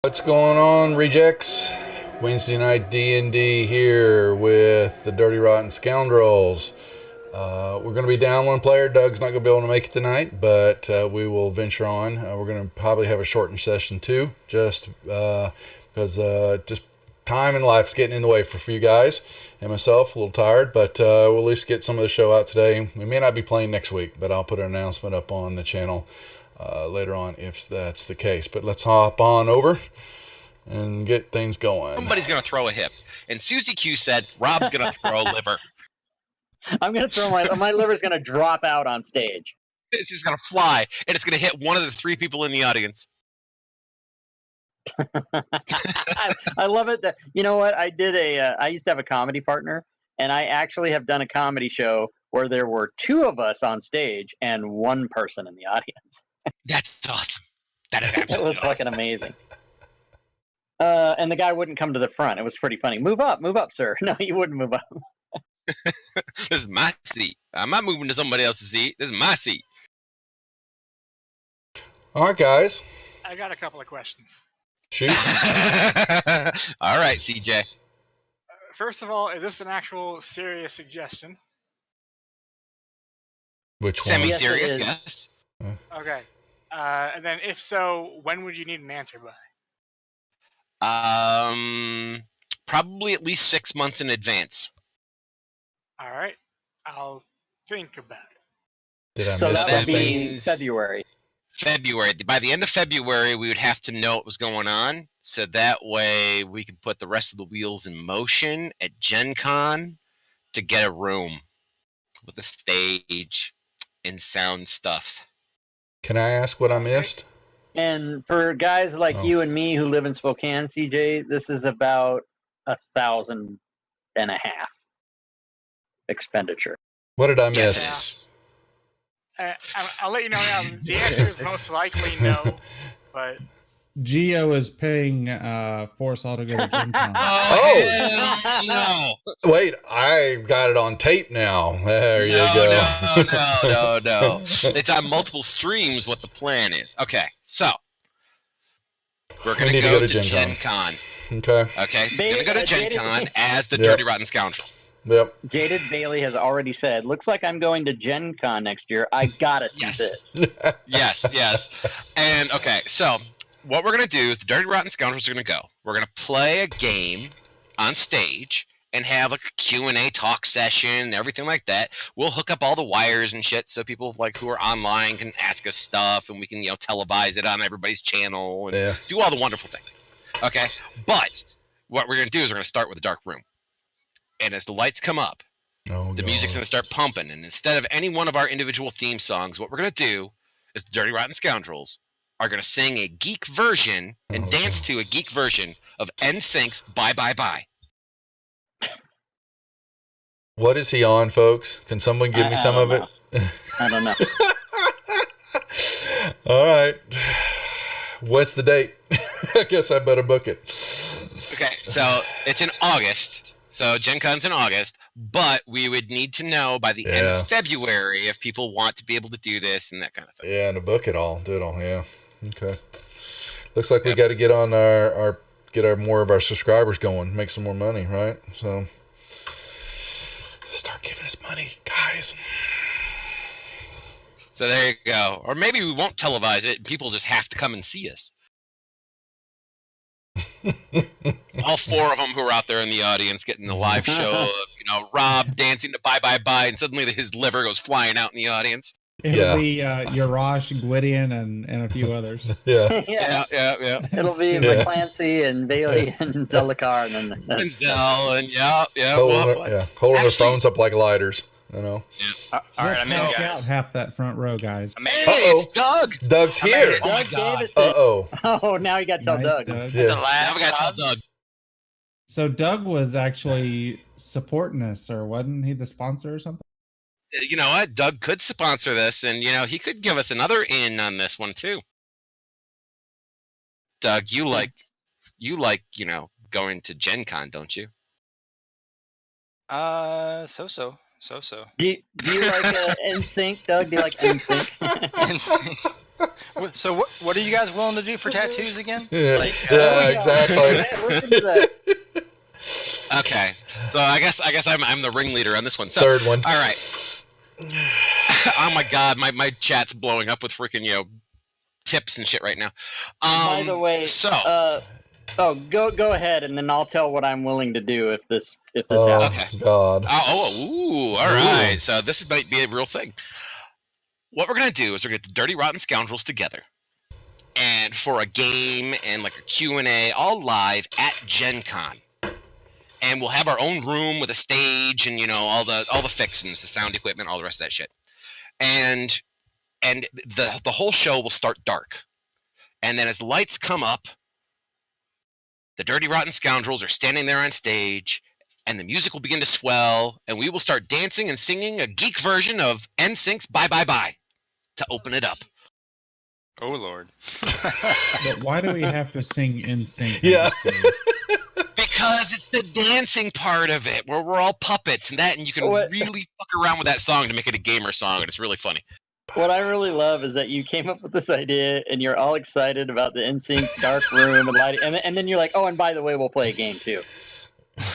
What's going on, rejects? Wednesday night D&D here with the Dirty Rotten Scoundrels. We're going to be down one player. Doug's not going to be able to make it tonight, but we will venture on. We're going to probably have a shortened session too, just because just time and life's getting in the way for you guys and myself. A little tired, but we'll at least get some of the show out today. We may not be playing next week, but I'll put an announcement up on the channel later on if that's the case. But let's hop on over and get things going. Somebody's going to throw a hip. And Susie Q said, Rob's going to throw a liver. I'm going to throw my liver's going to drop out on stage. It's just going to fly, and it's going to hit one of the three people in the audience. I love it. You know what? I used to have a comedy partner, and I actually have done a comedy show where there were two of us on stage and one person in the audience. That's awesome. That is absolutely It was awesome. fucking amazing. And the guy wouldn't come to the front. It was pretty funny. Move up, sir. No, you wouldn't move up. This is my seat. I'm not moving to somebody else's seat. This is my seat. All right, guys. I got a couple of questions. Shoot. All right, CJ. First of all, is this an actual serious suggestion? Which one? Semi-serious, Yes, it yes. Okay. And then if so, when would you need an answer by? Probably at least 6 months in advance. All right. I'll think about it. Did I So miss that would something? be February. February. By the end of February, we would have to know what was going on, so that way we could put the rest of the wheels in motion at Gen Con to get a room with a stage and sound stuff. Can I ask what I missed? And for guys like Oh. you and me who live in Spokane, CJ, this is about 1,500 expenditure. What did I miss? Yes. I'll let you know now. The answer is most likely no, but Geo is paying for us all to go to Gen Con. Oh. hell no. Wait, I got it on tape now. There you go. No. It's on multiple streams what the plan is. Okay, so we're going need to to go to Gen Con. Okay. Okay, we're going to go to Gen Jaded- Con as the Yep. Dirty Rotten Scoundrel. Yep. Jaded Bailey has already said, looks like I'm going to Gen Con next year. I gotta see Yes. this. Yes. And okay, so what we're going to do is the Dirty Rotten Scoundrels are going to go. We're going to play a game on stage and have like a Q&A talk session and everything like that. We'll hook up all the wires and shit so people like who are online can ask us stuff and we can, televise it on everybody's channel and Yeah. do all the wonderful things. Okay? But what we're going to do is we're going to start with a dark room. And as the lights come up, Oh, the God. music's going to start pumping. And instead of any one of our individual theme songs, what we're going to do is the Dirty Rotten Scoundrels are going to sing a geek version and Oh, dance God. to a geek version of NSYNC's Bye Bye Bye. What is he on, folks? Can someone give me some of it? I don't know. All right. What's the date? I guess I better book it. Okay, so it's in August. So Gen Con's in August, but we would need to know by the end Yeah. of February if people want to be able to do this and that kind of thing. Yeah, and to book it all. Do it all. Yeah. Okay. Looks like we Yep. got to get on our more of our subscribers going, make some more money, right? So start giving us money, guys. So there you go. Or maybe we won't televise it and people just have to come and see us. All four of them who are out there in the audience getting the live show of, Rob dancing to Bye Bye Bye, and suddenly his liver goes flying out in the audience. It'll Yeah. be Yarash, Gwydion, and a few others. Yeah. Yeah. Yeah. It'll be Yeah. McClancy and Bailey and Zeldakar and then And Zell, and yeah. Holding their Actually- phones up like lighters, All right, I'm Let's in, knock guys. out half that front row, guys. I'm in. Hey, it's Doug. Doug's I'm here. in. Oh my Doug God. Davison. Uh-oh. Oh, now you got to tell Nice, Doug. Doug. Yeah. Now we got to tell Doug. So Doug was actually supporting us, or wasn't he the sponsor or something? You know what? Doug could sponsor this, and he could give us another in on this one too. Doug, you like going to Gen Con, don't you? So. Do you like NSYNC, Doug? Do you like NSYNC? So what are you guys willing to do for tattoos again? Yeah, Like, exactly. Man, listen to that. Okay, so I guess I'm the ringleader on this one. So, Third one. all right. Oh my god, my chat's blowing up with freaking tips and shit right now. By the way, so go ahead, and then I'll tell what I'm willing to do if this Oh, happens. Okay. God. Ooh, all right. So this might be a real thing. What we're gonna do is we're gonna get the Dirty Rotten Scoundrels together, and for a game and like a Q&A, all live at Gen Con. And we'll have our own room with a stage and all the fixings, the sound equipment, all the rest of that shit. And the whole show will start dark. And then as the lights come up, the Dirty Rotten Scoundrels are standing there on stage, and the music will begin to swell, and we will start dancing and singing a geek version of NSYNC's Bye Bye Bye to open it up. oh Lord. But why do we have to sing in sync? Yeah. Because it's the dancing part of it, where we're all puppets and you can really fuck around with that song to make it a gamer song, and it's really funny. What I really love is that you came up with this idea and you're all excited about the NSYNC dark room and lighting, and then you're like, oh, and by the way, we'll play a game too.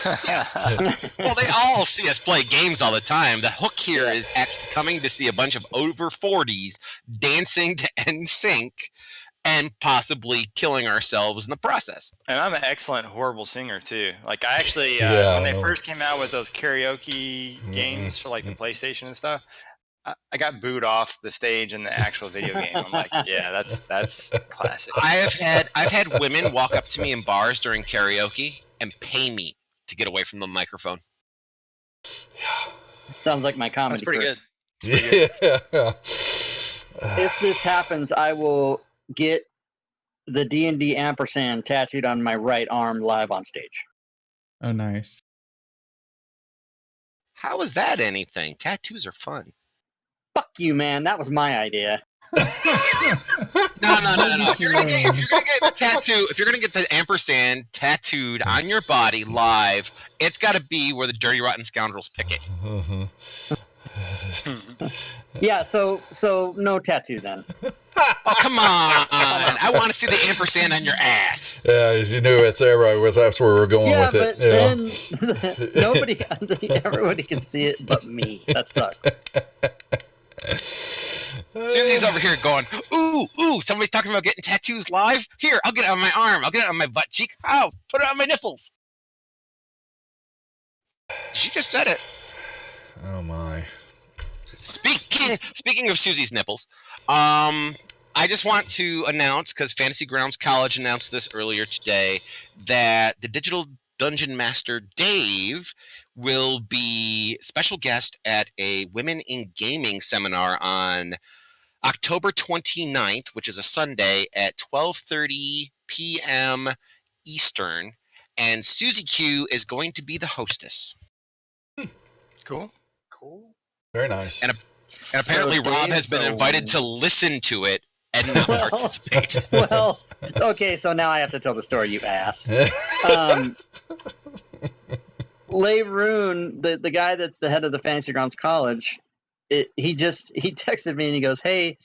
Well, they all see us play games all the time. The hook here is actually coming to see a bunch of over 40s dancing to NSYNC and possibly killing ourselves in the process. And I'm an excellent horrible singer too. Like I actually, Yeah, when they I know. first came out with those karaoke games for like the PlayStation and stuff, I got booed off the stage in the actual video game. I'm like, yeah, that's classic. I've had women walk up to me in bars during karaoke and pay me to get away from the microphone. Sounds like my comedy. That's pretty career. good. Yeah. If this happens, I will get the D&D ampersand tattooed on my right arm live on stage. Oh, nice. How is that anything? Tattoos are fun. Fuck you, man. That was my idea. No. If you're gonna get the tattoo, if you're gonna get the ampersand tattooed on your body live, it's got to be where the Dirty Rotten Scoundrels pick it. Yeah, so no tattoo then. Oh, come on! I want to see the ampersand on your ass. Yeah, as you knew it's there, right? That's where we're going Yeah, with it. but then everybody can see it but me. That sucks. Susie's over here going, ooh, somebody's talking about getting tattoos live? Here, I'll get it on my arm. I'll get it on my butt cheek. Oh, put it on my nipples. She just said it. Oh, my. Speaking of Susie's nipples, I just want to announce, because Fantasy Grounds College announced this earlier today, that the Digital Dungeon Master Dave will be special guest at a Women in Gaming seminar on October 29th, which is a Sunday at 12:30 p.m. Eastern, and Susie Q is going to be the hostess. Cool. Very nice. And apparently Rob has been invited to listen to it and not participate. Well, okay, so now I have to tell the story, you ass. Leigh Roon, the guy that's the head of the Fantasy Grounds College, he texted me and he goes, "Hey,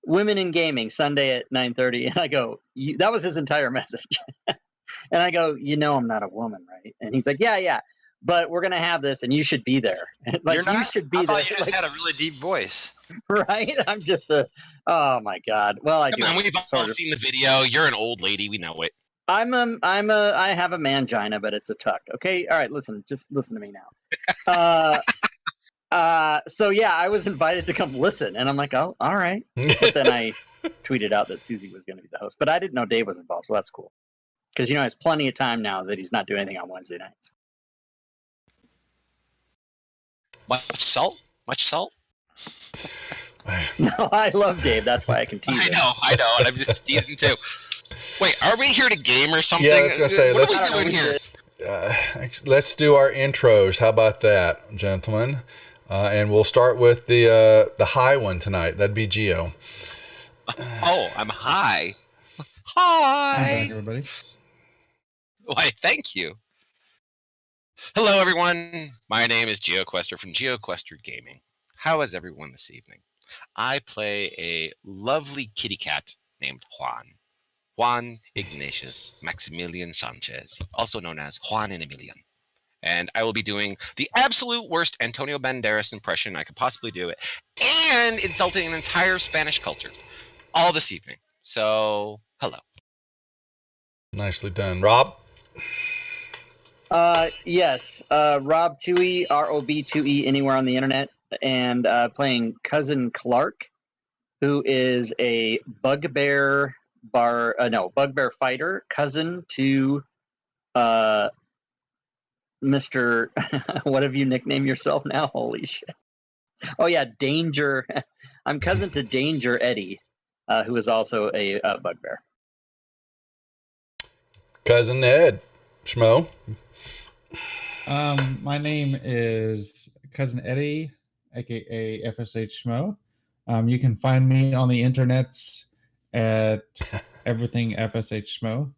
Women in Gaming Sunday at 9:30," and I go, that was his entire message. And I go, I'm not a woman, right? And he's like, yeah, but we're gonna have this, and you should be there. Like, You're not? You should be I there. thought you just had a really deep voice. Right? I'm just oh my god. Well, I do. Come on, we've all seen the video. You're an old lady. We know it. I have a mangina, but it's a tuck. Okay, all right. Just listen to me now. So yeah, I was invited to come listen, and I'm like, oh, all right. But then I tweeted out that Susie was going to be the host, but I didn't know Dave was involved, so that's cool. Because he has plenty of time now that he's not doing anything on Wednesday nights. Much salt? No, I love Dave. That's why I can tease him. I know, and I'm just teasing too. Wait, are we here to game or something? Yeah, I was gonna say, what are we doing here? Let's do our intros. How about that, gentlemen? And we'll start with the high one tonight. That'd be Geo. Oh, I'm high. Hi, Hi. everybody. Why, thank you. Hello, everyone. My name is GeoQuester from GeoQuester Gaming. How is everyone this evening? I play a lovely kitty cat named Juan. Juan Ignatius Maximilian Sanchez, also known as Juan and Emilian. And I will be doing the absolute worst Antonio Banderas impression I could possibly do it, and insulting an entire Spanish culture all this evening. So, hello. Nicely done. Rob? Yes, Rob Tui, ROB2E, anywhere on the internet, and playing Cousin Clark, who is a bugbear bugbear fighter, cousin to Mr. What have you nicknamed yourself now? Holy shit! Oh yeah, Danger. I'm cousin to Danger Eddie, who is also a bugbear. Cousin Ed. Schmo? My name is Cousin Eddie, aka FSH Schmo. You can find me on the internets at everything FSH Schmo.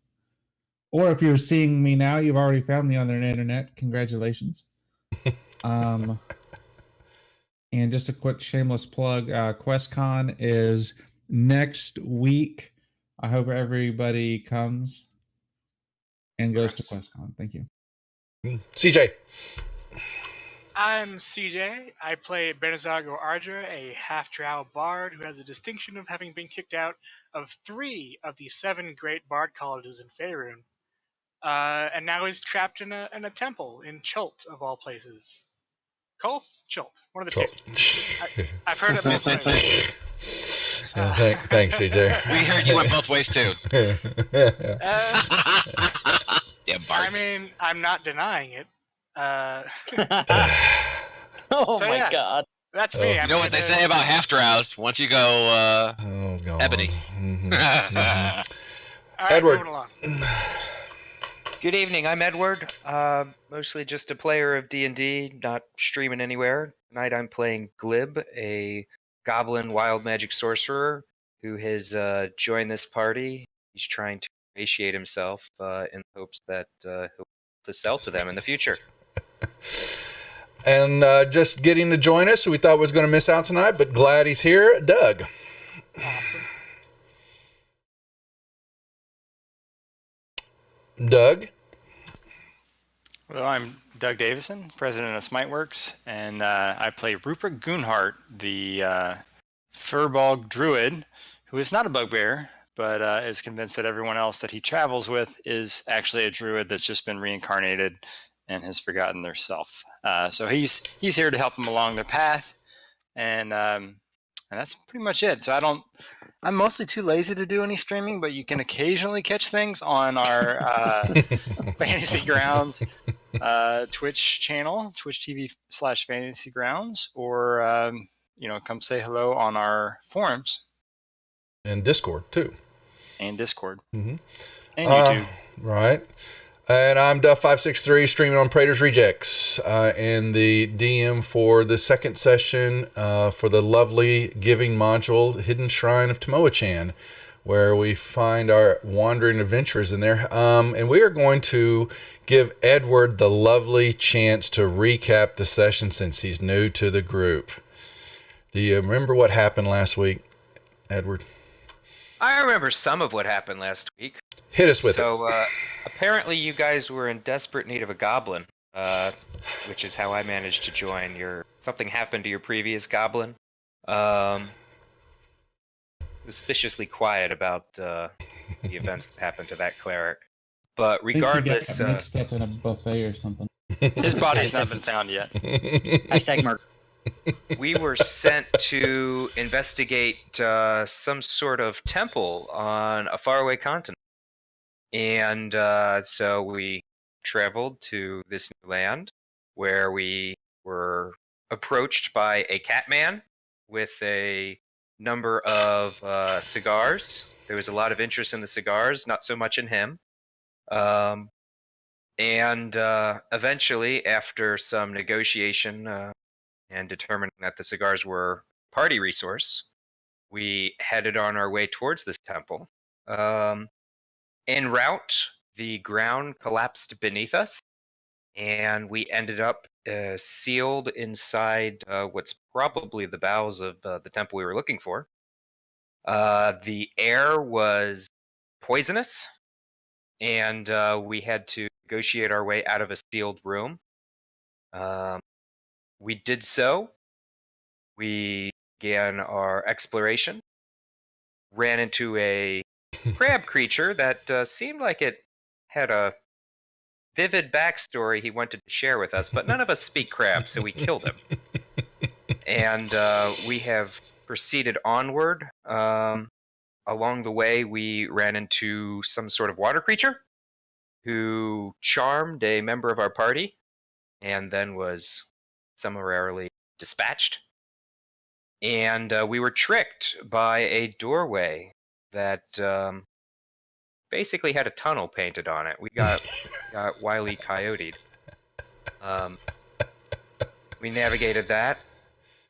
Or if you're seeing me now, you've already found me on the internet. Congratulations. And just a quick shameless plug, QuestCon is next week. I hope everybody comes and goes to QuestCon. Thank you. CJ? I'm CJ. I play Benazago Ardra, a half-drow bard who has the distinction of having been kicked out of 3 of the 7 great bard colleges in Faerun. And now he's trapped in a temple in Chult, of all places. Kolth? Chult. One of the two. I've heard it both ways. Thanks, CJ. We heard you went both ways too. Damn Bart. I mean, I'm not denying it. Oh So, my yeah. god. That's me. You You know what they say about half drows? Once you go Oh, God. ebony. Mhm. All right, Edward. moving along. Good evening, I'm Edward. Mostly just a player of D&D, not streaming anywhere. Tonight I'm playing Glib, a goblin wild magic sorcerer who has joined this party. He's trying to ingratiate himself in hopes that he'll be able to sell to them in the future. And just getting to join us, we thought was going to miss out tonight, but glad he's here. Doug? Awesome. Doug? Well, I'm Doug Davison, president of Smiteworks, and I play Rupert Goonhart, the Furbog druid, who is not a bugbear, but is convinced that everyone else that he travels with is actually a druid that's just been reincarnated and has forgotten their self. So he's here to help them along their path, and that's pretty much it. So I'm mostly too lazy to do any streaming, but you can occasionally catch things on our Fantasy Grounds Twitch channel, Twitch TV/Fantasy Grounds, or come say hello on our forums And Discord, too. and Discord Mm-hmm. and YouTube. Right. And I'm Duff563, streaming on Praetor's Rejects, and the DM for the second session for the lovely giving module, Hidden Shrine of Tamoachan, where we find our wandering adventurers in there. And we are going to give Edward the lovely chance to recap the session since he's new to the group. Do you remember what happened last week, Edward? I remember some of what happened last week. Hit us with it. So apparently you guys were in desperate need of a goblin, which is how I managed to join. Something happened to your previous goblin. Suspiciously quiet about the events that happened to that cleric. But regardless, I think he got mixed up in a buffet or something. His body has not been found yet. Hashtag murder. we were sent to investigate some sort of temple on a faraway continent. And so we traveled to this new land where we were approached by a catman with a number of cigars. There was a lot of interest in the cigars, not so much in him. And eventually, after some negotiation and determining that the cigars were party resource, we headed on our way towards this temple. En route, the ground collapsed beneath us, and we ended up sealed inside what's probably the bowels of the temple we were looking for. The air was poisonous, and we had to negotiate our way out of a sealed room. We did so. We began our exploration, ran into a crab creature that seemed like it had a vivid backstory he wanted to share with us, but none of us speak crab, so we killed him. And we have proceeded onward. Along the way, we ran into some sort of water creature who charmed a member of our party and then was summarily dispatched. And we were tricked by a doorway that basically had a tunnel painted on it. We got Wile E. Coyote'd. We navigated that,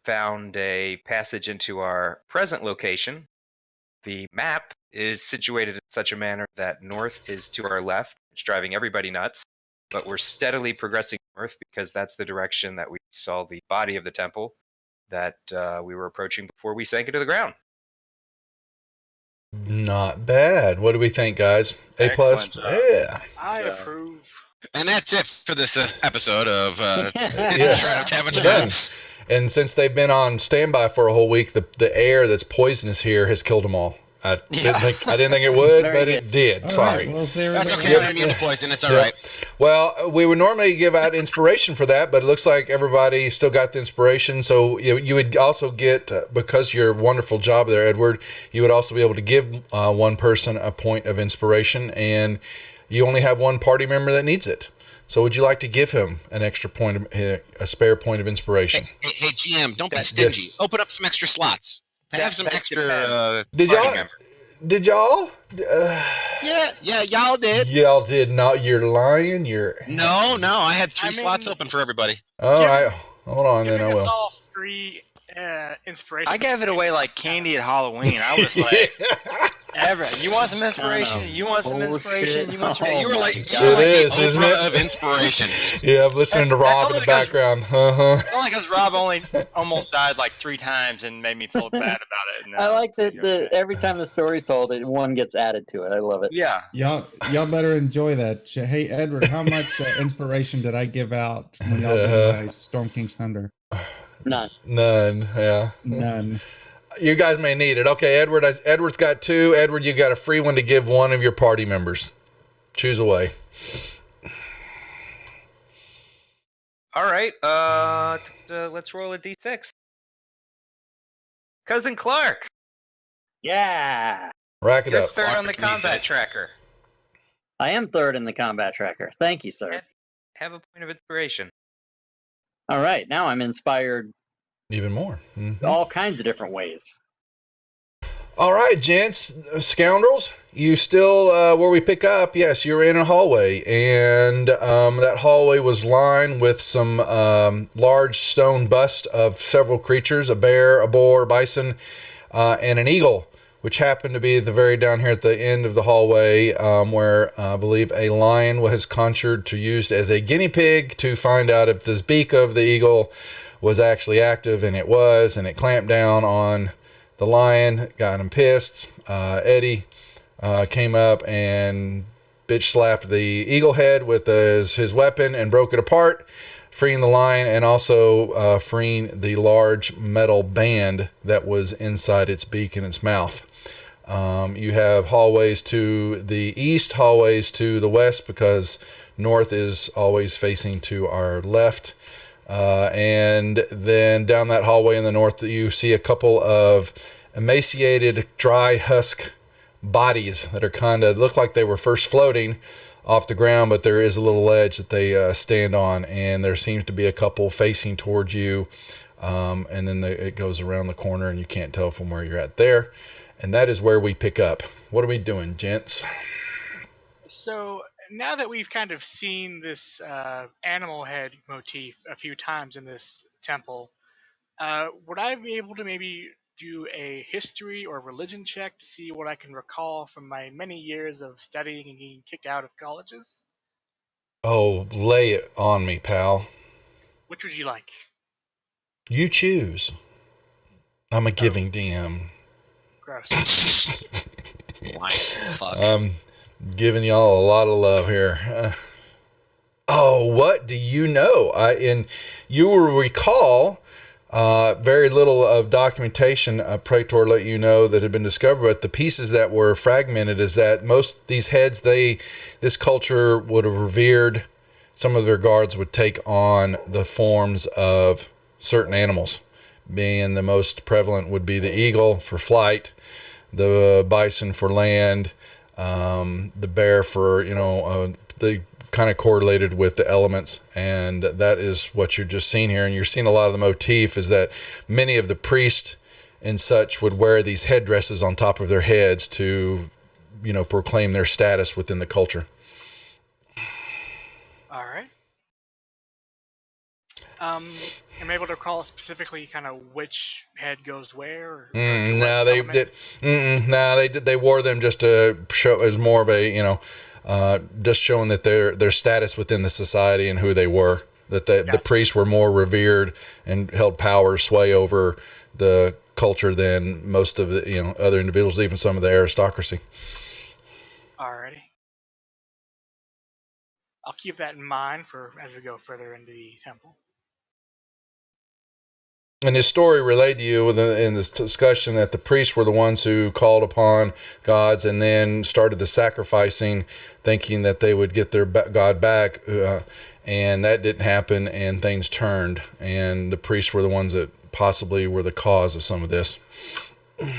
found a passage into our present location. The map is situated in such a manner that north is to our left. It's driving everybody nuts, but we're steadily progressing north because that's the direction that we saw the body of the temple that we were approaching before we sank into the ground. Not bad. What do we think, guys? A plus. Excellent job. Yeah. I approve. And that's it for this episode of Yeah. Shrine of Tamoachan. Done. And since they've been on standby for a whole week, the air that's poisonous here has killed them all. I didn't think it would, Very but good. it did. All Sorry. right, we'll see That's everybody- okay. I'm immune to poison. It's all Yeah. right. Well, we would normally give out inspiration for that, but it looks like everybody still got the inspiration. So you would also get, because your wonderful job there, Edward, you would also be able to give one person a point of inspiration, and you only have one party member that needs it. So would you like to give him an extra point, a spare point of inspiration? Hey, GM, don't be That- stingy. Open up some extra slots. Have some that extra Did party y'all? member. Did y'all? Yeah, y'all did. Y'all did not. You're lying. You're. No, I had three I mean- slots open for everybody. All right. Hold on, then I Giving us will. all free inspiration. I gave it away like candy at Halloween. I was like, you want some inspiration? You want some inspiration? Bullshit. You want some? Oh you were my like, God. you were like It is, the isn't Oprah it? of inspiration. Yeah, I'm listening to That's Rob in only the because- background. Uh-huh. Only because Rob only almost died like 3 times and made me feel bad about it. And I like that okay. every time the story's told, one gets added to it. I love it. Yeah. Y'all better enjoy that. Hey, Edward, how much inspiration did I give out when y'all did my Storm King's Thunder? None. None. Yeah. None. You guys may need it. Okay, Edward. Edward's got 2. Edward, you got a free one to give one of your party members. Choose away. All right, let's roll a d6. Cousin Clark, Yeah. Rack it you're up. third on the Clark needs combat it. tracker. I am third in the combat tracker. Thank you, sir. Have a point of inspiration. All right. Now I'm inspired Even more. Mhm. all kinds of different ways. All right, gents, scoundrels. You still, where we pick up, yes, you're in a hallway. And that hallway was lined with some large stone bust of several creatures, a bear, a boar, bison, and an eagle, which happened to be down here at the end of the hallway, where I believe a lion was conjured to use as a guinea pig to find out if this beak of the eagle was actually active, and it was, and it clamped down on the lion, got him pissed. Eddie came up and bitch slapped the eagle head with his weapon and broke it apart, freeing the lion and also freeing the large metal band that was inside its beak and its mouth. You have hallways to the east, hallways to the west, because north is always facing to our left. And then down that hallway in the north, you see a couple of emaciated, dry husk bodies that are kind of look like they were first floating off the ground, but there is a little ledge that they stand on, and there seems to be a couple facing towards you, and then it goes around the corner, and you can't tell from where you're at there. And that is where we pick up. What are we doing, gents? So now that we've kind of seen this animal head motif a few times in this temple, would I be able to maybe do a history or religion check to see what I can recall from my many years of studying and getting kicked out of colleges? Oh, lay it on me, pal. Which would you like? You choose. I'm a giving DM. Gross. Why? Fuck. I'm giving y'all a lot of love here. Oh, what do you know? And you will recall very little of documentation Praetor let you know that had been discovered, but the pieces that were fragmented is that most these heads, this culture would have revered. Some of their guards would take on the forms of certain animals. Being the most prevalent would be the eagle for flight, the bison for land, the bear for, they kind of correlated with the elements, and that is what you're just seeing here. And you're seeing a lot of the motif is that many of the priests and such would wear these headdresses on top of their heads to, proclaim their status within the culture. All right. Am I able to recall specifically kind of which head goes where? Or No, they did. No, they wore them just to show as more of a, just showing that their status within the society and who they were. That the priests were more revered and held power, sway over the culture than most of the other individuals, even some of the aristocracy. Alrighty. I'll keep that in mind for as we go further into the temple. And his story relayed to you in this discussion that the priests were the ones who called upon gods and then started the sacrificing, thinking that they would get their god back, and that didn't happen, and things turned, and the priests were the ones that possibly were the cause of some of this. Okay.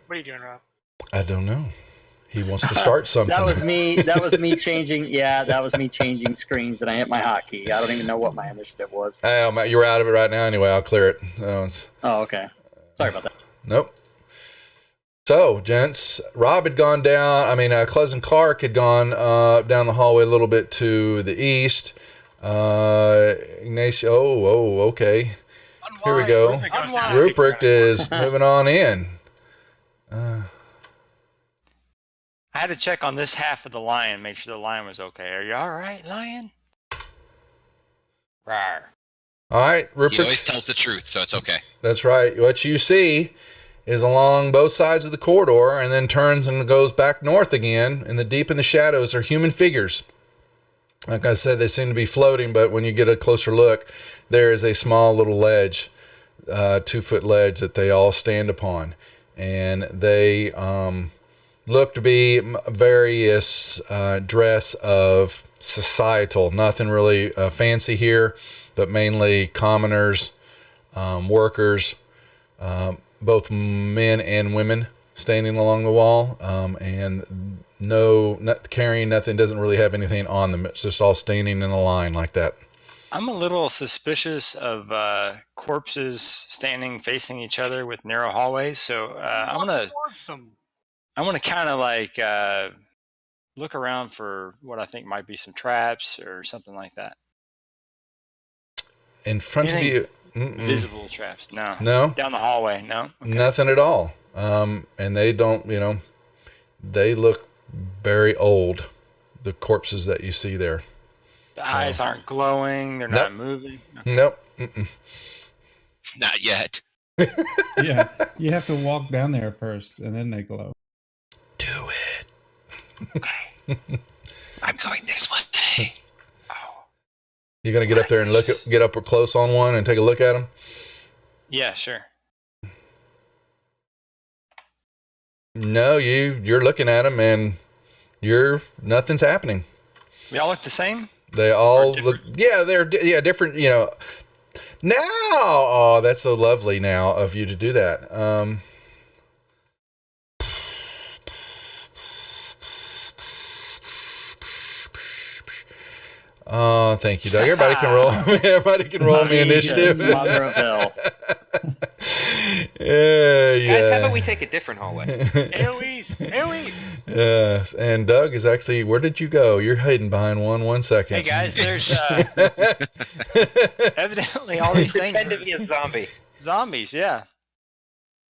What are you doing, Rob? I don't know. He wants to start something. That was me changing. Yeah, that was me changing screens, and I hit my hotkey. I don't even know what my initiative was. You're out of it right now anyway. I'll clear it. Oh, okay. Sorry about that. Nope. So, gents, Rob had gone down. Cousin Clark had gone down the hallway a little bit to the east. Ignacio. Oh, okay. Unwind. Here we go. Unwind. Rupert is moving on in. I had to check on this half of the lion, make sure the lion was okay. Are you all right, lion? Rawr. All right, Rupert. He always tells the truth, so it's okay. That's right. What you see is along both sides of the corridor and then turns and goes back north again. And deep in the shadows are human figures. Like I said, they seem to be floating, but when you get a closer look, there is a small little ledge, 2-foot ledge that they all stand upon. And they look to be various dress of societal. Nothing really fancy here, but mainly commoners, workers, both men and women standing along the wall, and not carrying nothing, doesn't really have anything on them. It's just all standing in a line like that. I'm a little suspicious of corpses standing facing each other with narrow hallways, so I want to kind of like look around for what I think might be some traps or something like that. In front of you, visible traps? No. No. Down the hallway? No. Okay. Nothing at all. And they don't, they look very old. The corpses that you see there. The eyes aren't glowing. They're not moving. Nope. Not yet. Yeah, you have to walk down there first, and then they glow. Do it. Okay. I'm going this way. Oh. You gonna get up there and get up close on one and take a look at them? Yeah, sure. No, you're looking at them and nothing's happening. We all look the same? They all look, they're different, now. Oh, that's so lovely now of you to do that. Oh, thank you, Doug. Everybody can roll. Everybody can roll me initiative. Mother of hell. Guys, how about we take a different hallway? AoEs! Yes, and Doug is actually, where did you go? You're hiding behind one second. Hey guys, there's evidently all these things. Pretend to be a zombie. Zombies, yeah.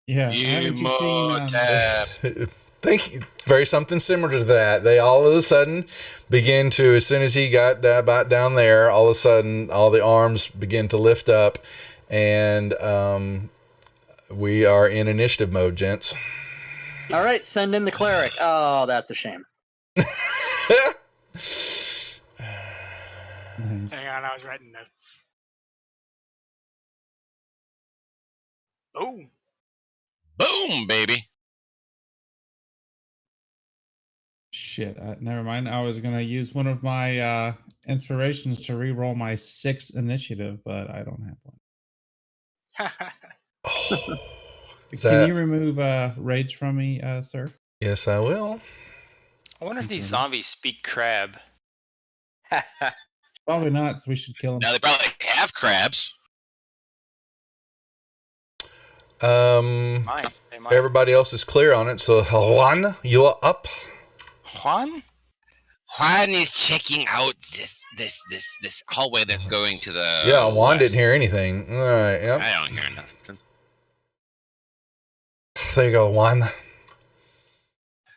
Yeah, haven't you seen? Think very something similar to that. They all of a sudden begin to, as soon as he got about down there, all of a sudden all the arms begin to lift up, and we are in initiative mode, gents. All right, send in the cleric. Oh, that's a shame. Nice. Hang on, I was writing notes. Oh, Boom, baby. Shit, never mind. I was gonna use one of my inspirations to re-roll my 6th initiative, but I don't have one. Is Can that- you remove rage from me, sir? Yes, I will. I wonder if these Okay. zombies speak crab. Probably not, so we should kill him. Now they probably have crabs. Um, They might. everybody else is clear on it, so Juan, you're up. Juan? Juan is checking out this hallway that's going to the Yeah, Juan west. didn't hear anything. All right, yep. I don't hear nothing. There you go, Juan.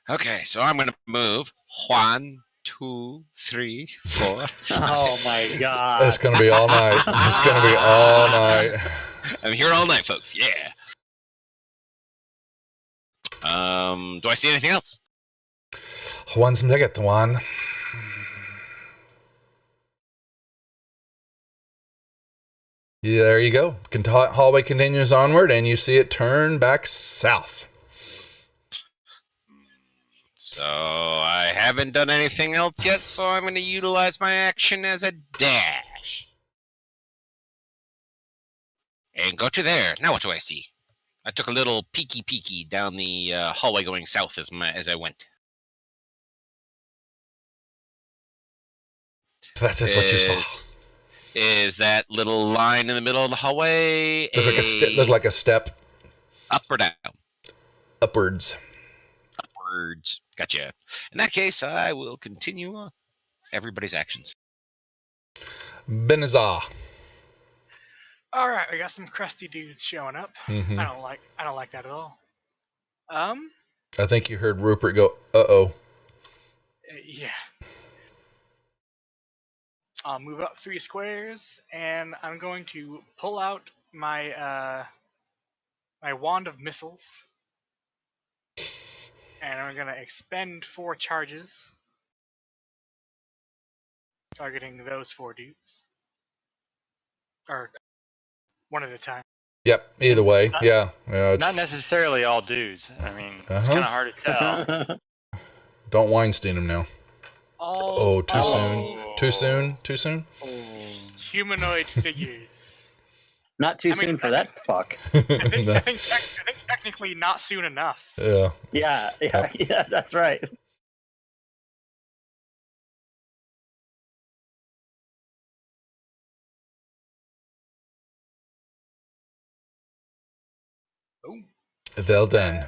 Okay, so I'm gonna move 1, 2, 3, 4. Oh my god. It's gonna be all night. It's gonna be all night. I'm here all night, folks. Yeah. Do I see anything else? One second, Juan. Yeah, there you go. Hallway continues onward, and you see it turn back south. So I haven't done anything else yet, so I'm going to utilize my action as a dash. And go to there. Now what do I see? I took a little peeky down the hallway going south as I went. That is what you saw. Is that little line in the middle of the hallway Looked like a step up or down? upwards. Upwards. Gotcha. In that case, I will continue everybody's actions. Benazar. all right. We got some crusty dudes showing up. Mhm. I don't like that at all. I think you heard Rupert go, "Uh-oh." Yeah. I'll move up 3 squares, and I'm going to pull out my my wand of missiles, and I'm going to expend 4 charges, targeting those 4 dudes, or one at a time. Yep, either way. Yeah. It's, Not necessarily all dudes. I mean, it's Uh-huh. kind of hard to tell. don't Weinstein him now. Oh, too soon. Oh. Too soon? Too soon? Humanoid figures. Not too I mean, soon for that fuck. I think, No. I think technically not soon enough. Yeah. Yeah, that's right. Boom. Well done.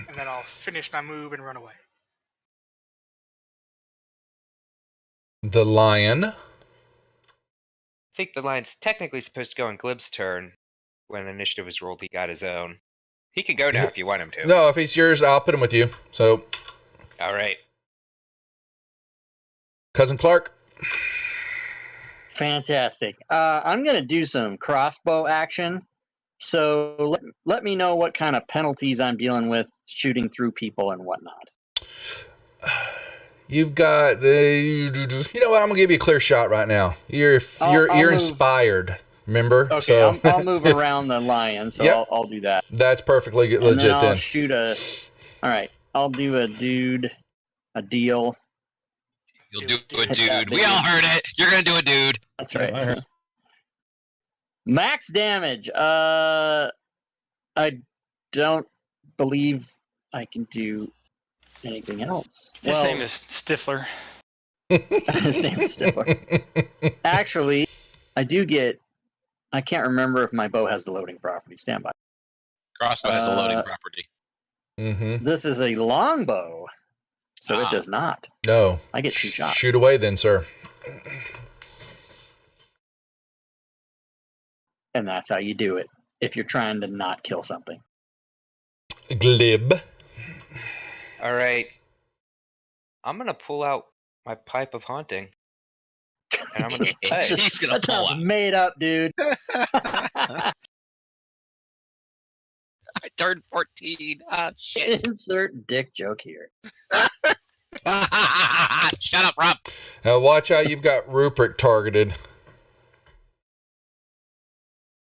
And then I'll finish my move and run away. The lion. I think the lion's technically supposed to go on Glib's turn. When initiative was rolled, he got his own. He can go now if you want him to. No, if he's yours, I'll put him with you. So, All right. Cousin Clark. Fantastic. I'm going to do some crossbow action. So let me know what kind of penalties I'm dealing with shooting through people and whatnot. You've got the. You know what? I'm gonna give you a clear shot right now. You're I'll move. inspired. Remember? Okay, So I'll move around the lion, so Yep. I'll do that. that's perfectly And legit. then I'll Then shoot a. All right, I'll do a deal. You'll do a Hit that dude. We all heard it. You're going to do a dude. That's Yep, I right. heard. Max damage. I don't believe I can do anything else. His Well, name is Stifler. his name is Stifler. Actually, I do get. I can't remember if my bow has the loading property. Stand by. Crossbow has a loading Uh, property. Mm-hmm. This is a longbow, so it Ah. does not. No. I get 2 shots. Shoot away, then, sir. And that's how you do it if you're trying to not kill something. Glib. All right. I'm gonna pull out my pipe of haunting, and I'm gonna play. He's gonna That pull sounds out. made up, dude. I turned 14. Ah, shit. Insert dick joke here. Shut up, Rob. Now watch out, you've got Rupert targeted.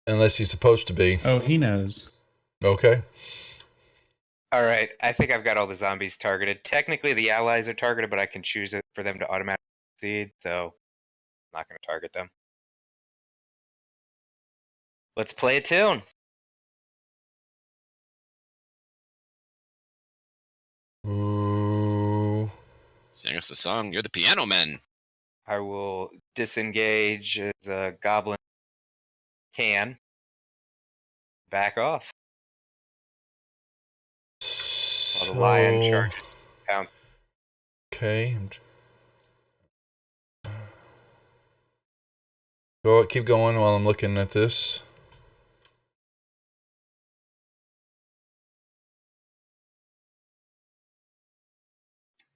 Unless he's supposed to be. Oh, he knows. Okay. All right. I think I've got all the zombies targeted. Technically, the allies are targeted, but I can choose it for them to automatically succeed, so I'm not going to target them. Let's play a tune. Ooh. Sing us the song. You're the piano man. I will disengage as a goblin can. Back off. While the lion charges. Pounce. Okay. Go. Keep going while I'm looking at this.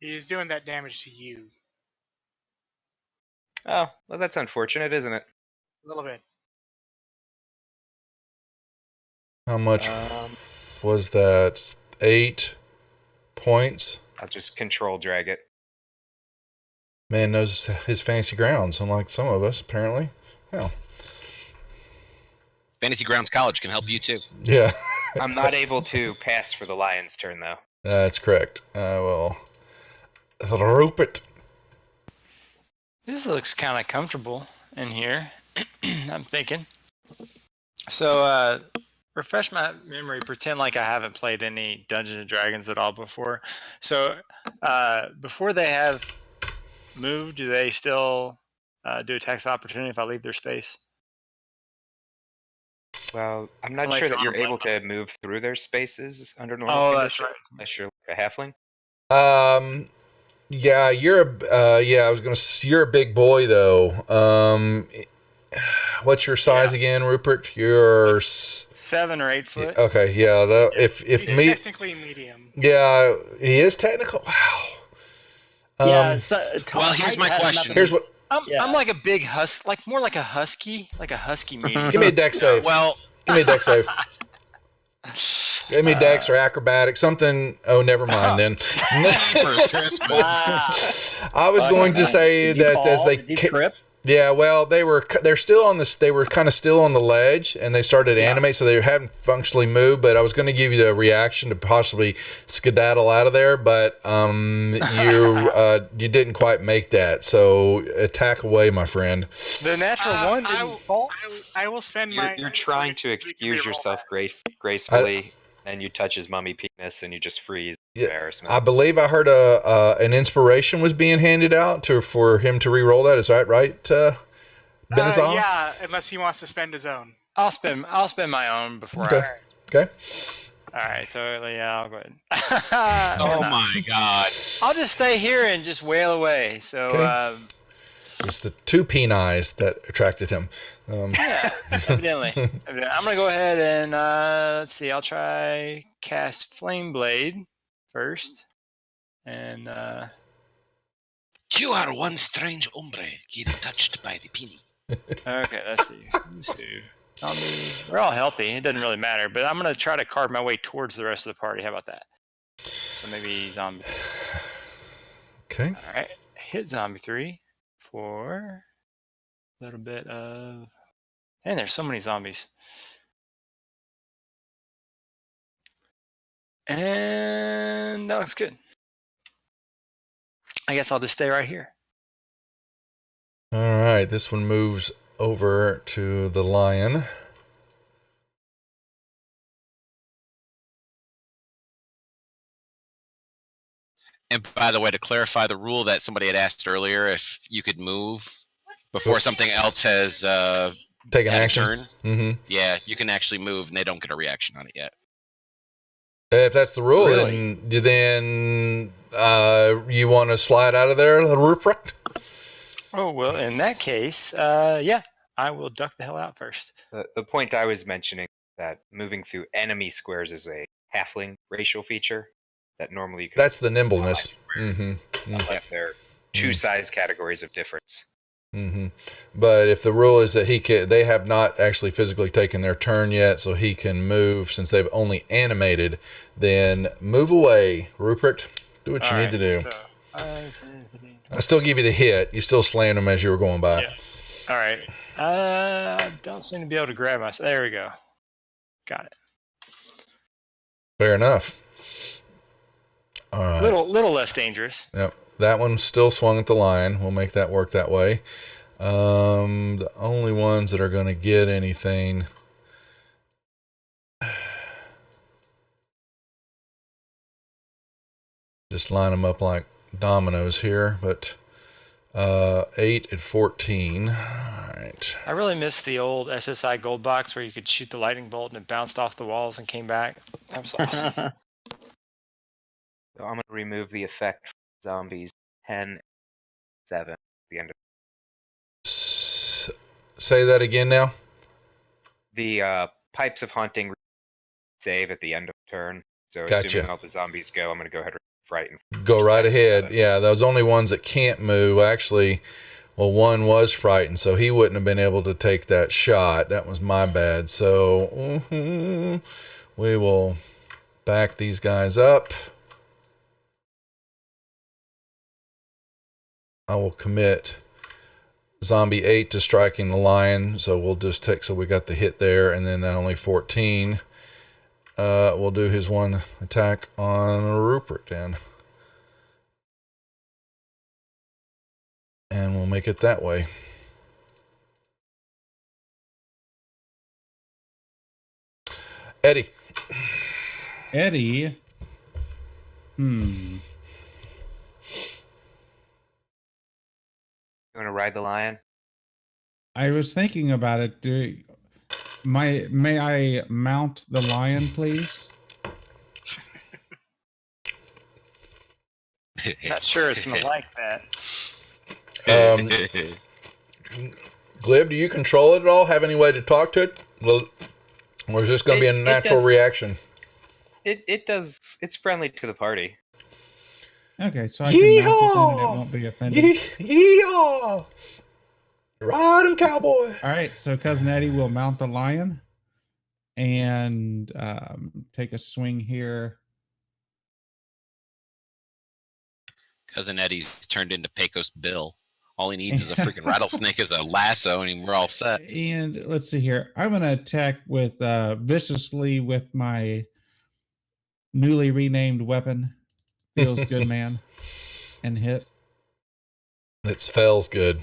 He's doing that damage to you. Oh, well, that's unfortunate, isn't it? A little bit. How much was that? 8 points. I'll just control drag it. Man knows his fancy grounds, unlike some of us, apparently. Yeah. Fantasy Grounds College can help you too. Yeah. I'm not able to pass for the lion's turn, though. That's correct. Well, Rupert. This looks kind of comfortable in here. I'm thinking. So, refresh my memory. Pretend like I haven't played any Dungeons and Dragons at all before. So, before they have moved, do they still do attacks of opportunity if I leave their space? Well, I'm not Like sure that on you're a able to move through their spaces under normal Oh, conditions. that's right. Unless you're like a halfling. Yeah, I was gonna. You're a big boy though. What's your size again, Rupert? You're 7 or 8 foot. okay. Yeah, if He's me, technically medium. yeah, he is technical. Wow. Yeah. So, well, here's my question. Here's what. I'm like a big more like a husky medium. Give me a deck save. Well, Give me a deck save. Give me dex or acrobatic, something. Oh, never mind then. Jeepers Christmas. Wow. I was going to say Did you that as fall? they Did you trip? yeah, well, they're still on this. They were kind of still on the ledge, and they started to animate, so they haven't functionally moved. But I was going to give you the reaction to possibly skedaddle out of there, but you didn't quite make that. So attack away, my friend. The natural one didn't fall. I will spend my. You're trying to excuse yourself gracefully, and you touch his mummy penis, and you just freeze. Yeah, Embarrassment. I believe I heard an inspiration was being handed out for him to re-roll that. Is that right, Benazal? Yeah, unless he wants to spend his own. I'll spend my own before Okay. I. Okay. All right, so yeah, I'll go ahead. Oh my God. I'll just stay here and just wail away. So Okay. It's the 2 peneyes that attracted him. yeah, evidently. I'm gonna go ahead and let's see. I'll try cast Flame Blade first, and You are one strange hombre getting touched by the penny. okay, let's see. Zombies. We're all healthy. It doesn't really matter, but I'm gonna try to carve my way towards the rest of the party. How about that? So maybe zombie. Okay. All right, hit zombie 3 for a little bit of. And there's so many zombies. And that looks good. I guess I'll just stay right here. All right. This one moves over to the lion. And by the way, to clarify the rule that somebody had asked earlier, if you could move before something else has Take an had a action. turn, Mm-hmm. yeah, you can actually move, and they don't get a reaction on it yet. If that's the rule, Really? then you want to slide out of there, Rupert? Oh, well, in that case, yeah, I will duck the hell out first. The point I was mentioning that moving through enemy squares is a halfling racial feature. that normally you can That's the nimbleness. unless they're two size categories of difference. But if the rule is that they have not actually physically taken their turn yet, so he can move since they've only animated, then move away, Rupert. Do what you need to do. So, I still give you the hit. You still slammed him as you were going by. yeah. All right. Don't seem to be able to grab myself. There we go. Got it. Fair enough. All right. Little less dangerous. Yep. That one still swung at the lion. We'll make that work that way. The only ones that are going to get anything. Just line them up like dominoes here, but 8 at 14. All right. I really miss the old SSI gold box where you could shoot the lightning bolt and it bounced off the walls and came back. That was awesome. So I'm going to remove the effect from zombies 10, 7 at the end of Say that again now. the Pipes of Haunting save at the end of the turn. So Gotcha. assuming all the zombies go, I'm going to go ahead and frighten. Go right ahead. Yeah, those only ones that can't move. Actually, well, one was frightened, so he wouldn't have been able to take that shot. That was my bad. So we will back these guys up. I will commit Zombie 8 to striking the lion. So we'll just take, so we got the hit there, and then only 14. We'll do his one attack on Rupert then. And we'll make it that way. Eddie. Eddie. You want to ride the lion? I was thinking about it. May I mount the lion, please? Not sure it's going to like that. Glib, do you control it at all? Have any way to talk to it? Or is this going to be a natural reaction? It does. It's friendly to the party. Okay, so I can mount it then and it won't be offended. Yeehaw! Ride him, cowboy! All right, so Cousin Eddie will mount the lion and take a swing here. Cousin Eddie's turned into Pecos Bill. All he needs is a freaking rattlesnake as a lasso, and we're all set. And let's see here. I'm going to attack with viciously with my newly renamed weapon. Feels good, man. And hit. It feels good.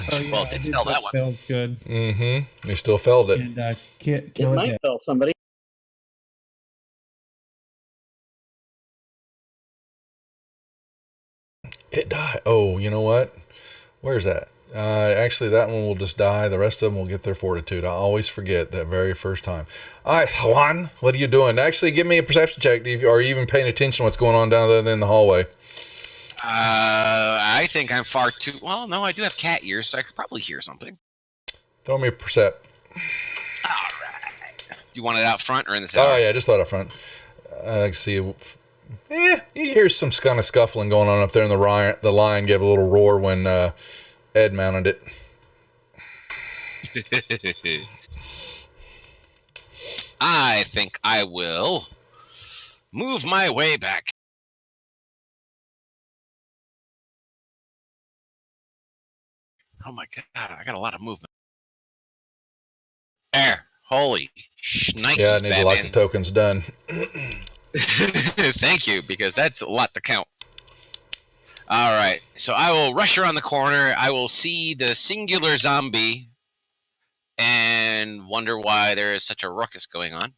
Well, it didn't tell that one. Feels good. Mm-hmm. You still felt it. And kill It it might dead. kill somebody. It died. Oh, you know what? Where's that? Actually, that one will just die. The rest of them will get their fortitude. I always forget that very first time. All right, Juan, what are you doing? Actually, give me a perception check. Are you even paying attention to what's going on down there in the hallway? I think I'm far too... Well, no, I do have cat ears, so I could probably hear something. Throw me a percept. All right. You want it out front or in the tower? Oh, yeah, just thought up front. I can see... you hear some kind of scuffling going on up there, and the lion gave a little roar when Ed mounted it. I think I will move my way back. Oh my god, I got a lot of movement. There. Holy shnikes, Yeah, I need to lock the tokens done. Thank you, because that's a lot to count. All right, so I will rush around the corner. I will see the singular zombie and wonder why there is such a ruckus going on.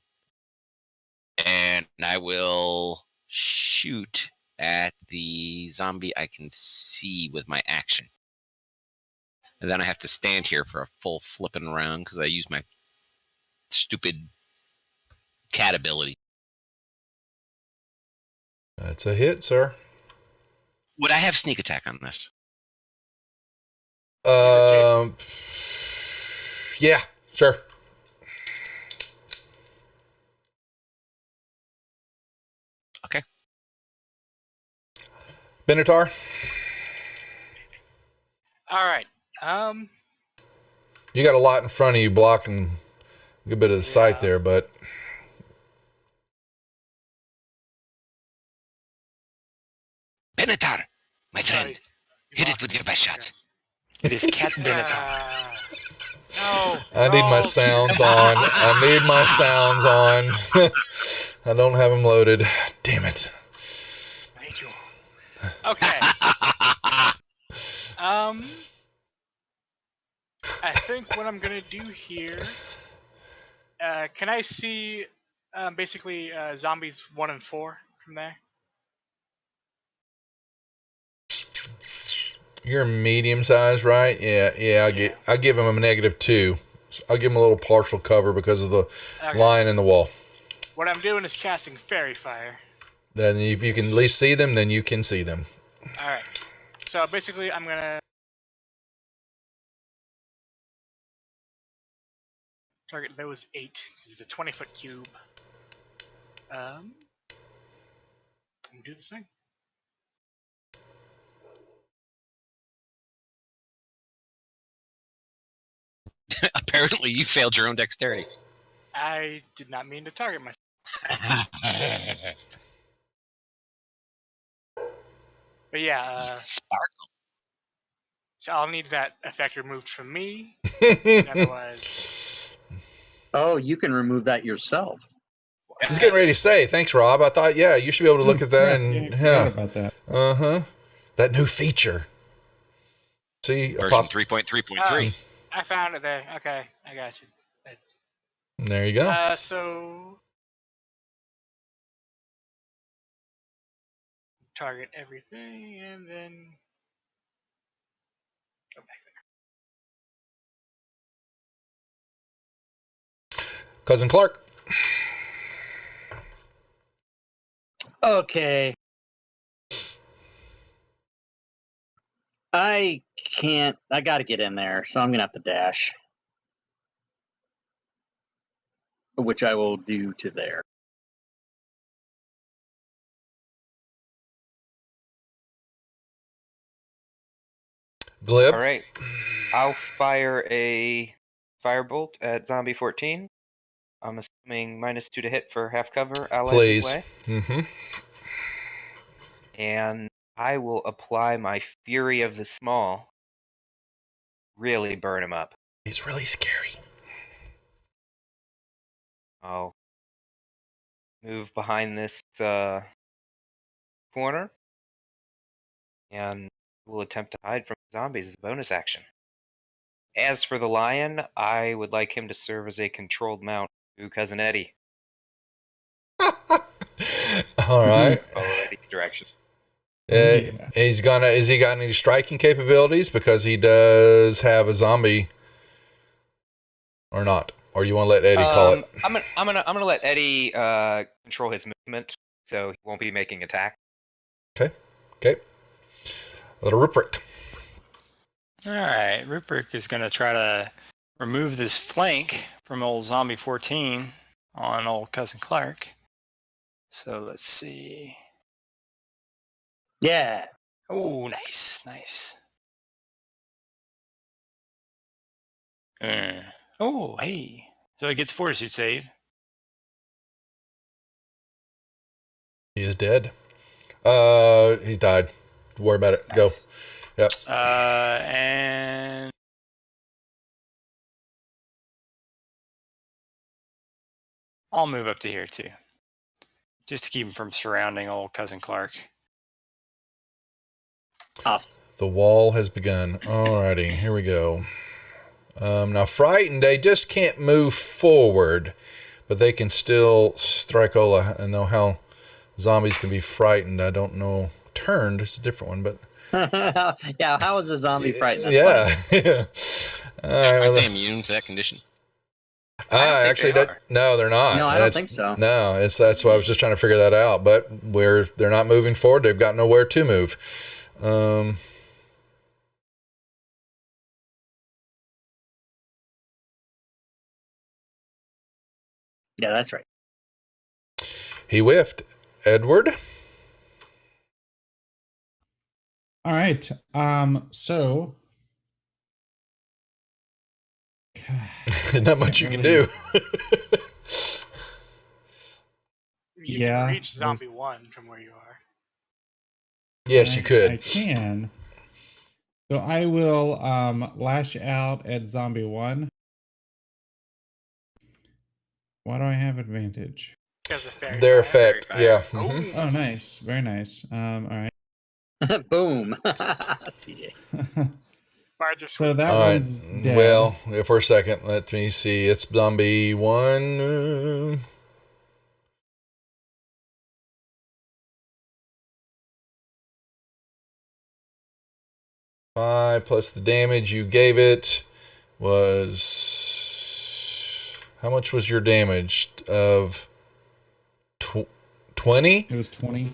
And I will shoot at the zombie I can see with my action. And then I have to stand here for a full flipping round because I use my stupid cat ability. That's a hit, sir. Would I have sneak attack on this? Yeah, sure. Benatar. All right. You got a lot in front of you blocking a good bit of the sight Yeah. there, but Benatar, my friend, sorry, hit it with your best shot. It is Cat Benatar. No. I need my no. sounds on. I need my sounds on. I don't have them loaded. Damn it. I hate you all. Okay. I think what I'm gonna do here. Can I see, basically, zombies 1 and 4 from there? You're medium size, right? Yeah. I give him a -2. I'll give him a little partial cover because of the Okay. line in the wall. What I'm doing is casting Fairy Fire. Then if you can at least see them, then you can see them. All right. So basically, I'm gonna target those 8. This is a 20-foot cube. And do the thing. Apparently, you failed your own dexterity. I did not mean to target myself. But yeah, Sparkle. so I'll need that effect removed from me. Otherwise, Oh, you can remove that yourself. I was getting ready to say, thanks, Rob. I thought, yeah, you should be able to look at that and forgot about that. that new feature. See, a Version pop. 3.3.3. I found it there. Okay, I got you. There you go. So target everything and then go back there. Cousin Clark. Okay. I can't. I got to get in there, so I'm gonna have to dash, which I will do to there. Glib. All right. I'll fire a firebolt at zombie 14. I'm assuming -2 to hit for half cover. Allies in Please. play. Mm-hmm. And I will apply my Fury of the Small. Really burn him up. He's really scary. I'll move behind this corner. And we'll attempt to hide from zombies as a bonus action. As for the lion, I would like him to serve as a controlled mount to Cousin Eddie. All right. Already direction. Yeah. Is he got any striking capabilities? Because he does have a zombie, or not? Or you want to let Eddie call it? I'm gonna let Eddie control his movement, so he won't be making attack. Okay. A little Rupert. All right, Rupert is going to try to remove this flank from old Zombie 14 on old Cousin Clark. So let's see. Yeah. Oh, nice. Oh, hey. So it gets Fortitude save. He is dead. He died. Don't worry about it. Go. Nice. Yep. And I'll move up to here too, just to keep him from surrounding old Cousin Clark. Awesome. The wall has begun. Alrighty, here we go. Now, frightened, they just can't move forward, but they can still strike Ola. I know how zombies can be frightened. I don't know. Turned is a different one, but Yeah, how is a zombie frightened? yeah. That's All right, Aren't well, they immune to that condition? I don't think they are. no, they're not. No, I don't think so. No, that's why I was just trying to figure that out. But where they're not moving forward, they've got nowhere to move. Yeah, that's right. He whiffed. Edward. All right. So Not much you can do. You Yeah, can reach there's- Zombie 1 from where you are. Yes, you I could. can. So I will lash out at Zombie 1. Why do I have advantage? Because of fairy Their fire. effect, Fairy yeah. fire. Mhm. Oh, nice. Very nice. All right. Boom. CJ. Bards are So sweet. that All right. one's dead. Well, for a second, let me see. It's zombie 1. 5 plus the damage you gave it was. How much was your damage? Of 20? It was 20.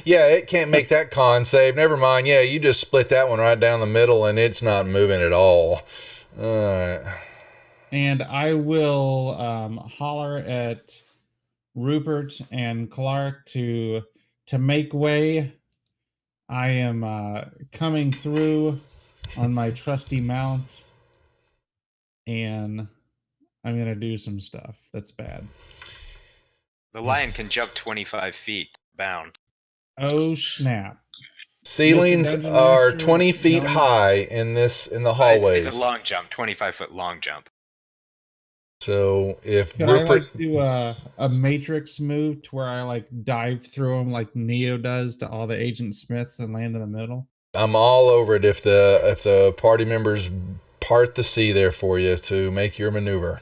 Yeah, it can't make that con save. Never mind. Yeah, you just split that one right down the middle and it's not moving at all. And I will holler at Rupert and Clark to make way. I am coming through on my trusty mount, and I'm gonna do some stuff that's bad. The lion can jump 25 feet bound. Oh snap! Ceilings Dungeon are Master, 20 feet no. high in the It's hallways. a long jump, 25-foot long jump. So if Could Rupert, I like do a matrix move to where I like dive through them like Neo does to all the Agent Smiths and land in the middle? I'm all over it if the party members part the sea there for you to make your maneuver.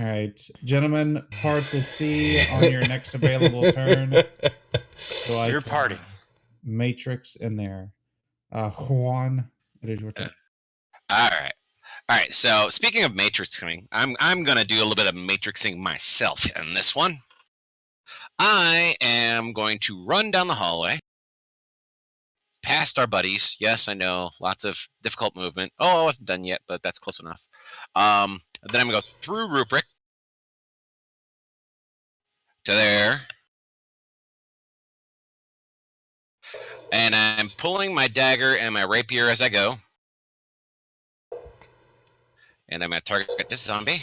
All right, gentlemen, part the sea on your next available turn. So I You're can parting. Matrix in there. Juan, it is your turn. All right. All right. So speaking of matrixing, I'm gonna do a little bit of matrixing myself in this one. I am going to run down the hallway, past our buddies. Yes, I know, lots of difficult movement. Oh, I wasn't done yet, but that's close enough. Then I'm gonna go through Rupert to there, and I'm pulling my dagger and my rapier as I go. And I'm going to target this zombie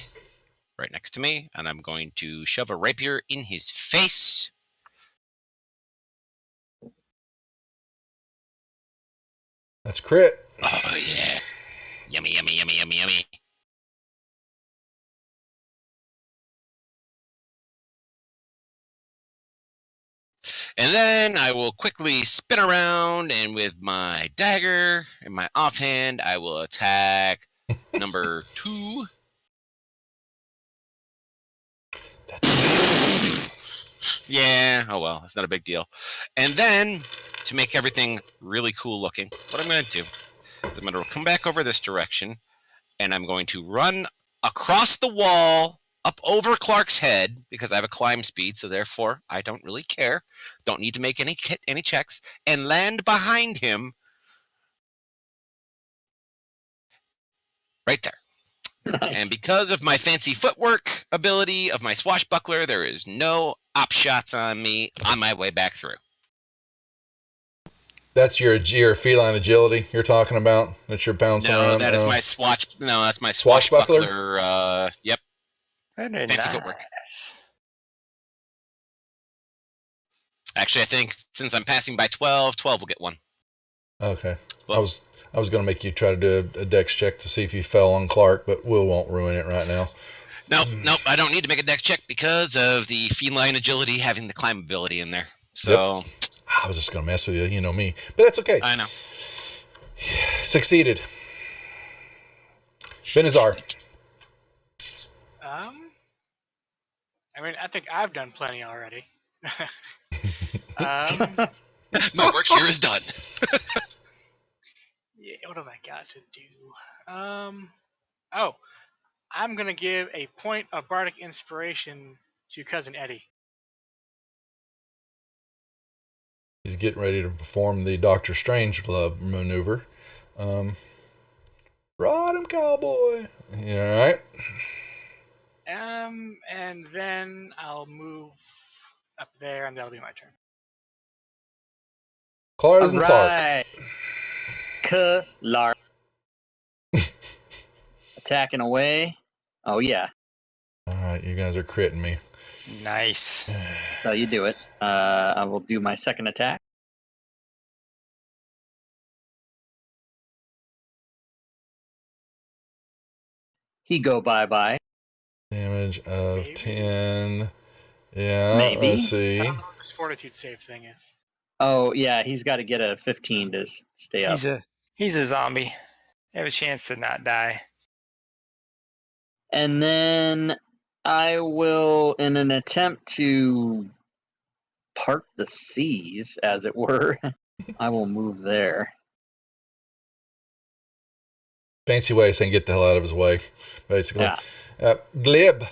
right next to me, and I'm going to shove a rapier in his face. That's crit. Oh, yeah. Yummy, yummy, yummy, yummy, yummy. And then I will quickly spin around, and with my dagger and my offhand, I will attack number 2. Yeah, oh well, it's not a big deal. And then, to make everything really cool looking, what I'm going to do is I'm going to come back over this direction, and I'm going to run across the wall up over Clark's head because I have a climb speed, so therefore I don't really care. Don't need to make any checks, and land behind him right there. Nice. And because of my fancy footwork ability of my swashbuckler, there is no op shots on me on my way back through. That's your feline agility you're talking about. That you're bouncing No, around. that is my that's my Swashbuckler? swashbuckler. Yep. Very Fancy footwork. nice. Actually, I think since I'm passing by 12 will get one. Okay. Well, I was going to make you try to do a dex check to see if you fell on Clark, but Will won't ruin it right now. Nope, I don't need to make a dex check because of the feline agility having the climb ability in there. So I was just going to mess with you, you know me. But that's okay. I know. Succeeded. Benazar. I mean, I think I've done plenty already. My work here is done. Yeah, what have I got to do? Oh, I'm gonna give a point of bardic inspiration to Cousin Eddie. He's getting ready to perform the Doctor Strangelove maneuver. Rod him, cowboy. You all right? And then I'll move up there, and that'll be my turn. Clark All and Clark. right. Clark. Attacking away. Oh, yeah. All right, you guys are critting me. Nice. So you do it. I will do my second attack. He go bye-bye. Damage of Maybe. 10. Yeah, Maybe. let's I see. don't know what this fortitude save thing is. Oh, yeah, he's got to get a 15 to stay up. He's a zombie. Have a chance to not die. And then I will, in an attempt to part the seas, as it were, I will move there. Fancy way of saying get the hell out of his way, basically. Yeah. Glib.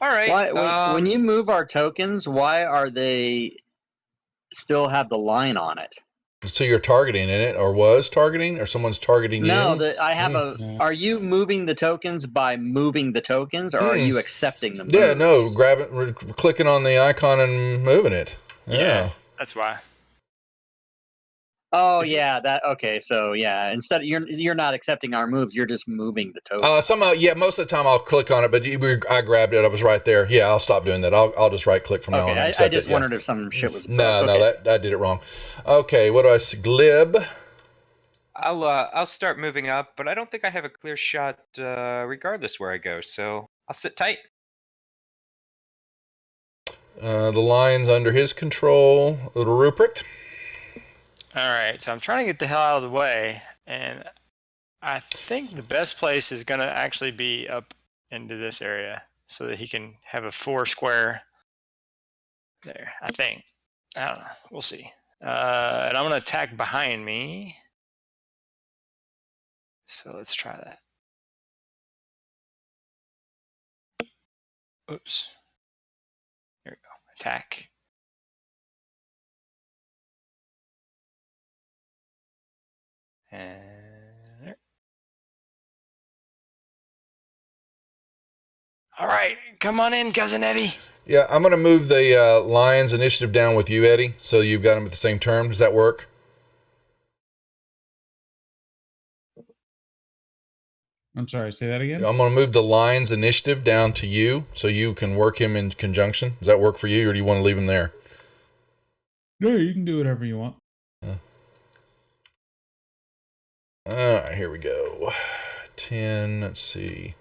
All right. Why, when you move our tokens, why are they still have the line on it? So you're targeting in it, or was targeting, or someone's targeting No, you? I have Yeah. Are you moving the tokens by moving the tokens, or are you accepting them? Yeah, no, clicking on the icon and moving it. Yeah, that's why. Oh yeah, that okay. So yeah, instead you're not accepting our moves. You're just moving the tokens. Somehow, yeah, most of the time I'll click on it, but I grabbed it. I was right there. Yeah, I'll stop doing that. I'll just right click from now on. Okay, And I accept just it, yeah. wondered if some shit was. No, okay. no, I did it wrong. Okay, what do I see? Glib. I'll start moving up, but I don't think I have a clear shot regardless where I go, so I'll sit tight. The lion's under his control. Little Rupert. All right, so I'm trying to get the hell out of the way, and I think the best place is going to actually be up into this area so that he can have a 4 square there, I think. I don't know. We'll see. And I'm going to attack behind me. So let's try that. Oops. Here we go. Attack. And there. All right, come on in, Cousin Eddie. Yeah, I'm going to move the lion's initiative down with you, Eddie, so you've got them at the same turn. Does that work? I'm sorry, say that again? I'm going to move the lion's initiative down to you so you can work him in conjunction. Does that work for you, or do you want to leave him there? No, you can do whatever you want. All right, here we go. 10, let's see.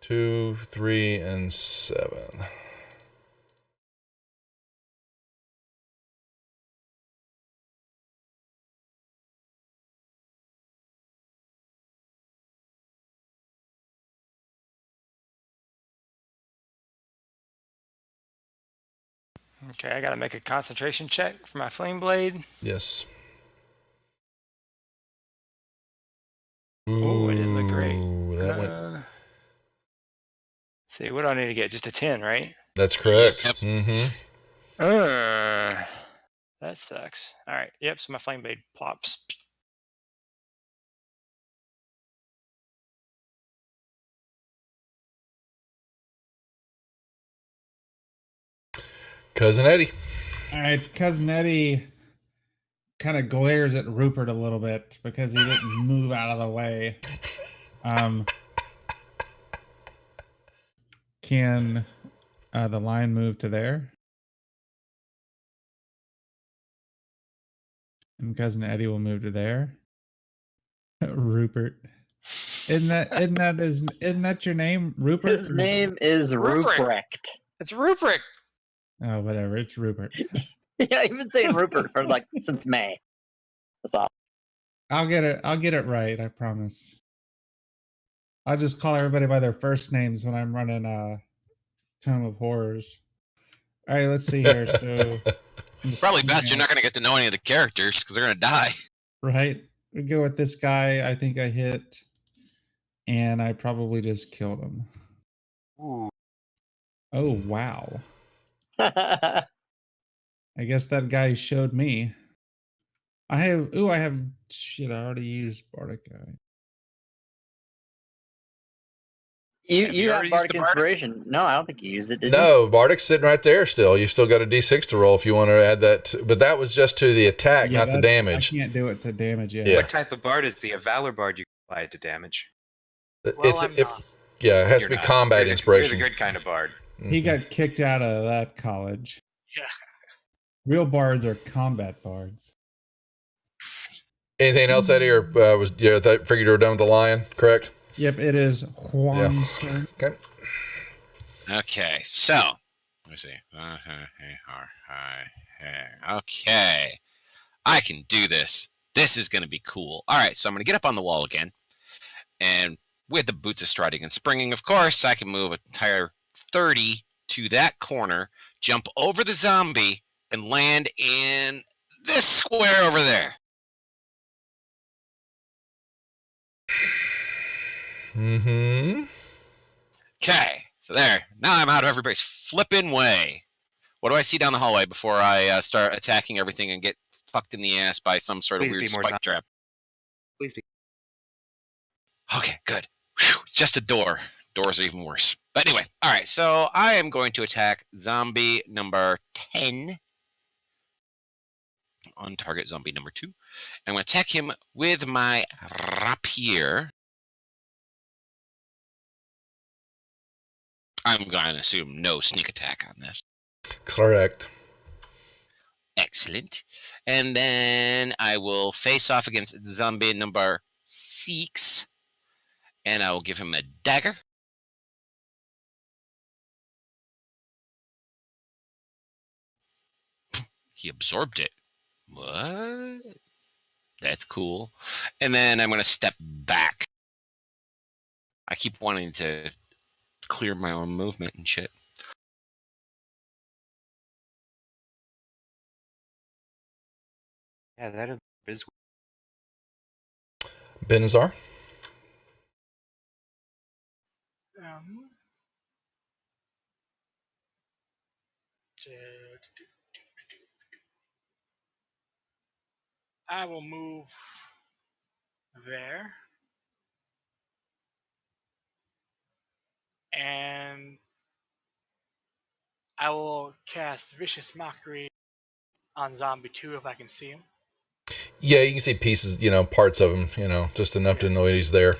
2, 3, and 7. Okay, I got to make a concentration check for my flame blade. Yes. Oh, it didn't look great. That went. See, what do I need to get? Just a 10, right? That's correct. Yep. Mm-hmm. That sucks. All right. Yep. So my flame blade plops. Cousin Eddie. All right, Cousin Eddie kind of glares at Rupert a little bit because he didn't move out of the way. Can the line move to there? And Cousin Eddie will move to there. Rupert. Isn't that your name, Rupert? His name is Ruprecht. Ruprecht. It's Rupert. Oh, whatever. It's Rupert. Yeah, I've been saying Rupert for like since May. That's all. I'll get it right, I promise. I'll just call everybody by their first names when I'm running Tome of Horrors. All right, let's see here. So Probably best you're not going to get to know any of the characters because they're going to die. right. We go with this guy. I think I hit, and I probably just killed him. Ooh. Oh wow! I guess that guy showed me. I have shit. I already used Bardic Guy. You Have you you have already used Bardic the Bardic? Inspiration. No, I don't think you used it, did you? No, Bardic's sitting right there still. You've still got a D6 to roll if you want to add that. But that was just to the attack, not the damage. I can't do it to damage yet. Yeah. What type of bard is he? A Valor bard you can apply to damage. Well, I'm not. Yeah, it has to You're be not. combat You're inspiration. the good kind of bard. He Mhm. got kicked out of that college. Yeah. Real bards are combat bards. Anything else, Eddie, or I figured you were done with the lion, correct? Yep, it is Juan's turn. Okay. Okay, so let me see. Okay, I can do this. This is gonna be cool. All right, so I'm gonna get up on the wall again, and with the boots of striding and springing, of course, I can move an entire 30 to that corner, jump over the zombie, and land in this square over there. Mm-hmm. Okay, so there. Now I'm out of everybody's flipping way. What do I see down the hallway before I start attacking everything and get fucked in the ass by some sort of Please weird be more spike zombie. trap? Please be. Okay, good. Whew, it's just a door. Doors are even worse. But anyway, all right. So I am going to attack zombie number 10. On target zombie number 2. I'm going to attack him with my rapier. I'm going to assume no sneak attack on this. Correct. Excellent. And then I will face off against zombie number 6. And I will give him a dagger. He absorbed it. What? That's cool. And then I'm going to step back. I keep wanting to clear my own movement and shit. Yeah, that is. Benazar. Um, I will move there. And I will cast Vicious Mockery on Zombie 2 if I can see him. Yeah, you can see pieces, parts of him, just enough to know that he's there.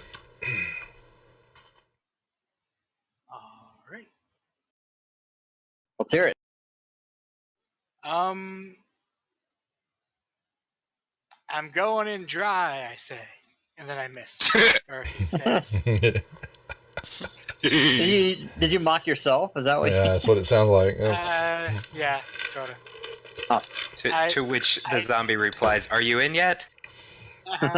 Alright. Let's hear it. I'm going in dry, I say. And then I miss. Or he fails. Did you mock yourself? Is that what Yeah, that's what it sounds like. Yeah. Yeah, sort of. To which the zombie replies, "Are you in yet?" Cousin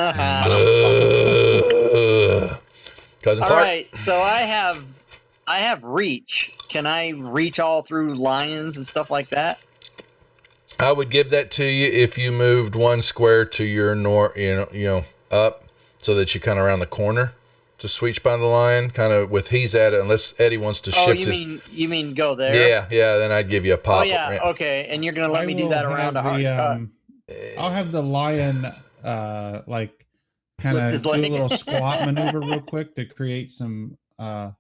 All Clark. right, so I have reach. Can I reach all through lions and stuff like that? I would give that to you if you moved one square to your north, up, so that you kind of around the corner to sweep by the lion, kind of with he's at it, unless Eddie wants to shift you mean go there? Yeah, then I'd give you a pop. Oh yeah, okay. And you're gonna let me do that around a hard cut. I'll have the lion kind of his do a leg. little squat maneuver real quick to create some room.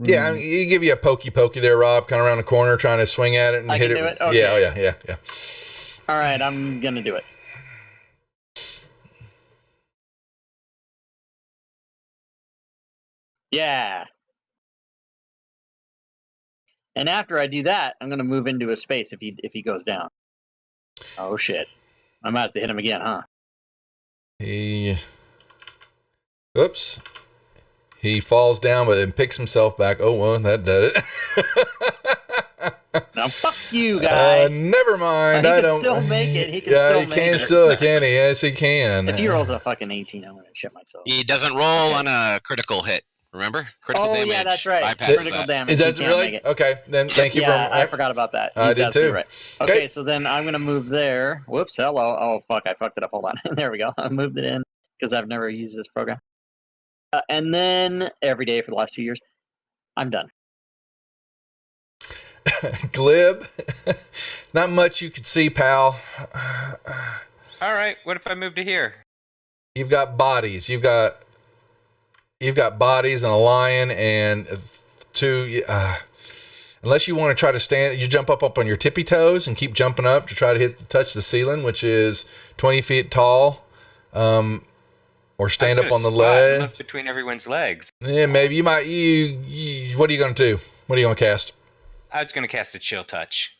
Yeah, you give you a pokey there, Rob, kind of around the corner, trying to swing at it and I hit can it. do it? Okay. Yeah. All right, I'm gonna do it. Yeah. And after I do that, I'm gonna move into a space if he goes down. Oh shit! I'm gonna have to hit him again, huh? Oops. He falls down, but then picks himself back. Oh, well, that did it. Now, fuck you, guy. Never mind. He I can don't. still make it. He can yeah, still he make can it. still, can he? Yes, he can. If he rolls a fucking 18, I'm gonna shit myself. He doesn't roll on a critical hit. Remember? Critical damage. Yeah, that's right. Bypasses Critical that. damage. It doesn't You can't really? make it. Okay, then thank you Yeah, for. I forgot about that. I He's did absolutely too. Right. Okay. Okay, so then I'm gonna move there. Whoops, hello. Oh fuck, I fucked it up. Hold on. There we go. I moved it in because I've never used this program. And then every day for the last 2 years, I'm done. Glib. Not much you could see, pal. All right. What if I move to here? You've got bodies. You've got you've got bodies and a lion and two. Unless you want to try to stand, you jump up on your tippy toes and keep jumping up to try to touch the ceiling, which is 20 feet tall, or stand up on the ledge. Look between everyone's legs. Yeah, maybe you might. What are you going to do? What are you going to cast? I was going to cast a chill touch.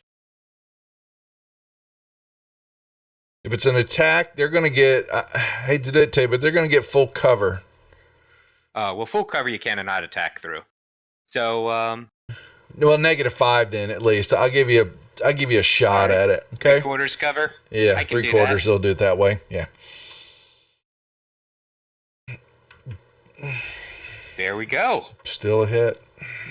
If it's an attack, they're going to get. I hate to tell you, but they're going to get full cover. Well, full cover you cannot attack through. So, well, -5 then at least. I'll give you a shot at it. Okay. 3/4 cover. Yeah, 3/4. They'll do it that way. Yeah. There we go. Still a hit.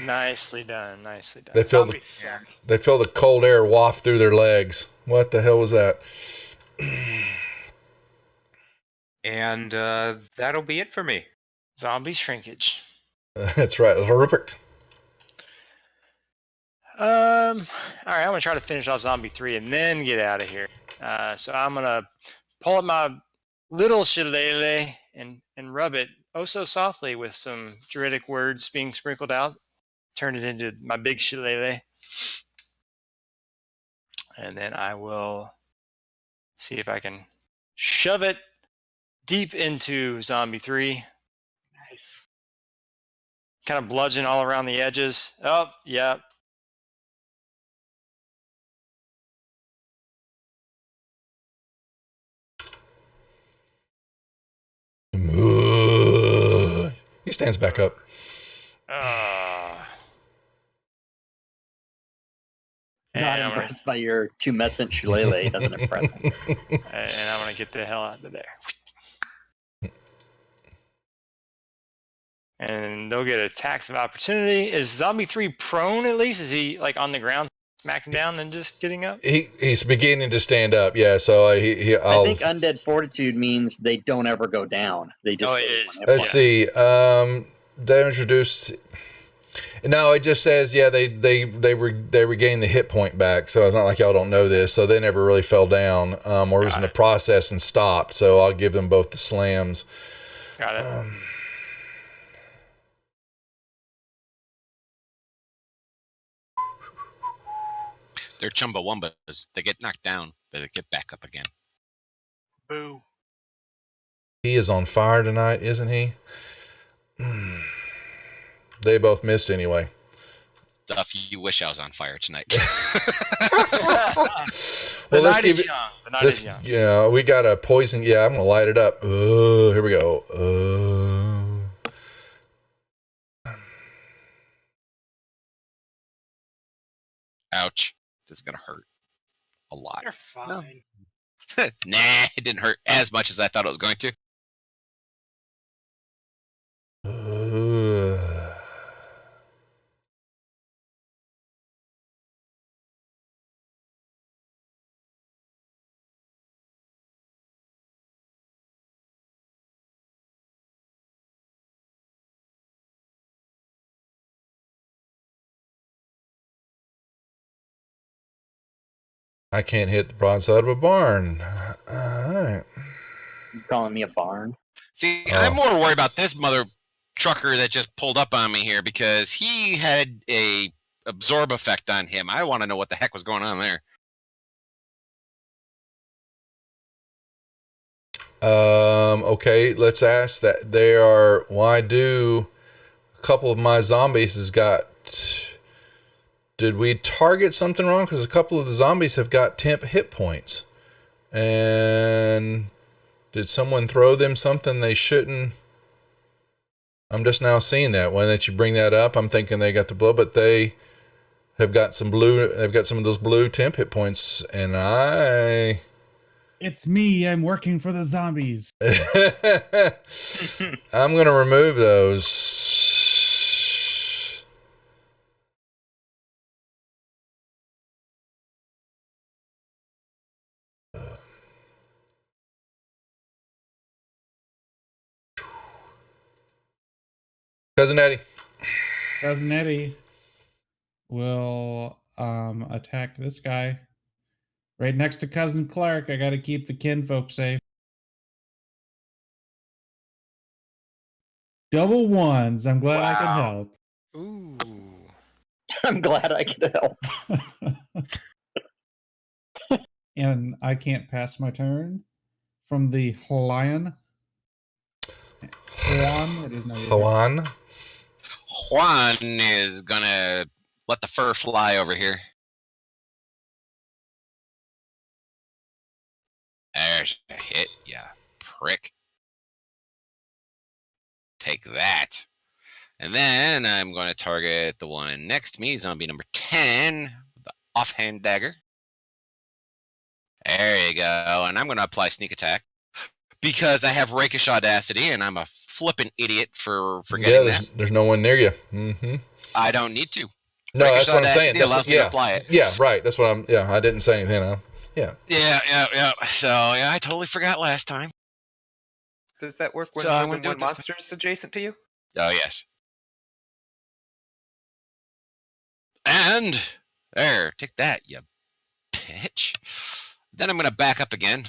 Nicely done. Nicely done. They feel Zombies suck. the cold air waft through their legs. What the hell was that? And that'll be it for me. Zombie shrinkage. That's right. Rupert. All right, I'm gonna try to finish off Zombie 3 and then get out of here. So I'm gonna pull up my little shillelagh and rub it oh so softly with some druidic words being sprinkled out. Turn it into my big shillelagh. And then I will see if I can shove it deep into Zombie 3. Nice. Kind of bludgeon all around the edges. Oh, yeah. He stands back up. Not impressed by your tumescent shillelagh. Doesn't impress him. And I'm going to get the hell out of there. And they'll get attacks of opportunity. Is Zombie 3 prone at least? Is he like on the ground, smacking down and just getting up? He's beginning to stand up. Yeah, so I think Undead Fortitude means they don't ever go down. They just. Oh, it is. Let's see. They introduced. No, it just says they regain the hit point back. So it's not like y'all don't know this. So they never really fell down, or was in the process and stopped. So I'll give them both the slams. Got it. They're Chumbawambas. They get knocked down, but they get back up again. Boo. He is on fire tonight, isn't he? They both missed anyway. Duff, you wish I was on fire tonight. The night is young. The night is young. Yeah, we got a poison. Yeah, I'm gonna light it up. Oh, here we go. Ouch. This is going to hurt a lot. You're fine. Nah, it didn't hurt as much as I thought it was going to. I can't hit the broadside of a barn. All right. You calling me a barn? See, I'm more worried about this mother trucker that just pulled up on me here because he had a absorb effect on him. I want to know what the heck was going on there. Okay, let's ask that. Why do a couple of my zombies has got... Did we target something wrong? Because a couple of the zombies have got temp hit points. And did someone throw them something they shouldn't? I'm just now seeing that. When that you bring that up, I'm thinking they got the blow, but they have got some blue. They've got some of those blue temp hit points, and It's me. I'm working for the zombies. I'm gonna remove those. Cousin Eddie. Cousin Eddie will attack this guy right next to Cousin Clark. I got to keep the kinfolk safe. Double ones. I'm glad I could Wow. help. Ooh. I'm glad I could help. And I can't pass my turn from the lion. Juan, it is now your turn. Juan. Juan is gonna let the fur fly over here. There's a hit, yeah, prick. Take that. And then I'm going to target the one next to me, zombie number 10, with the offhand dagger. There you go. And I'm going to apply sneak attack because I have rakish audacity and I'm a flippin' idiot for forgetting that. There's no one near you. Mm-hmm. I don't need to. No, Rakish that's what I'm saying. audacity That's allows me to apply it. Yeah, right. That's what I'm. Yeah, I didn't say anything. Yeah. Yeah. So, yeah, I totally forgot last time. Does that work when So I'm more gonna than do one it this monster is adjacent to you? Oh, yes. And there, take that, you bitch. Then I'm going to back up again.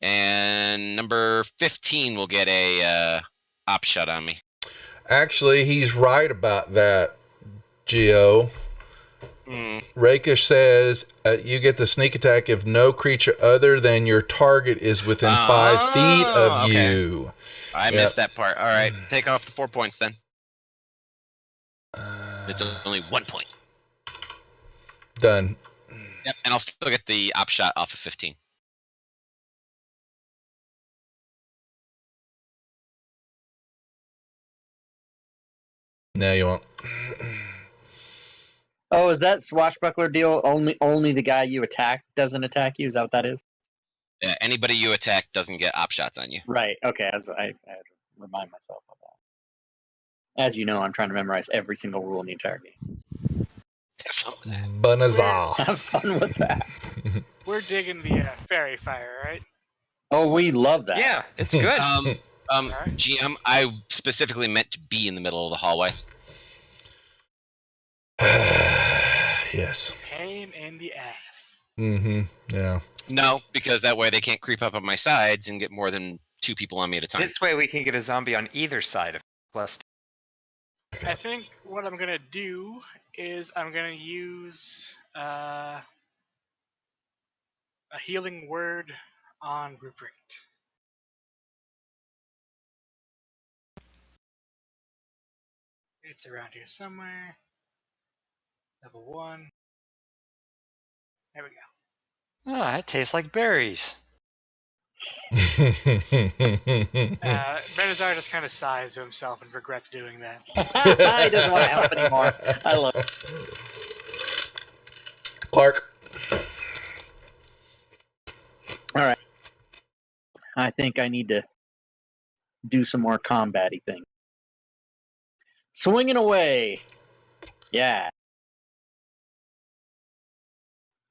And number 15 will get a op shot on me. Actually, he's right about that, Geo. Mm. Rakish says you get the sneak attack if no creature other than your target is within 5 feet of okay. you. I missed that part. All right, take off the 4 points then. It's only 1 point. Done. Yep, and I'll still get the op shot off of 15. Now you won't. Oh, is that swashbuckler deal only the guy you attack doesn't attack you? Is that what that is? Yeah, anybody you attack doesn't get op shots on you. Right. Okay. I had to remind myself of that. As you know, I'm trying to memorize every single rule in the entire game. Have fun with that. Banazah. Have fun with that. We're digging the fairy fire, right? Oh, we love that. Yeah, it's good. GM, I specifically meant to be in the middle of the hallway. Yes. Pain in the ass. Mm-hmm. Yeah. No, because that way they can't creep up on my sides and get more than 2 people on me at a time. This way we can get a zombie on either side of plus. I think what I'm gonna do is I'm gonna use a healing word on Rupert. It's around here somewhere. Level 1. There we go. Oh, that tastes like berries. Benazar just kind of sighs to himself and regrets doing that. He doesn't want to help anymore. I love it. Clark. All right. I think I need to do some more combat-y things. Swinging away. Yeah.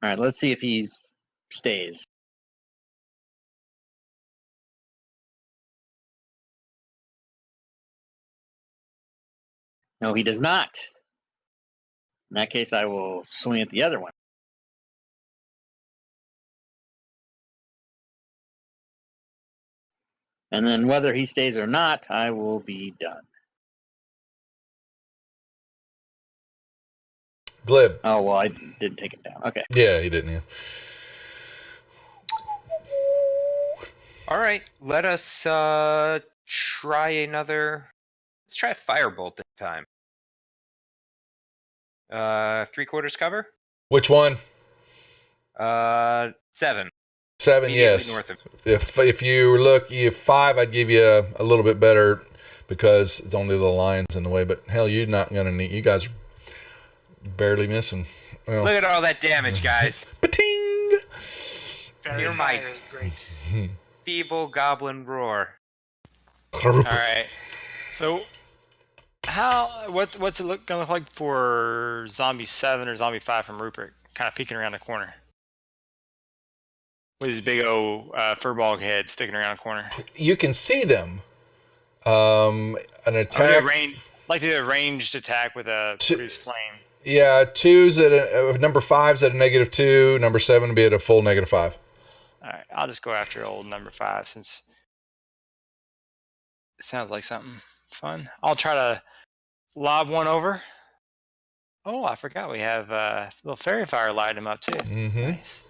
All right, let's see if he stays. No, he does not. In that case, I will swing at the other one. And then whether he stays or not, I will be done. Glib. Oh, well, I did take it down. Okay. Yeah, he didn't. Yeah. All right, let us try another. Let's try a firebolt this time. 3/4 cover. Which one? 7. 7. Immediately Yes. north of. If you look, 5, I'd give you a little bit better because it's only the lines in the way. But hell, you're not gonna need. You guys are barely missing. Well, Look at all that damage, guys. Pating! Fairy You're my- fire is great. Feeble goblin roar. All right. So, what's it gonna look like for Zombie 7 or Zombie 5 from Rupert? Kind of peeking around the corner with his big old furball head sticking around the corner. You can see them. An attack. Like to do a ranged attack with a produced flame. Yeah, 2's at number 5's at a -2. Number 7 would be at a full -5. All right, I'll just go after old number 5 since it sounds like something fun. I'll try to lob one over. Oh, I forgot we have a little fairy fire light him up too. Mm-hmm. Nice.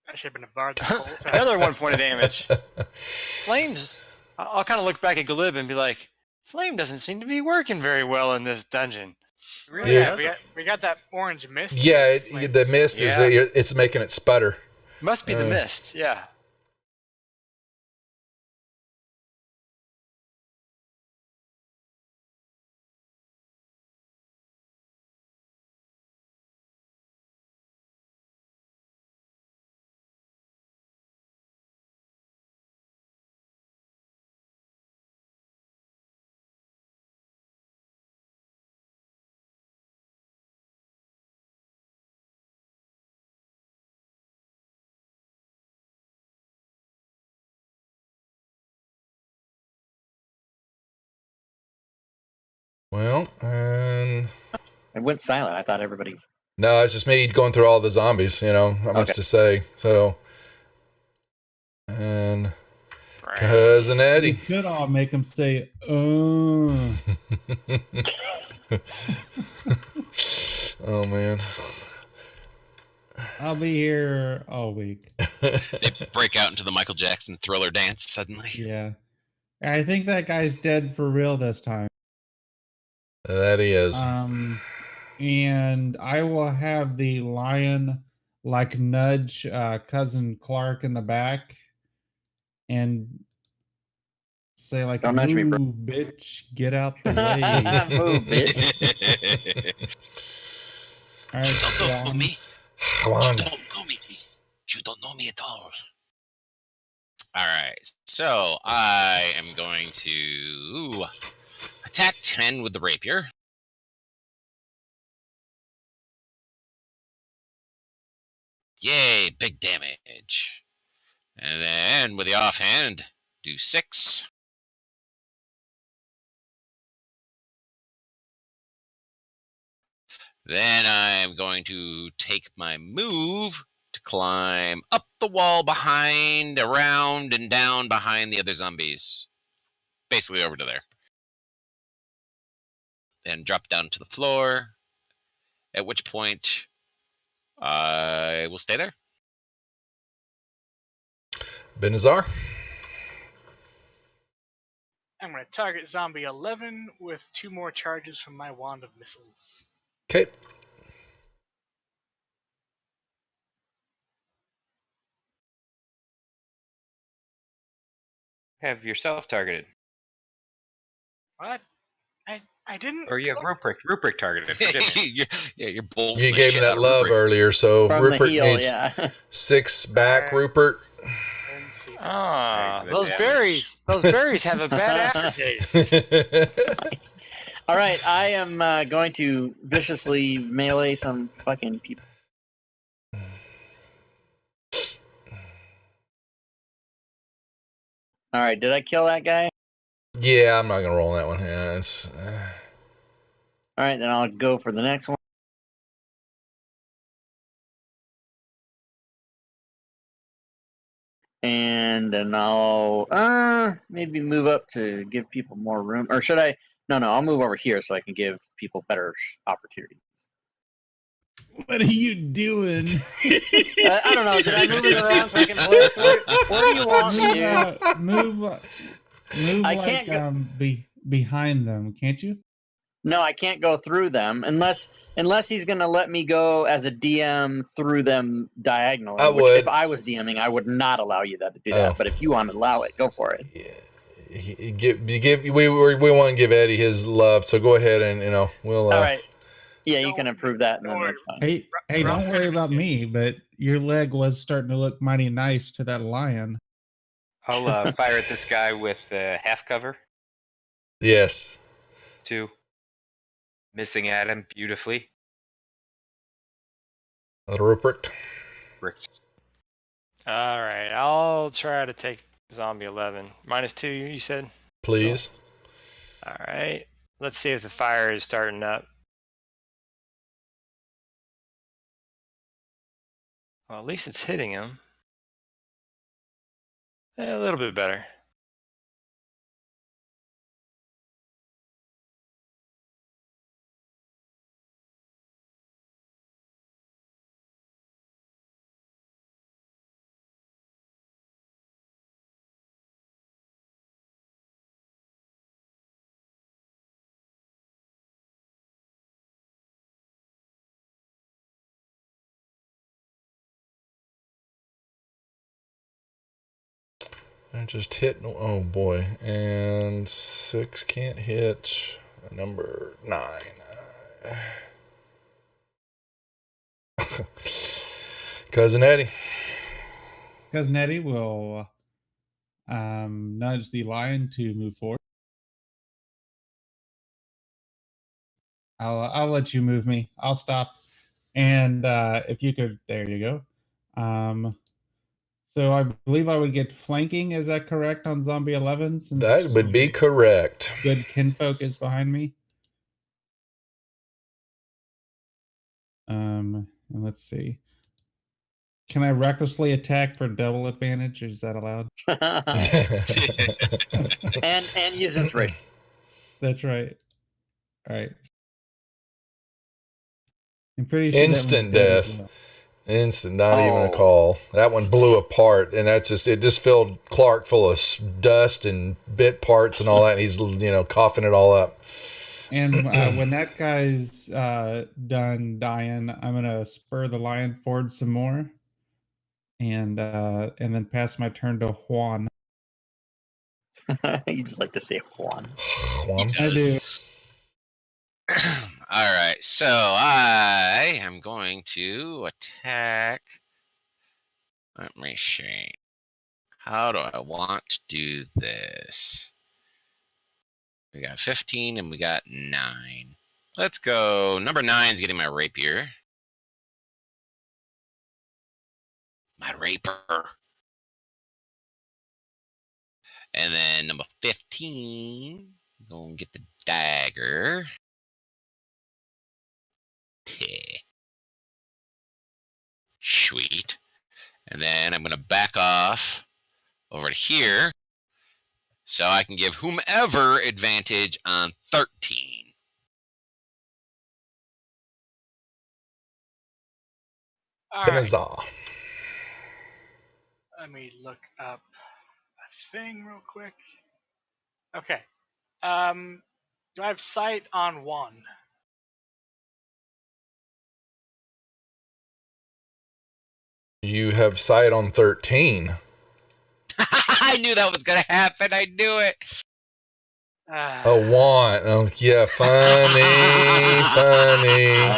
That should have been a bard the whole time. Another 1 point of damage. Flames. I'll kind of look back at Glib and be like, Flame doesn't seem to be working very well in this dungeon. Really? Yeah. Yeah, we got that orange mist. Yeah, Flames. the mist is it's making it sputter. Must be the mist, yeah. Well, and It went silent. I thought everybody. no, it's just me going through all the zombies. Not much to say. So, and Cousin You Eddie. could all make them say, "Oh." Oh man. I'll be here all week. They break out into the Michael Jackson Thriller dance suddenly. Yeah. I think that guy's dead for real this time. That he is. And I will have the lion like nudge cousin Clark in the back and say like, Don't nudge me, bro. "Move, bitch, get out the way." Move, bitch. All right, Don't know Swan. me. Come on. You don't know me. You don't know me at all. All right, so I am going to attack 10 with the rapier. Yay, big damage. And then with the offhand, do 6. Then I'm going to take my move to climb up the wall behind, around, and down behind the other zombies. Basically over to there. Then drop down to the floor, at which point I will stay there. Benazar. I'm going to target zombie 11 with 2 more charges from my wand of missiles. Okay. Have yourself targeted. What? I didn't. Or you have Ruprecht targeted. Forgive me. You're bold. You gave him that love earlier, so From Rupert the heel, needs yeah. 6 back, Rupert. Let's see. Ah, Very good those damage. berries have a bad aftertaste. All right, I am going to viciously melee some fucking people. All right, did I kill that guy? Yeah, I'm not gonna roll that one. Yeah, it's, All right, then I'll go for the next one. And then I'll maybe move up to give people more room. Or should I? No, I'll move over here so I can give people better opportunities. What are you doing? I don't know. Did I move it around so I can place? Where do you want me to? Move I like can't go- behind them, can't you? No, I can't go through them unless he's going to let me go as a DM through them diagonally. I which would. If I was DMing, I would not allow you to do that. Oh. But if you want to allow it, go for it. We want to give Eddie his love, so go ahead and we'll. All right. Yeah, you can improve that, and then Don't that's fine. Hey, don't worry about me, but your leg was starting to look mighty nice to that lion. I'll fire at this guy with half cover. Yes. 2. Missing at him beautifully. Rupert. All right, I'll try to take zombie 11. -2, you said? Please. All right. Let's see if the fire is starting up. Well, at least it's hitting him. A little bit better. I just hit. Oh boy. And 6 can't hit. Number 9. Cousin Eddie. Cousin Eddie will nudge the lion to move forward. I'll let you move me. I'll stop. And if you could, there you go. So I believe I would get flanking. Is that correct on Zombie 11? Since That would be correct. good kinfolk is behind me. And let's see. Can I recklessly attack for double advantage? Is that allowed? and use inspiration. That's right. All right. I'm pretty sure Instant that one's dead as death. well. Instant, not even a Oh. call. That one blew apart, and it just filled Clark full of dust and bit parts and all that. And he's coughing it all up. And when that guy's done dying, I'm gonna spur the lion forward some more, and then pass my turn to Juan. You just like to say Juan. Juan. I do. All right, so I am going to attack. Let me see. How do I want to do this? We got 15 and we got 9. Let's go. Number 9 is getting my rapier. My rapier. And then number 15, go and get the dagger. Sweet. And then I'm going to back off over to here so I can give whomever advantage on 13. All right. Benazar. Let me look up a thing real quick. Okay. Do I have sight on 1? You have sight on 13. I knew that was going to happen. I knew it. A want. Oh, yeah, funny.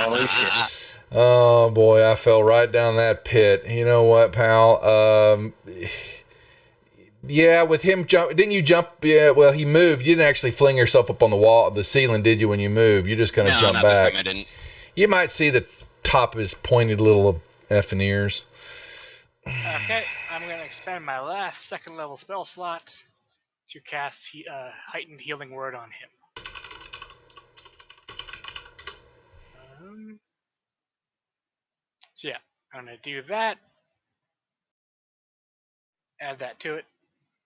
Holy shit. Oh, boy, I fell right down that pit. You know what, pal? Yeah, with him jump, didn't you jump? Yeah, well, he moved. You didn't actually fling yourself up on the wall, the ceiling, did you? When you moved, you just kind of jumped back. This time I didn't. You might see the top of his pointed little effing ears. Okay, I'm going to expend my last 2nd level spell slot to cast Heightened Healing Word on him. So yeah, I'm going to do that. Add that to it.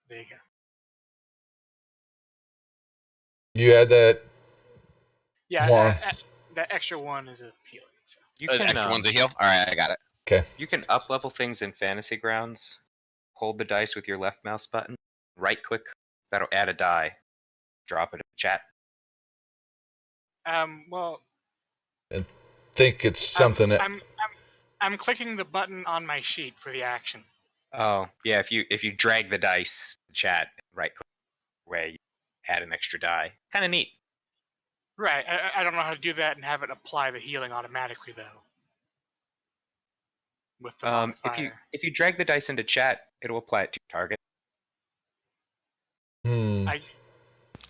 There you go. You had that. Yeah, Wow. that extra 1 is a healing. So. You can Extra one's a heal? Alright, I got it. Okay. you can up level things in Fantasy Grounds. Hold the dice with your left mouse button. Right click. That'll add a die. Drop it in the chat. Well, I think it's something that. I'm clicking the button on my sheet for the action. Oh yeah, if you drag the dice chat, right click away, you add an extra die. Kind of neat. Right. I don't know how to do that and have it apply the healing automatically though. With the modifier. If you drag the dice into chat, it'll apply it to your target.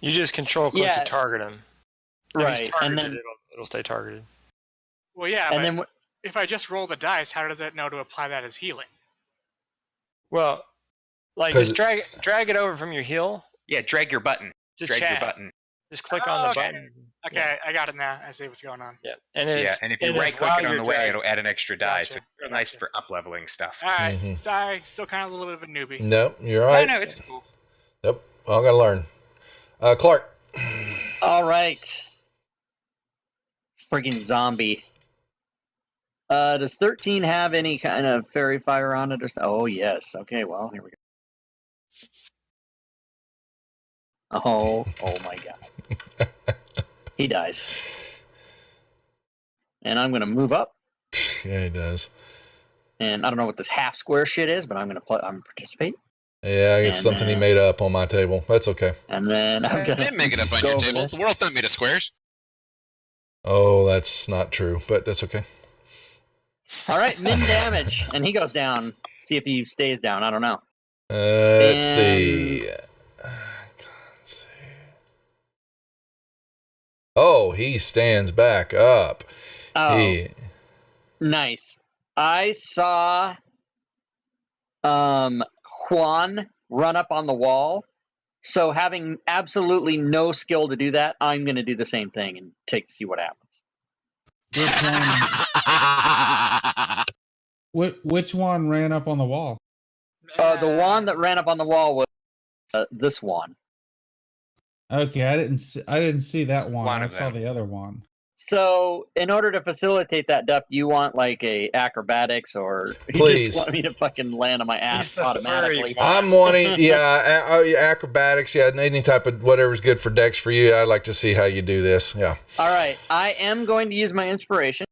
You just control click Yeah. to target him. Right, If he's and targeted, then it'll stay targeted. Well, yeah, and but then if I just roll the dice, how does it know to apply that as healing? Well, like 'Cause just drag it over from your heal Yeah, drag your button. to Drag chat. your button. Just click on the Okay. button. Okay, I got it now. I see what's going on. Yeah, and if, Yeah, and if you while right-click it on you're the way, dragging- it'll add an extra die, so Gotcha, it's nice gotcha. for up-leveling stuff. All right, Mhm. sorry, still kind of a little bit of a newbie. Nope, you're right. No, it's cool. Yep, I gotta learn. Clark. All right. Friggin' zombie. Does 13 have any kind of fairy fire on it? Oh, yes. Okay, well, here we go. Oh my God. He dies. And I'm going to move up. Yeah, he does. And I don't know what this half square shit is, but I'm going to participate. Yeah, it's And something he then- made up on my table. That's okay. And then I'm I going didn't make it up on go your over table. this. The world's not made of squares. Oh, that's not true, but that's okay. All right, min damage. And he goes down. See if he stays down. I don't know. Let's see. Let's see. Oh, he stands back up. Oh, He, nice. I saw Juan run up on the wall. So having absolutely no skill to do that, I'm going to do the same thing and see what happens. Which one ran up on the wall? The one that ran up on the wall was this one. Okay, I didn't see that one. One I of saw them. the other one. So in order to facilitate that, Duff, do you want like a acrobatics, or you Please. just want me to fucking land on my ass He's the automatically? furry one. I'm wanting, acrobatics, any type of whatever's good for Dex for you. I'd like to see how you do this. Yeah. All right, I am going to use my inspiration,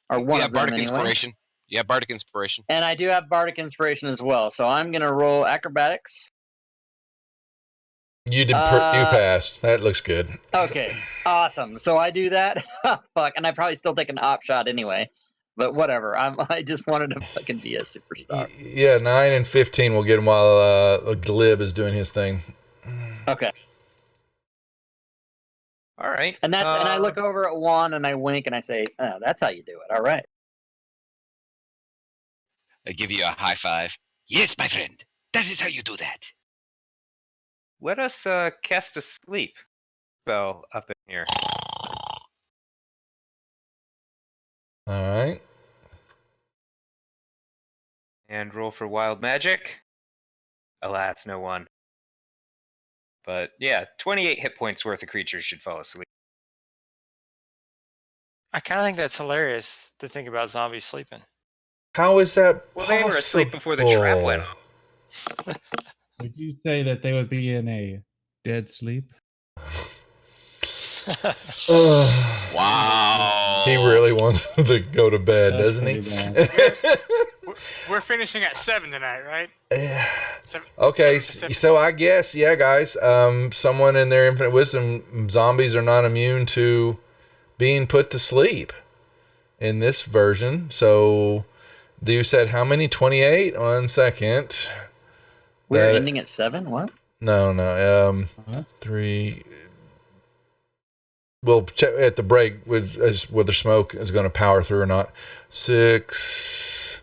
or one Yeah, of them bardic anyway. inspiration. Yeah, bardic inspiration. And I do have bardic inspiration as well, so I'm going to roll acrobatics. You did. You passed. That looks good. Okay, awesome. So I do that. Fuck, and I probably still take an op shot anyway. But whatever. I just wanted to fucking be a superstar. Yeah, 9 and 15 will get him while Glib is doing his thing. Okay. All right. And that's and I look over at Juan and I wink and I say, "Oh, that's how you do it." All right. I give you a high five. Yes, my friend. That is how you do that. Let us cast a sleep spell up in here. All right. And roll for wild magic. Alas, no one. But yeah, 28 hit points worth of creatures should fall asleep. I kind of think that's hilarious to think about zombies sleeping. How is that Well, they were asleep before the trap went off. Would you say that they would be in a dead sleep? Wow. He really wants to go to bed, That's doesn't he? pretty bad. We're finishing at 7 tonight, right? Yeah. Seven- Okay, seven Pacific. so I guess, yeah, guys, someone in their infinite wisdom, zombies are not immune to being put to sleep in this version. So you said how many? 28? 1 second. We're That- ending at 7? What? No. Huh? 3. We'll check at the break whether smoke is going to power through or not. 6.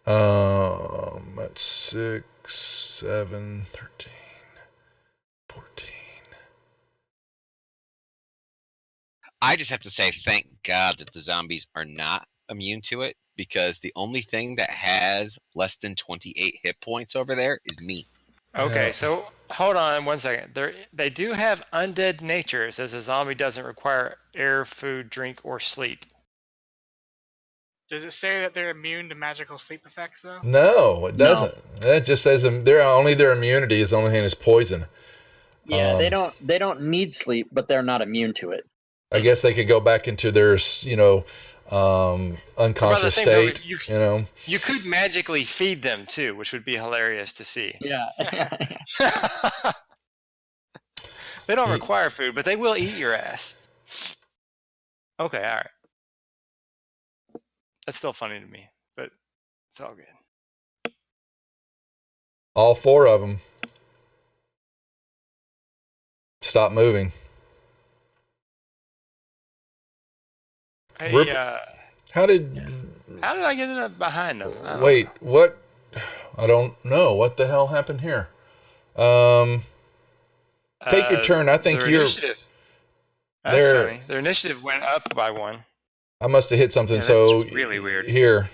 That's 6, 7, 13, 14. I just have to say, thank God that the zombies are not immune to it, because the only thing that has less than 28 hit points over there is me. Okay, Yeah. so hold on 1 second. They do have undead nature. It says a zombie doesn't require air, food, drink, or sleep. Does it say that they're immune to magical sleep effects, though? No, it No. doesn't. That just says their immunity is the only thing is poison. Yeah, they Um, don't need sleep, but they're not immune to it. I guess they could go back into their, unconscious thing, though, state. you- You could magically feed them too, which would be hilarious to see. Yeah. They don't Ye- require food, but they will eat your ass. Okay, all right. That's still funny to me, but it's all good. All 4 of them. Stop moving. Hey, Rip- How did? how did I get in behind them? I don't Wait, what? I don't know. What the hell happened here? know. Take your turn. I think Their you're. initiative. That's They're- funny. Their initiative went up by 1. I must have hit something. Yeah, So that's really weird. Here,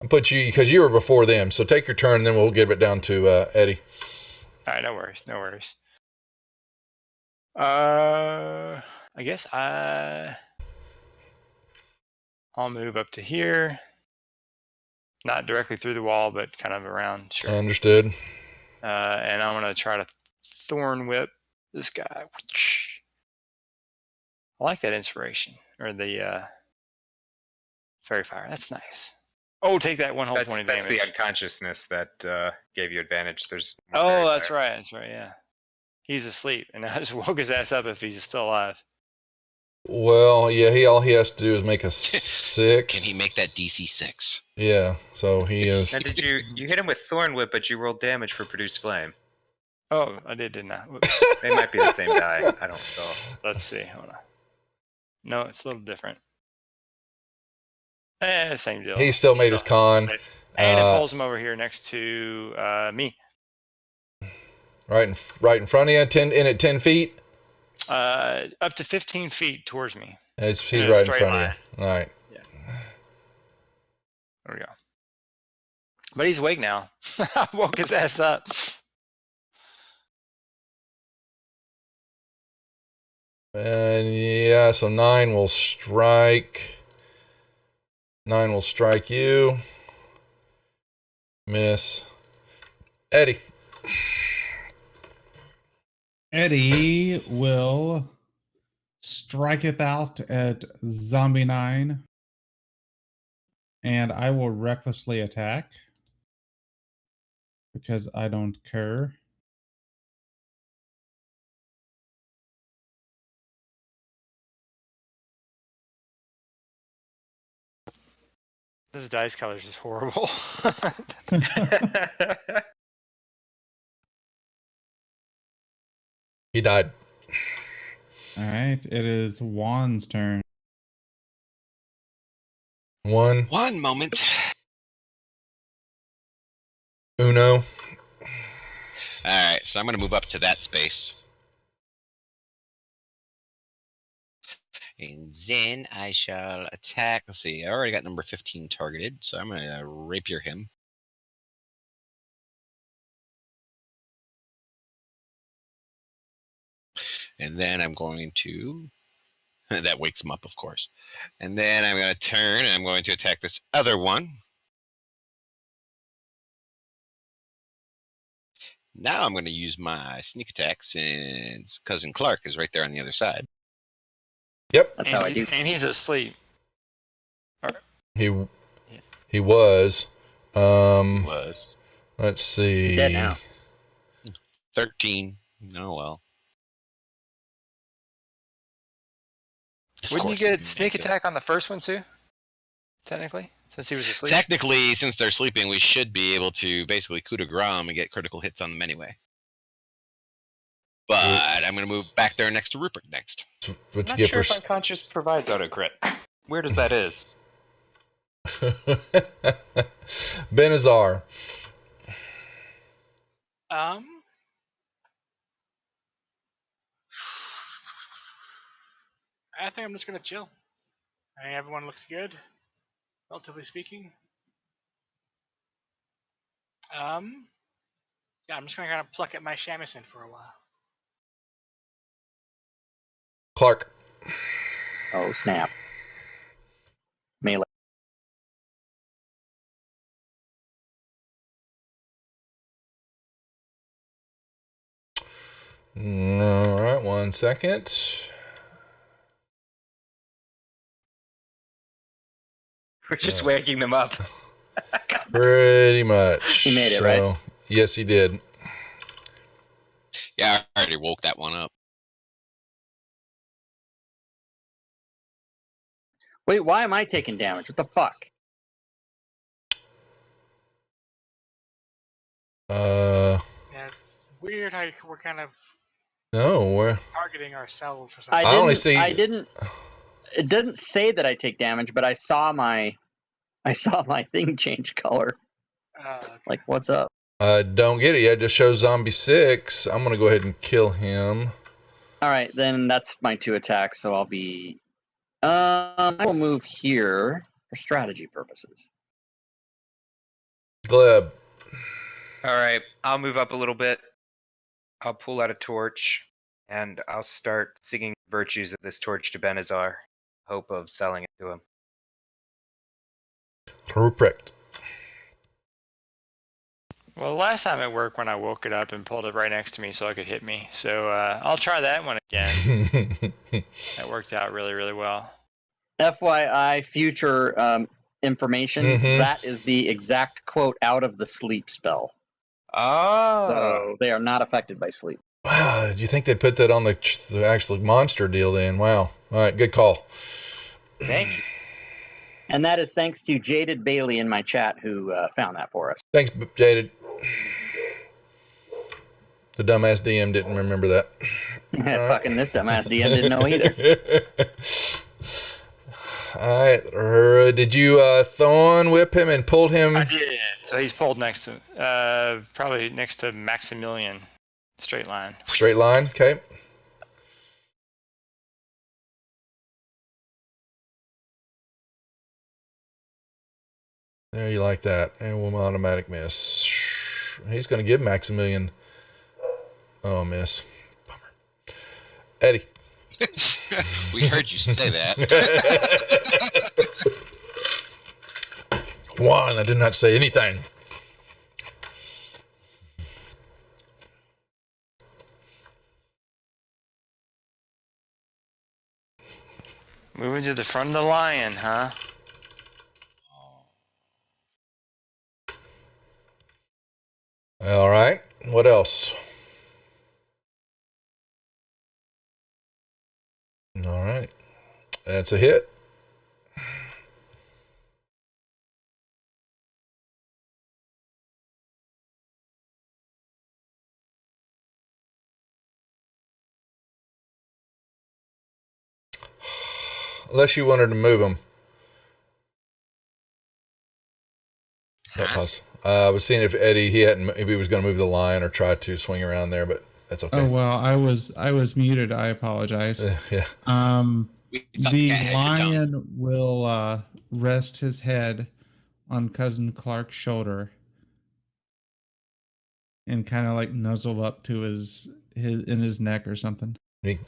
I'll put you because you were before them. So take your turn, and then we'll give it down to Eddie. All right, no worries, no worries. I guess I'll move up to here. Not directly through the wall, but kind of around. Sure. Understood. And I'm gonna try to thorn whip this guy. I like that inspiration or the fairy fire. That's nice. Oh, take that 1 whole That's, point of that's damage. the unconsciousness that gave you advantage. There's Oh, that's right. That's right. Yeah, he's asleep, and I just woke his ass up if he's still alive. Well, yeah. All he has to do is make a 6. Can he make that DC 6? Yeah. So he is. Now, did you hit him with Thorn Whip, but you rolled damage for Produce Flame? Oh, I did, didn't I? Whoops. They might be the same die. I don't know. Let's see. Hold on. No, it's a little different. Same deal. He still made his con. And it pulls him over here next to me. Right in front of you, 10 feet. Up to 15 feet towards me. He's In a right in straight front line. of you. All right. There we go. But he's awake now. I woke his ass up. And yeah, so 9 will strike. 9 will strike you. Miss. Eddie. Eddie will striketh out at Zombie 9. And I will recklessly attack. Because I don't care. This dice color is just horrible. He died. Alright, it is Juan's turn. 1. One moment. Uno. All right, so I'm going to move up to that space. And then I shall attack. Let's see, I already got number 15 targeted, so I'm going to rapier him. And then I'm going to... that wakes him up, of course. And then I'm going to turn, and I'm going to attack this other one. Now I'm going to use my sneak attack since Cousin Clark is right there on the other side. Yep. That's how I do. And he's asleep. He was. Was Let's see. He's dead now. 13. Oh well. Of Wouldn't you course it get sneak makes it. attack on the first one too? Technically, since he was asleep. Technically, since they're sleeping, we should be able to basically coup de grace and get critical hits on them anyway. But I'm going to move back there next to Rupert next. What you I'm get not sure for if unconscious provides auto crit. Weird as that is. Benazar. I think I'm just gonna chill. I mean, everyone looks good, relatively speaking. Yeah, I'm just gonna kind of pluck at my shamisen for a while. Clark. Oh, snap. Melee. All right, 1 second. We're just waking them up. Pretty much. He made it, right? Yes, he did. Yeah, I already woke that one up. Wait, why am I taking damage? What the fuck? Yeah, it's weird how we're kind of No, we're... targeting ourselves for I something. I only didn't. see- I didn't. It didn't say that I take damage, but I saw my thing change color. Okay. Like, what's up? Don't get it yet. It just shows zombie 6. I'm going to go ahead and kill him. All right, then that's my 2 attacks. So I'll be. I will move here for strategy purposes. Gleb. All right, I'll move up a little bit. I'll pull out a torch, and I'll start singing the virtues of this torch to Benazar, hope of selling it to him. Ruprecht. Well, last time at work when I woke it up and pulled it right next to me so it could hit me. So I'll try that one again. That worked out really, really well. FYI, future information. Mhm. That is the exact quote out of the sleep spell. Oh, So they are not affected by sleep. Wow, do you think they'd put that on the actual monster deal then? Wow. All right, good call. thank you. And that is thanks to Jaded Bailey in my chat who found that for us. Thanks, Jaded. The dumbass DM didn't remember that. Fucking this dumbass DM didn't know either. All right. Did you Thorn whip him and pulled him? I did. So he's pulled next to, probably next to Maximilian. Straight line. Straight line? Okay. There, you like that. And we'll automatic miss. He's going to give Maximilian. Oh, miss. Bummer. Eddie. We heard you say that. 1. I did not say anything. Moving to the front of the lion, huh? All right. What else? All right. That's a hit. Unless you wanted to move him. Don't pause. I was seeing if Eddie if he was going to move the line or try to swing around there, but that's okay. Oh well, I was muted. I apologize. Yeah. The lion will rest his head on Cousin Clark's shoulder and kind of like nuzzle up to his in his neck or something. You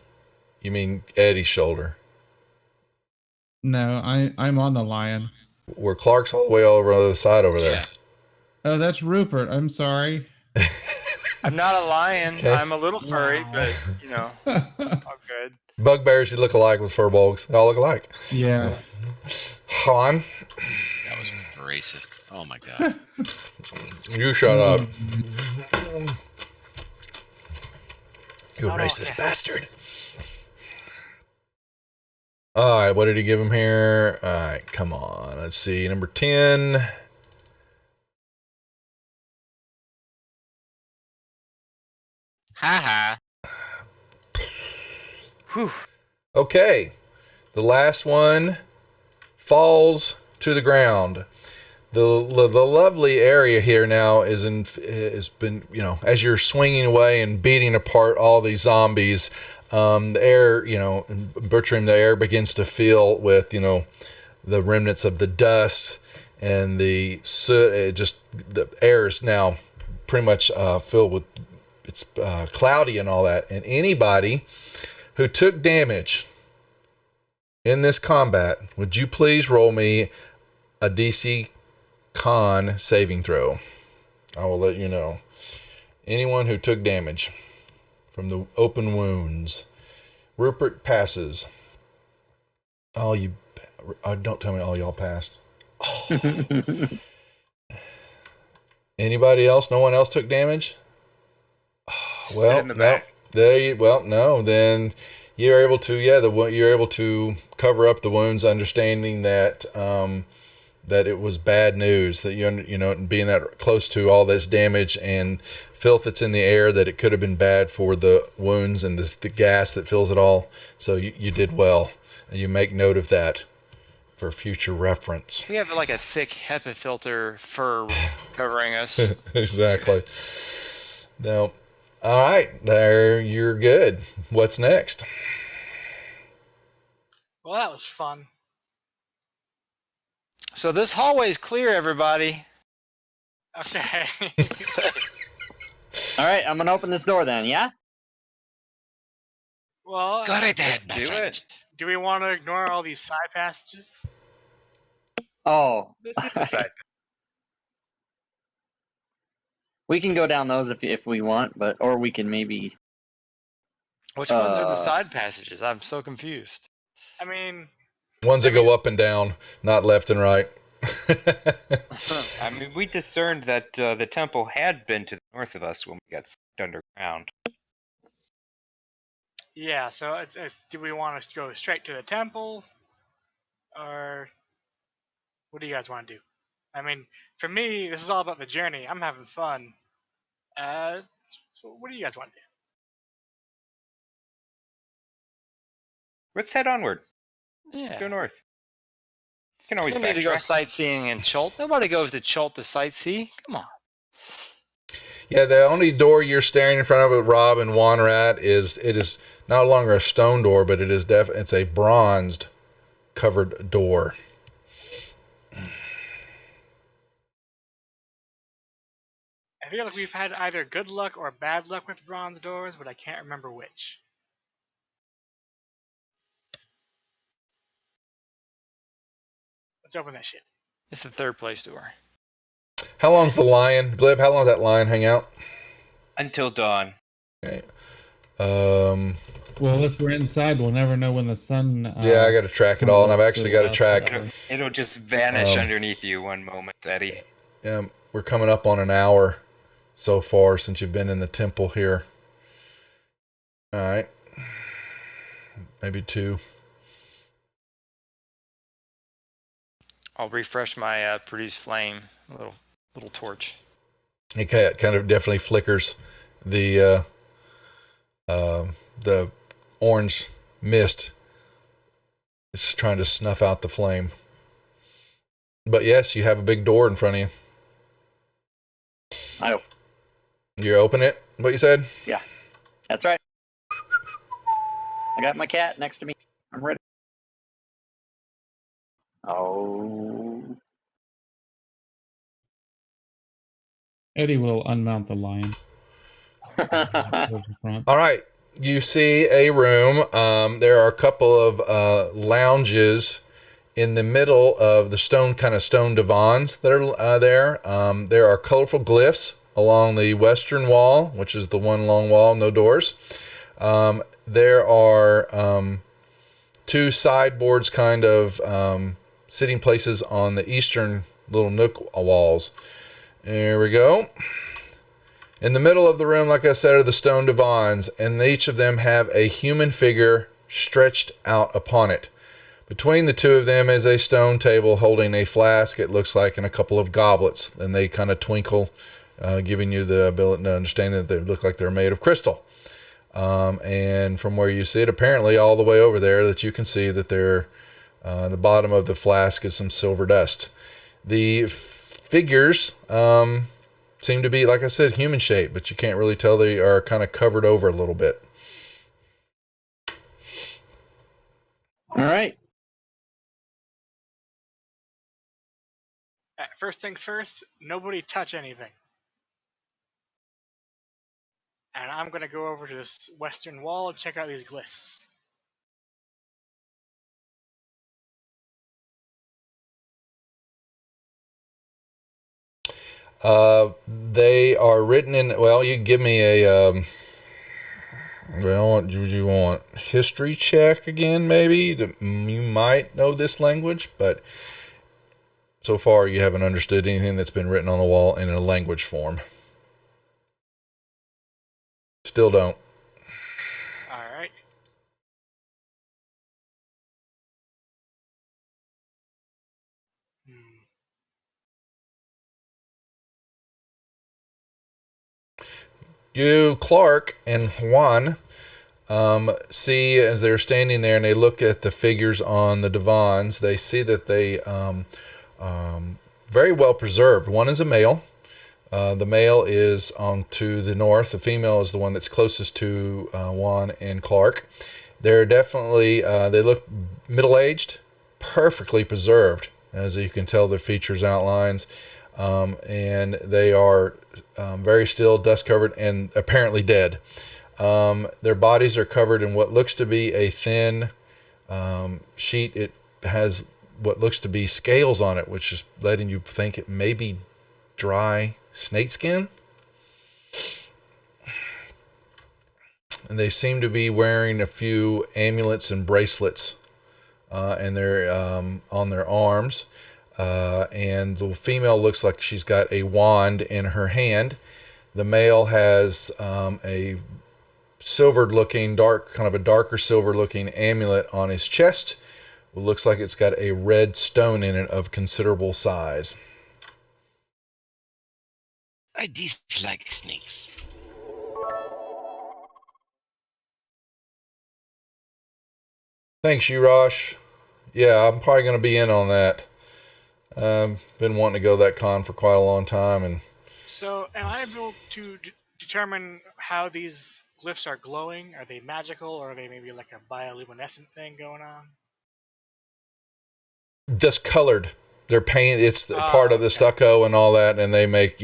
mean Eddie's shoulder? No, I'm on the lion. Where Clark's all the way over on the other side over there. Yeah. Oh, that's Rupert. I'm sorry. I'm not a lion. Okay. I'm a little furry, but you know, all good. Bugbears look alike with furbolgs. They all look alike. Yeah. Han, That was racist. Oh my god. you shut up. You racist bastard. All right, what did he give him here? All right, come on. Let's see. Number 10. Ha ha. Whew. Okay. The last one falls to the ground. The lovely area here now has been, as you're swinging away and beating apart all these zombies, the air, Bertram, the air begins to fill with, the remnants of the dust and the soot. The air is now pretty much filled with, it's cloudy and all that. And anybody who took damage in this combat, would you please roll me a DC Con saving throw? I will let you know. Anyone who took damage from the open wounds. Rupert passes. Don't tell me all y'all passed. Oh. Anybody else? No one else took damage? Well, no. No. Then you're able to, you're able to cover up the wounds, understanding that that it was bad news, that and being that close to all this damage and filth that's in the air, that it could have been bad for the wounds and the gas that fills it all. So you did well, and you make note of that for future reference. We have like a thick HEPA filter fur covering us. Exactly. Now, All right, there, you're good. What's next? Well, that was fun. So this hallway is clear, everybody. Okay. All right, I'm gonna open this door then. Yeah. Well, Got it, Dad. Do it. do we want to ignore all these side passages? Oh, This is the side. we can go down those if we want, but or we can maybe. Which ones are the Uh, side passages? I'm so confused. I mean, Ones that go up and down, not left and right. I mean, we discerned that the temple had been to the north of us when we got sucked underground. yeah. So it's do we want to go straight to the temple, or what do you guys want to do? I mean, for me, this is all about the journey. I'm having fun. So what do you guys want to do? Let's head onward. Yeah. Go north. You can always We need to go backtrack. sightseeing in Chult. Nobody goes to Chult to sightsee. Come on. Yeah, the only door you're staring in front of with Rob and Wander at is no longer a stone door, but it's a bronzed covered door. I feel like we've had either good luck or bad luck with bronze doors, but I can't remember which. Let's open that shit. It's the third place door. How long's the lion, Glib? How long does that lion hang out? Until dawn. Okay. Well, if we're inside, we'll never know when the sun. Yeah, I got to track it all, and I've actually got to track. It'll just vanish underneath you one moment, Eddie. Yeah, we're coming up on an hour so far since you've been in the temple here. All right, maybe 2. I'll refresh my produce flame, little torch. It kind of definitely flickers. The orange mist is trying to snuff out the flame. But yes, you have a big door in front of you. You open it? What you said? Yeah, that's right. I got my cat next to me. I'm ready. Oh. Eddie will unmount the lion. Towards the front. All right. You see a room. There are a couple of lounges in the middle of the stone divans that are there. There are colorful glyphs along the western wall, which is the one long wall, no doors. There are 2 sideboards, sitting places on the eastern little nook walls. There we go. In the middle of the room, like I said, are the stone divans, and each of them have a human figure stretched out upon it. Between the 2 of them is a stone table holding a flask, it looks like, and a couple of goblets, and they kind of twinkle, giving you the ability to understand that they look like they're made of crystal. And from where you see it, apparently all the way over there, that you can see that the bottom of the flask is some silver dust. The figures seem to be, like I said, human shape, but you can't really tell. They are kind of covered over a little bit. All right. First things first, nobody touch anything. And I'm gonna go over to this western wall and check out these glyphs. They are written in, well, you can give me a, what do you want? History check again, maybe? You might know this language, but so far you haven't understood anything that's been written on the wall in a language form. Still don't. Alright. You, Clark, and Juan see, as they're standing there and they look at the figures on the divans, they see that they very well preserved. One is a male. The male is on to the north. The female is the one that's closest to Juan and Clark. They're definitely, they look middle-aged, perfectly preserved, as you can tell the features outlines. And they are very still, dust-covered, and apparently dead. Their bodies are covered in what looks to be a thin sheet. It has what looks to be scales on it, which is letting you think it may be dry snakeskin. And they seem to be wearing a few amulets and bracelets and they're on their arms. And the female looks like she's got a wand in her hand. The male has a silvered looking, kind of a darker silver looking amulet on his chest. It looks like it's got a red stone in it of considerable size. I dislike snakes. Thanks, Urash. Yeah, I'm probably going to be in on that. Been wanting to go to that con for quite a long time. And So, am I able to determine how these glyphs are glowing? Are they magical, or are they maybe like a bioluminescent thing going on? just colored. They're paint. It's part of the stucco and all that, and they make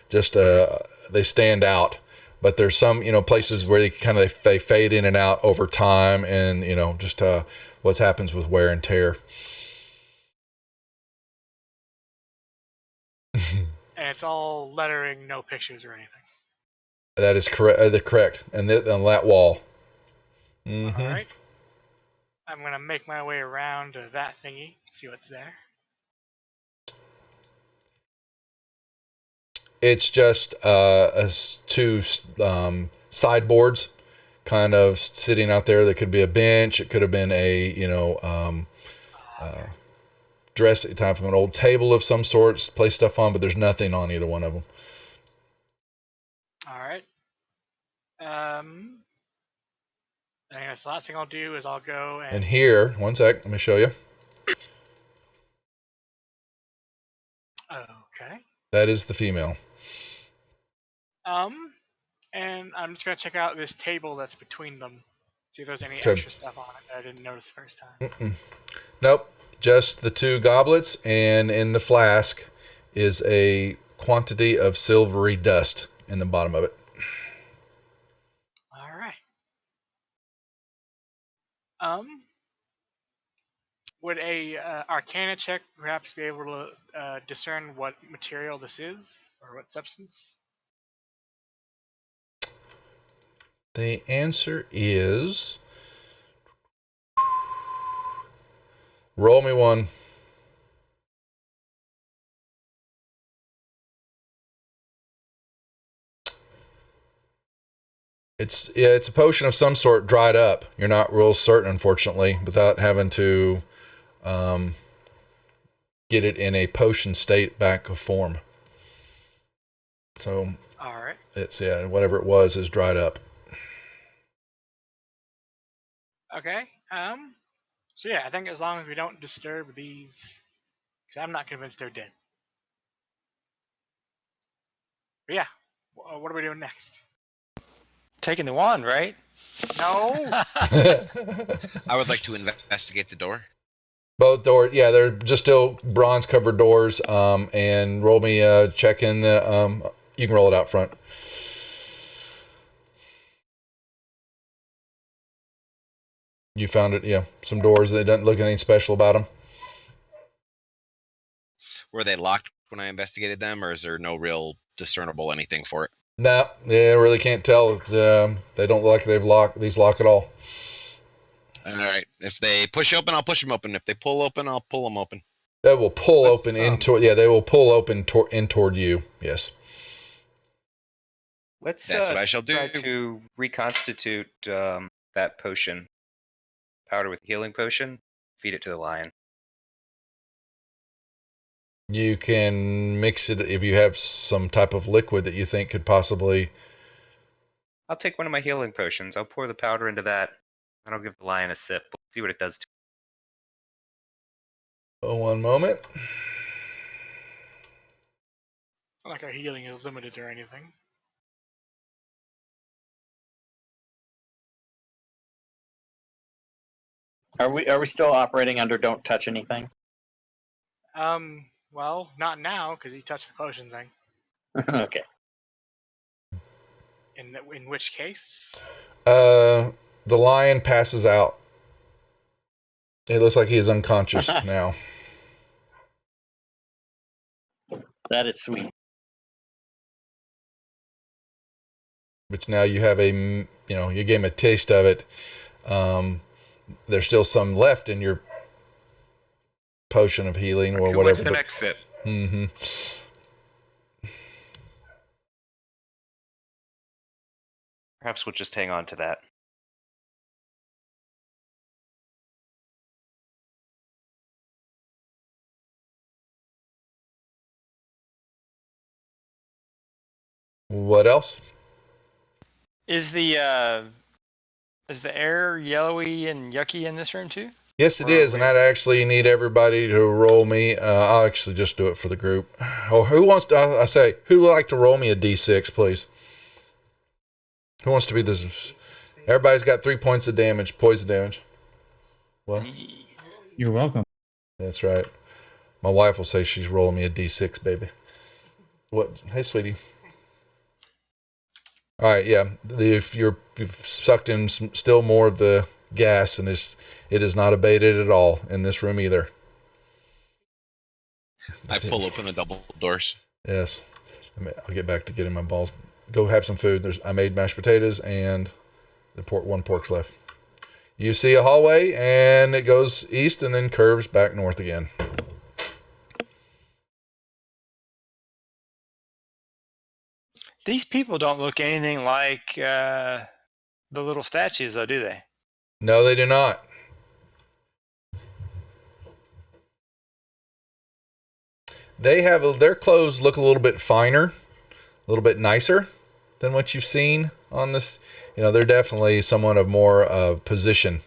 just they stand out. But there's some places where they fade in and out over time, and just what happens with wear and tear. And it's all lettering, no pictures or anything. That is correct. Correct. And on that wall. Mm-hmm. All right. I'm gonna make my way around to that thingy, see what's there. It's just two sideboards kind of sitting out there. There could be a bench. It could have been a dress type of an old table of some sort, place stuff on, but there's nothing on either one of them. All right. I guess the last thing I'll do is I'll go And here, one sec, let me show you. Okay. That is the female. And I'm just gonna check out this table that's between them. See if there's any Sure. extra stuff on it that I didn't notice the first time. Nope, just the two goblets, and in the flask is a quantity of silvery dust in the bottom of it. All right. Would a Arcana check perhaps be able to discern what material this is or what substance? The answer is... roll me one. It's a potion of some sort dried up. You're not real certain, unfortunately, without having to get it in a potion state back of form. So All right. it's whatever it was is dried up. Okay. So yeah, I think as long as we don't disturb these, because I'm not convinced they're dead. But yeah, what are we doing next? Taking the wand, right? No. I would like to investigate the door. Both doors, yeah, they're just still bronze covered doors. And roll me check in the. You can roll it out front. You found it, yeah. Some doors that don't look anything special about them. Were they locked when I investigated them, or is there no real discernible anything for it? No, they really can't tell. They don't look like these lock at all. All right. If they push open, I'll push them open. If they pull open, I'll pull them open. They will pull open they will pull open in toward you. Yes. Let's That's what I shall do. try to reconstitute that potion. Powder with healing potion. Feed it to the lion. You can mix it if you have some type of liquid that you think could possibly. I'll take one of my healing potions. I'll pour the powder into that, and I'll give the lion a sip. We'll see what it does to Oh, one moment. Not like our healing is limited or anything. Are we still operating under don't touch anything? Well, not now because he touched the potion thing. Okay. In which case, The lion passes out. It looks like he is unconscious now. That is sweet. But now you have you gave him a taste of it. There's still some left in your potion of healing or Who whatever. wants the next sip? Mm-hmm. Perhaps we'll just hang on to that. What else? Is the air yellowy and yucky in this room too? Yes, it Or is, are and we- I'd actually need everybody to roll me. I'll actually just do it for the group. Or who wants to? I say, who would like to roll me a d6, please? Who wants to be this? Everybody's got 3 points of damage, poison damage. Well, You're welcome. that's right. My wife will say she's rolling me a d6, baby. What? Hey, sweetie. All right, yeah. If you've sucked in still more of the gas, and it is not abated at all in this room either. I pull open the double doors. Yes. I'll get back to getting my balls. Go have some food. I made mashed potatoes and one pork's left. You see a hallway and it goes east and then curves back north again. These people don't look anything like the little statues, though, do they? No, they do not. They have their clothes look a little bit finer, a little bit nicer than what you've seen on this. They're definitely somewhat of more position.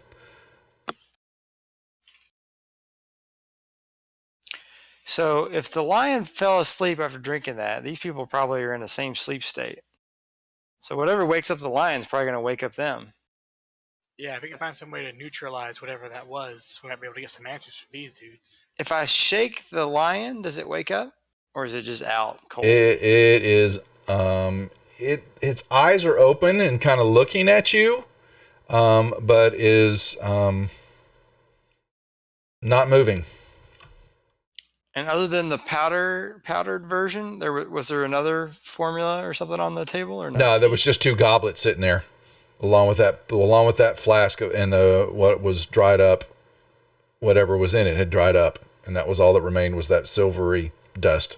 So if the lion fell asleep after drinking that, these people probably are in the same sleep state. So whatever wakes up the lion is probably going to wake up them. yeah, if we can find some way to neutralize whatever that was, we might be able to get some answers from these dudes. If I shake the lion, does it wake up? Or is it just out cold? It is its eyes are open and kind of looking at you, but is not moving. And other than the powdered version, was there another formula or something on the table or no? No, there was just 2 goblets sitting there, along with that flask and what was dried up, whatever was in it had dried up, and that was all that remained was that silvery dust.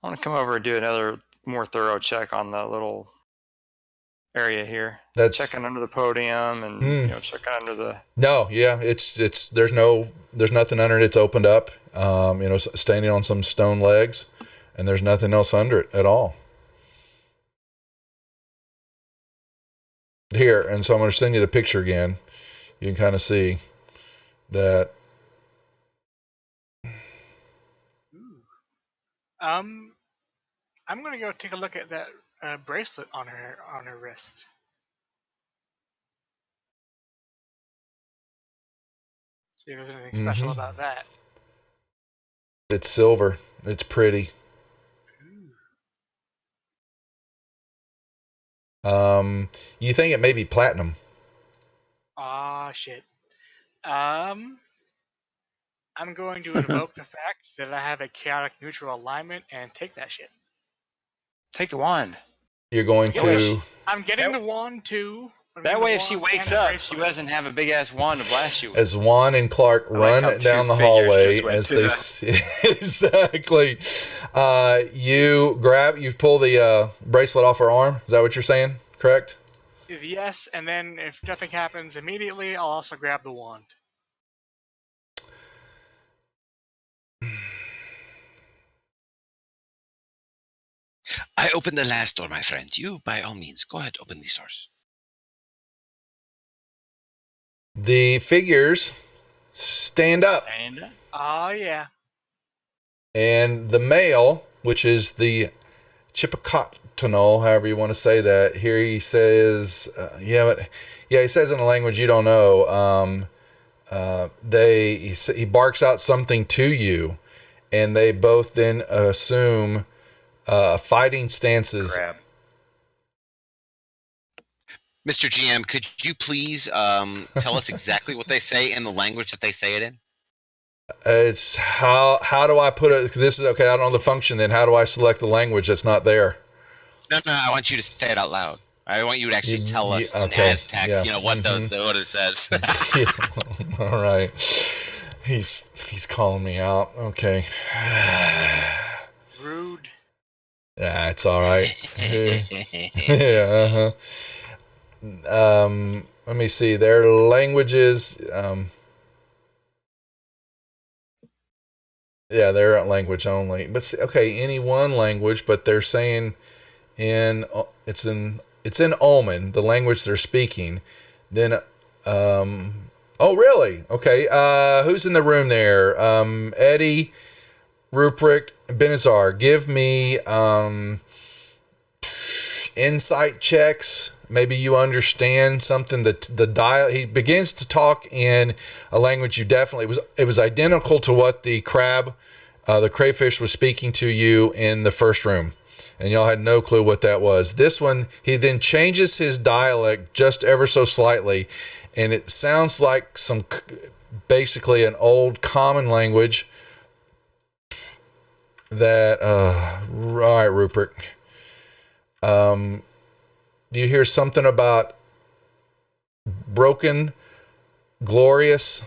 I want to come over and do another more thorough check on the little area here. That's checking under the podium and checking under the. No, yeah, it's there's nothing under it. It's opened up, standing on some stone legs, and there's nothing else under it at all. Here, and so I'm going to send you the picture again. You can kind of see that. I'm gonna go take a look at that bracelet on her wrist. See if there's anything special about that. It's silver. It's pretty. You think it may be platinum? Ah, shit. I'm going to invoke the fact that I have a chaotic neutral alignment and take that shit. Take the wand. You're going to. I'm getting the wand too. That way, if she wakes up, she doesn't have a big ass wand to blast you with. As Juan and Clark run how down two the figures hallway, just as went they exactly, you pull the bracelet off her arm. Is that what you're saying? Correct? Yes, and then if nothing happens immediately, I'll also grab the wand. I open the last door, my friend. You, by all means, go ahead, open these doors. The figures stand up. And Oh, yeah. And the male, which is the Chippewa, however you want to say that. Here he says, he says in a language you don't know. He barks out something to you, and they both then assume fighting stances. Crab. Mr. GM, could you please tell us exactly what they say in the language that they say it in? It's how do I put it? This is okay. I don't know the function. Then how do I select the language that's not there? No, I want you to say it out loud. I want you to actually tell us in okay, Aztec, yeah. what what it says. All right. He's calling me out. Okay. Rude. Yeah, it's all right. Yeah. Let me see. Their languages. Yeah, they're language only. But okay, any one language. But they're saying it's in Omen, the language they're speaking. Then, oh really? Okay. Who's in the room there? Eddie, Ruprecht, Benazar. Give me insight checks. Maybe you understand something that the dial. He begins to talk in a language you definitely it was identical to what the crayfish was speaking to you in the first room, and y'all had no clue what that was. This one, he then changes his dialect just ever so slightly, and it sounds like basically an old common language that. All right, Rupert. Do you hear something about broken, glorious,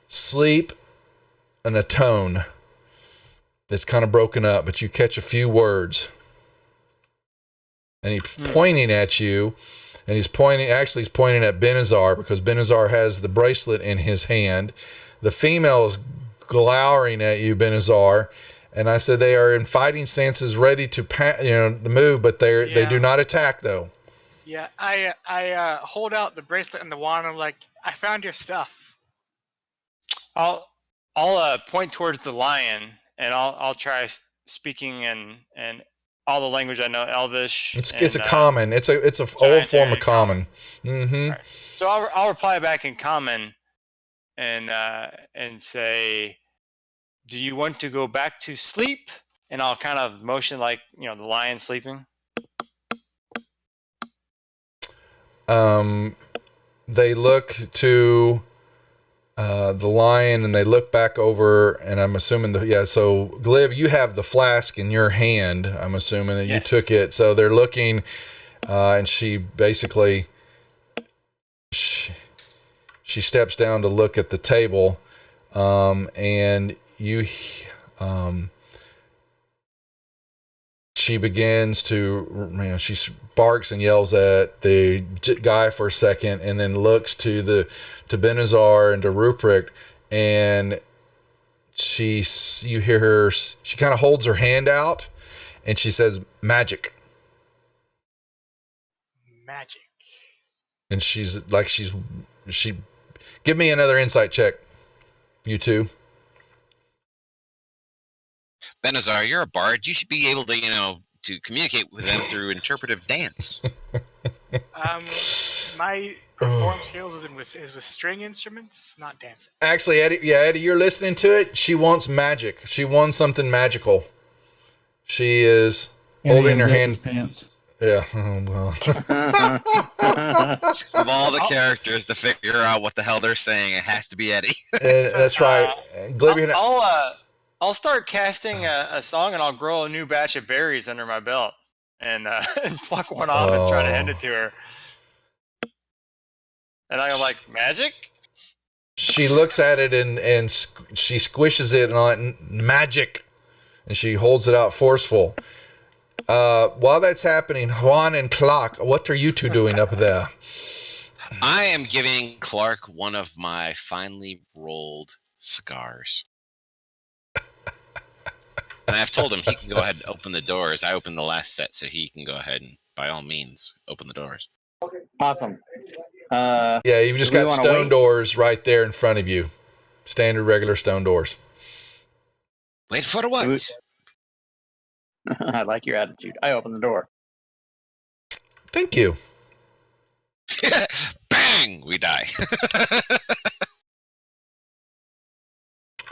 sleep, and atone? It's kind of broken up, but you catch a few words. And he's pointing at you, and he's pointing at Benazar, because Benazar has the bracelet in his hand. The female is glowering at you, Benazar. And I said they are in fighting stances, ready to move, but they do not attack though. Yeah, I hold out the bracelet and the wand. And I'm like, I found your stuff. I'll point towards the lion, and I'll try speaking and all the language I know, Elvish. It's a common. It's a old form of common. Mm-hmm. Right. So I'll reply back in common, and say, "Do you want to go back to sleep?" And I'll kind of motion like the lion sleeping. They look to the lion, and they look back over, and I'm assuming so Glib, you have the flask in your hand. I'm assuming that you took it. So they're looking, and she basically she steps down to look at the table, and she begins to, she barks and yells at the guy for a second, and then looks to Benazar and to Ruprecht, and you hear her, she kind of holds her hand out, and she says, "Magic." Magic. And give me another insight check, you two. Benazar, you're a bard. You should be able to, to communicate with them through interpretive dance. My perform skills is with string instruments, not dancing. Actually, Eddie, you're listening to it. She wants magic. She wants something magical. She is holding her hand. Pants. Yeah. Oh, well. Of all the characters to figure out what the hell they're saying, it has to be Eddie. That's right. I'll start casting a song, and I'll grow a new batch of berries under my belt, and pluck one off and try to hand it to her. And I'm like, magic? She looks at it and she squishes it on magic, and she holds it out forceful. While that's happening, Juan and Clark, what are you two doing up there? I am giving Clark one of my finely rolled cigars. And I've told him he can go ahead and open the doors. I opened the last set, so he can go ahead and, by all means, open the doors. Awesome. Yeah, you've just got stone doors right there in front of you. Standard, regular stone doors. Wait for what? I like your attitude. I open the door. Thank you. Bang! We die.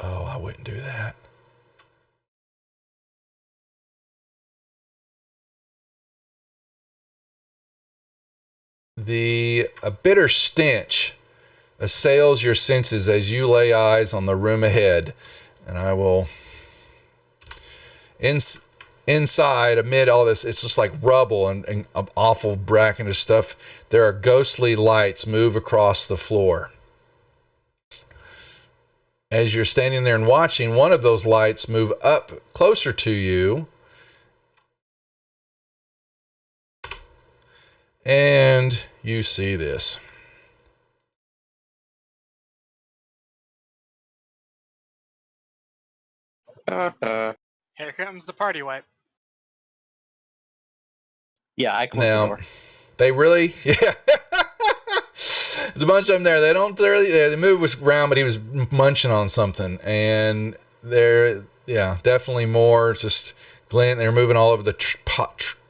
Oh, I wouldn't do that. A bitter stench assails your senses as you lay eyes on the room ahead. And I will... Inside, amid all this, it's just like rubble and awful brackish stuff. There are ghostly lights move across the floor. As you're standing there and watching, one of those lights move up closer to you. And you see this. Here comes the party wipe. Yeah, I close the Now, door. they really, yeah. There's a bunch of them there. They don't really, the move was around, but he was munching on something. And they're, yeah, definitely more just glint. They're moving all over the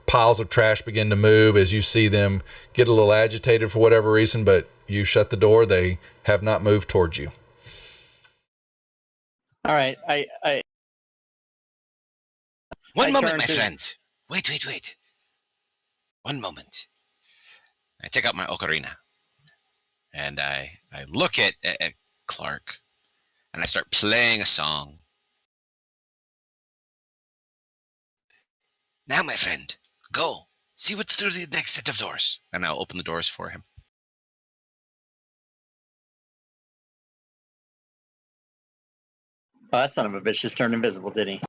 piles of trash begin to move as you see them get a little agitated for whatever reason, but you shut the door. They have not moved towards you. All right, One I moment, turn my to- friend. Wait. One moment. I take out my ocarina. And I look at Clark. And I start playing a song. Now, my friend, go. See what's through the next set of doors. And I'll open the doors for him. Oh, that son of a bitch just turned invisible, did he?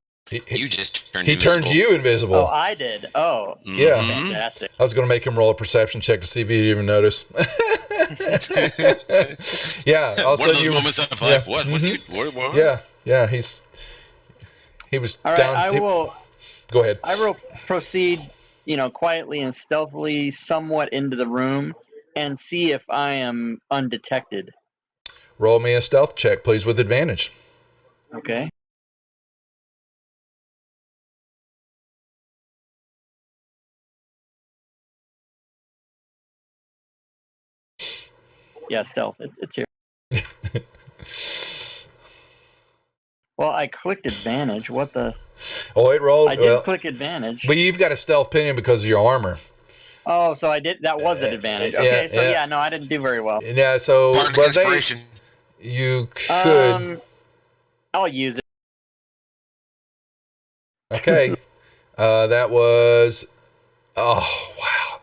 You just turned He invisible. turned you invisible. Oh, I did. Oh, Yeah. Mhm. fantastic. I was going to make him roll a perception check to see if he'd even notice. Yeah. Also, one of those moments of like, what? What? Yeah. He was All right, down. I will. Go ahead. I will proceed, quietly and stealthily, somewhat into the room, and see if I am undetected. Roll me a stealth check, please, with advantage. Okay. Yeah, stealth. It's here. Well, I clicked advantage. What the? Oh, it rolled. I did click advantage. But you've got a stealth pinion because of your armor. Oh, so I did. That was an advantage. Okay, no, I didn't do very well. Yeah, so Bardic but inspiration. you should. I'll use it. Okay. That was. Oh, wow.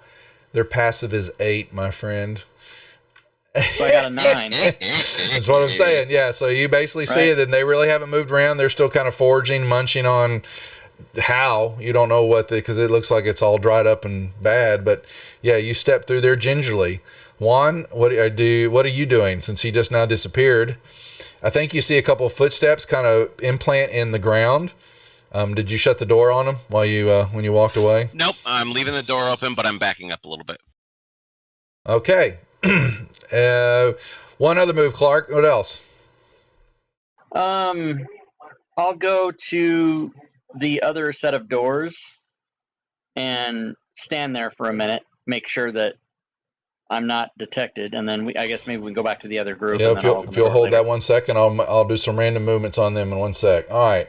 Their passive is 8, my friend. So I got a 9. That's what I'm saying. Yeah, so you basically see it, and they really haven't moved around. They're still kind of foraging, munching on how. You don't know what because it looks like it's all dried up and bad. But yeah, you step through there gingerly. Juan, what are you doing since he just now disappeared? I think you see a couple of footsteps kind of implant in the ground. Did you shut the door on him while when you walked away? Nope, I'm leaving the door open, but I'm backing up a little bit. Okay. One other move, Clark. What else? I'll go to the other set of doors and stand there for a minute, make sure that I'm not detected, and then I guess maybe we can go back to the other group. Yeah, and then if you'll hold that 1 second, I'll do some random movements on them in 1 sec. All right.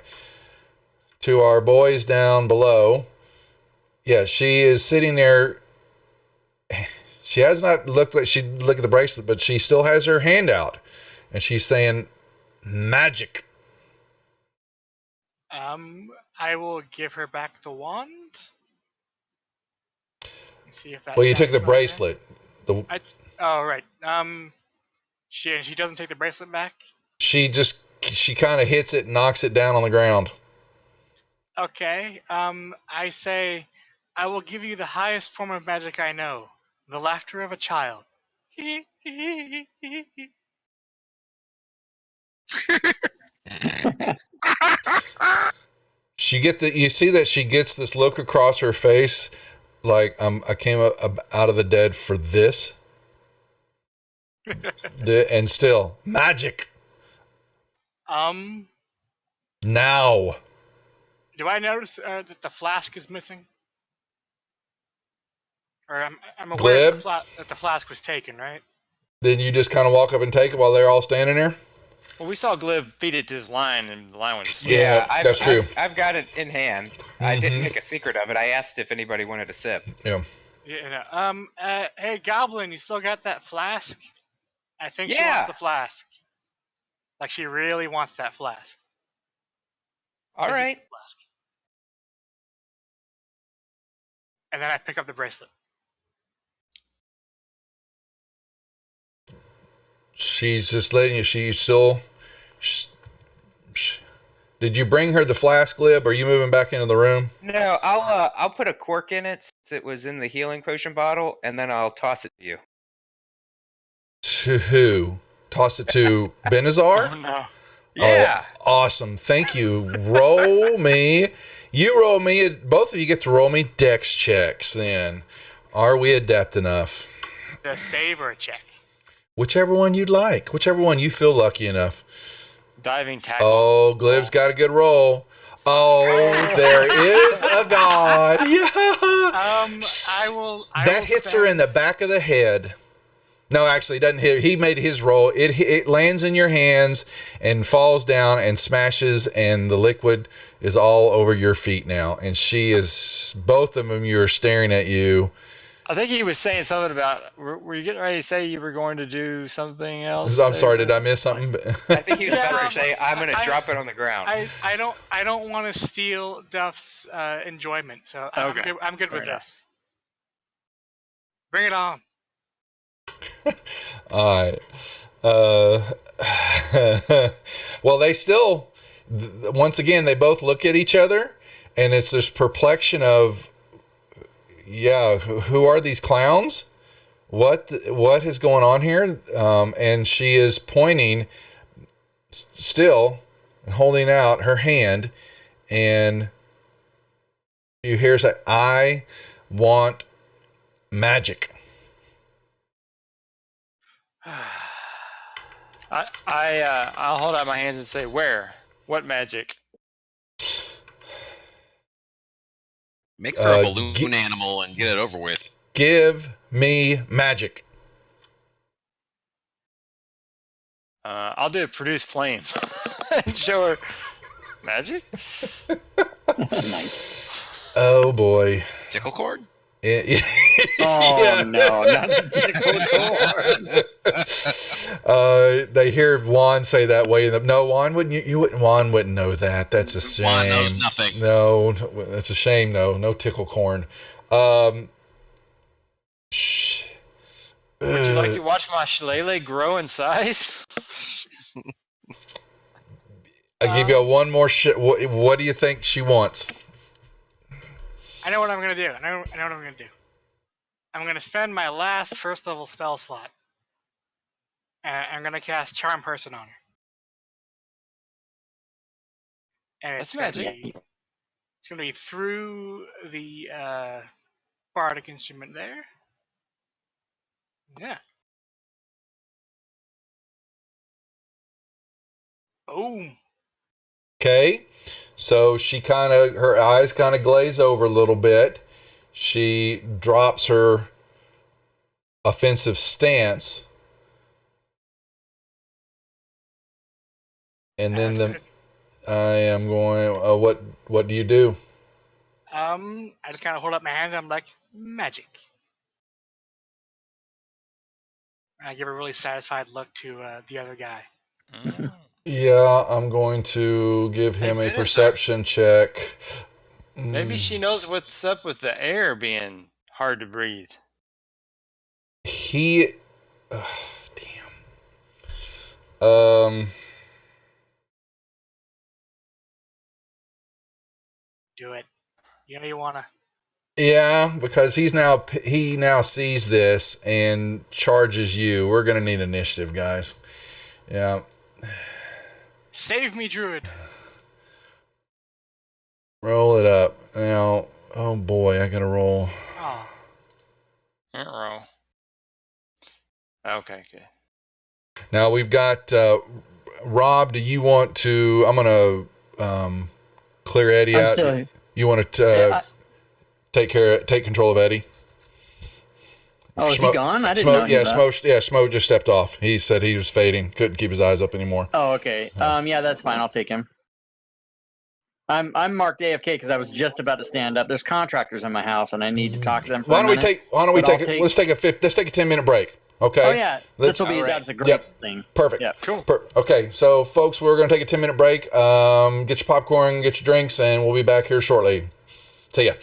To our boys down below. Yeah, she is sitting there. She has not looked like she'd look at the bracelet, but she still has her hand out, and she's saying, "Magic." I will give her back the wand. And see if that. Well, you took the bracelet. Oh right. She doesn't take the bracelet back. She kind of hits it, and knocks it down on the ground. Okay. I say, I will give you the highest form of magic I know, the laughter of a child. You see that she gets this look across her face, like I came out of the dead for this, and still magic. Now. Do I notice that the flask is missing? Or I'm aware Glib? that the flask was taken, right? Then you just kind of walk up and take it while they're all standing there? Well, we saw Glib feed it to his line, and the line went to sleep. Yeah, that's true. I've got it in hand. I didn't make a secret of it. I asked if anybody wanted a sip. Yeah. Hey, Goblin, you still got that flask? I think she Yeah. wants the flask. Like, she really wants that flask. All Physical right. Flask. And then I pick up the bracelet. She's just letting you. She's still. Did you bring her the flask, Glib? Are you moving back into the room? No, I'll put a cork in it since it was in the healing potion bottle, and then I'll toss it to you. To who? Toss it to Benazar? Oh, no. Yeah. Oh, awesome. Thank you. Roll me. You roll me. Both of you get to roll me dex checks then. Are we adept enough? The saber check. Whichever one you'd like. Whichever one you feel lucky enough. Diving tackle. Oh, Glib's got a good roll. Oh, there is a god. Yeah. That hits her in the back of the head. No, actually, it doesn't hit. He made his roll. It lands in your hands and falls down and smashes, and the liquid is all over your feet now. And she is, both of them, you're staring at you. I think he was saying something about, were you getting ready to say you were going to do something else? I'm sorry, did I miss something? I think he was about to say, I'm going to drop it on the ground. I don't want to steal Duff's enjoyment, so I'm good with this. Bring it on. All right. Well, they still, once again, they both look at each other, and it's this perplexion of, yeah, who are these clowns? What is going on here? And she is pointing still and holding out her hand, and you hear say, I want magic. I'll hold out my hands and say, where? What magic? Make her a balloon animal and get it over with. Give me magic. I'll do a produce flame and show her magic. Nice. Oh boy. Tickle cord? Oh yeah. No, not the They hear Juan say that way. No, Juan Juan wouldn't know that. That's a shame. Juan knows nothing. No, that's a shame. No tickle corn. Would you like to watch my shillelagh grow in size? I give you one more shit. What do you think she wants? I know what I'm gonna do. I know what I'm gonna do. I'm gonna spend my last first level spell slot, and I'm gonna cast Charm Person on her. And That's magic. It's gonna be through the bardic instrument there. Yeah. Boom. Okay. So she her eyes kind of glaze over a little bit. She drops her offensive stance. And then I am going, what do you do? I just kind of hold up my hands and I'm like, magic. And I give a really satisfied look to the other guy. Yeah, I'm going to give him a perception check. Maybe she knows what's up with the air being hard to breathe. Damn. Do it. You know you wanna. Yeah, because he now sees this and charges you. We're gonna need initiative, guys. Yeah. Save me, Druid. Roll it up. Now, oh boy, I gotta roll. Oh. Roll. Okay, good. Now we've got Rob. Do you want to? I'm gonna clear Eddie I'm out? still. You want to take control of Eddie? Oh, is he gone? I didn't know he left. Smo just stepped off. He said he was fading, couldn't keep his eyes up anymore. Oh, okay. Yeah, that's fine. I'll take him. I'm marked AFK because I was just about to stand up. There's contractors in my house, and I need to talk to them. Let's take a 10-minute break. Okay. Oh yeah, that's a great thing. Perfect. Yeah. Cool. Okay, so folks, we're going to take a 10-minute break. Get your popcorn, get your drinks, and we'll be back here shortly. See ya.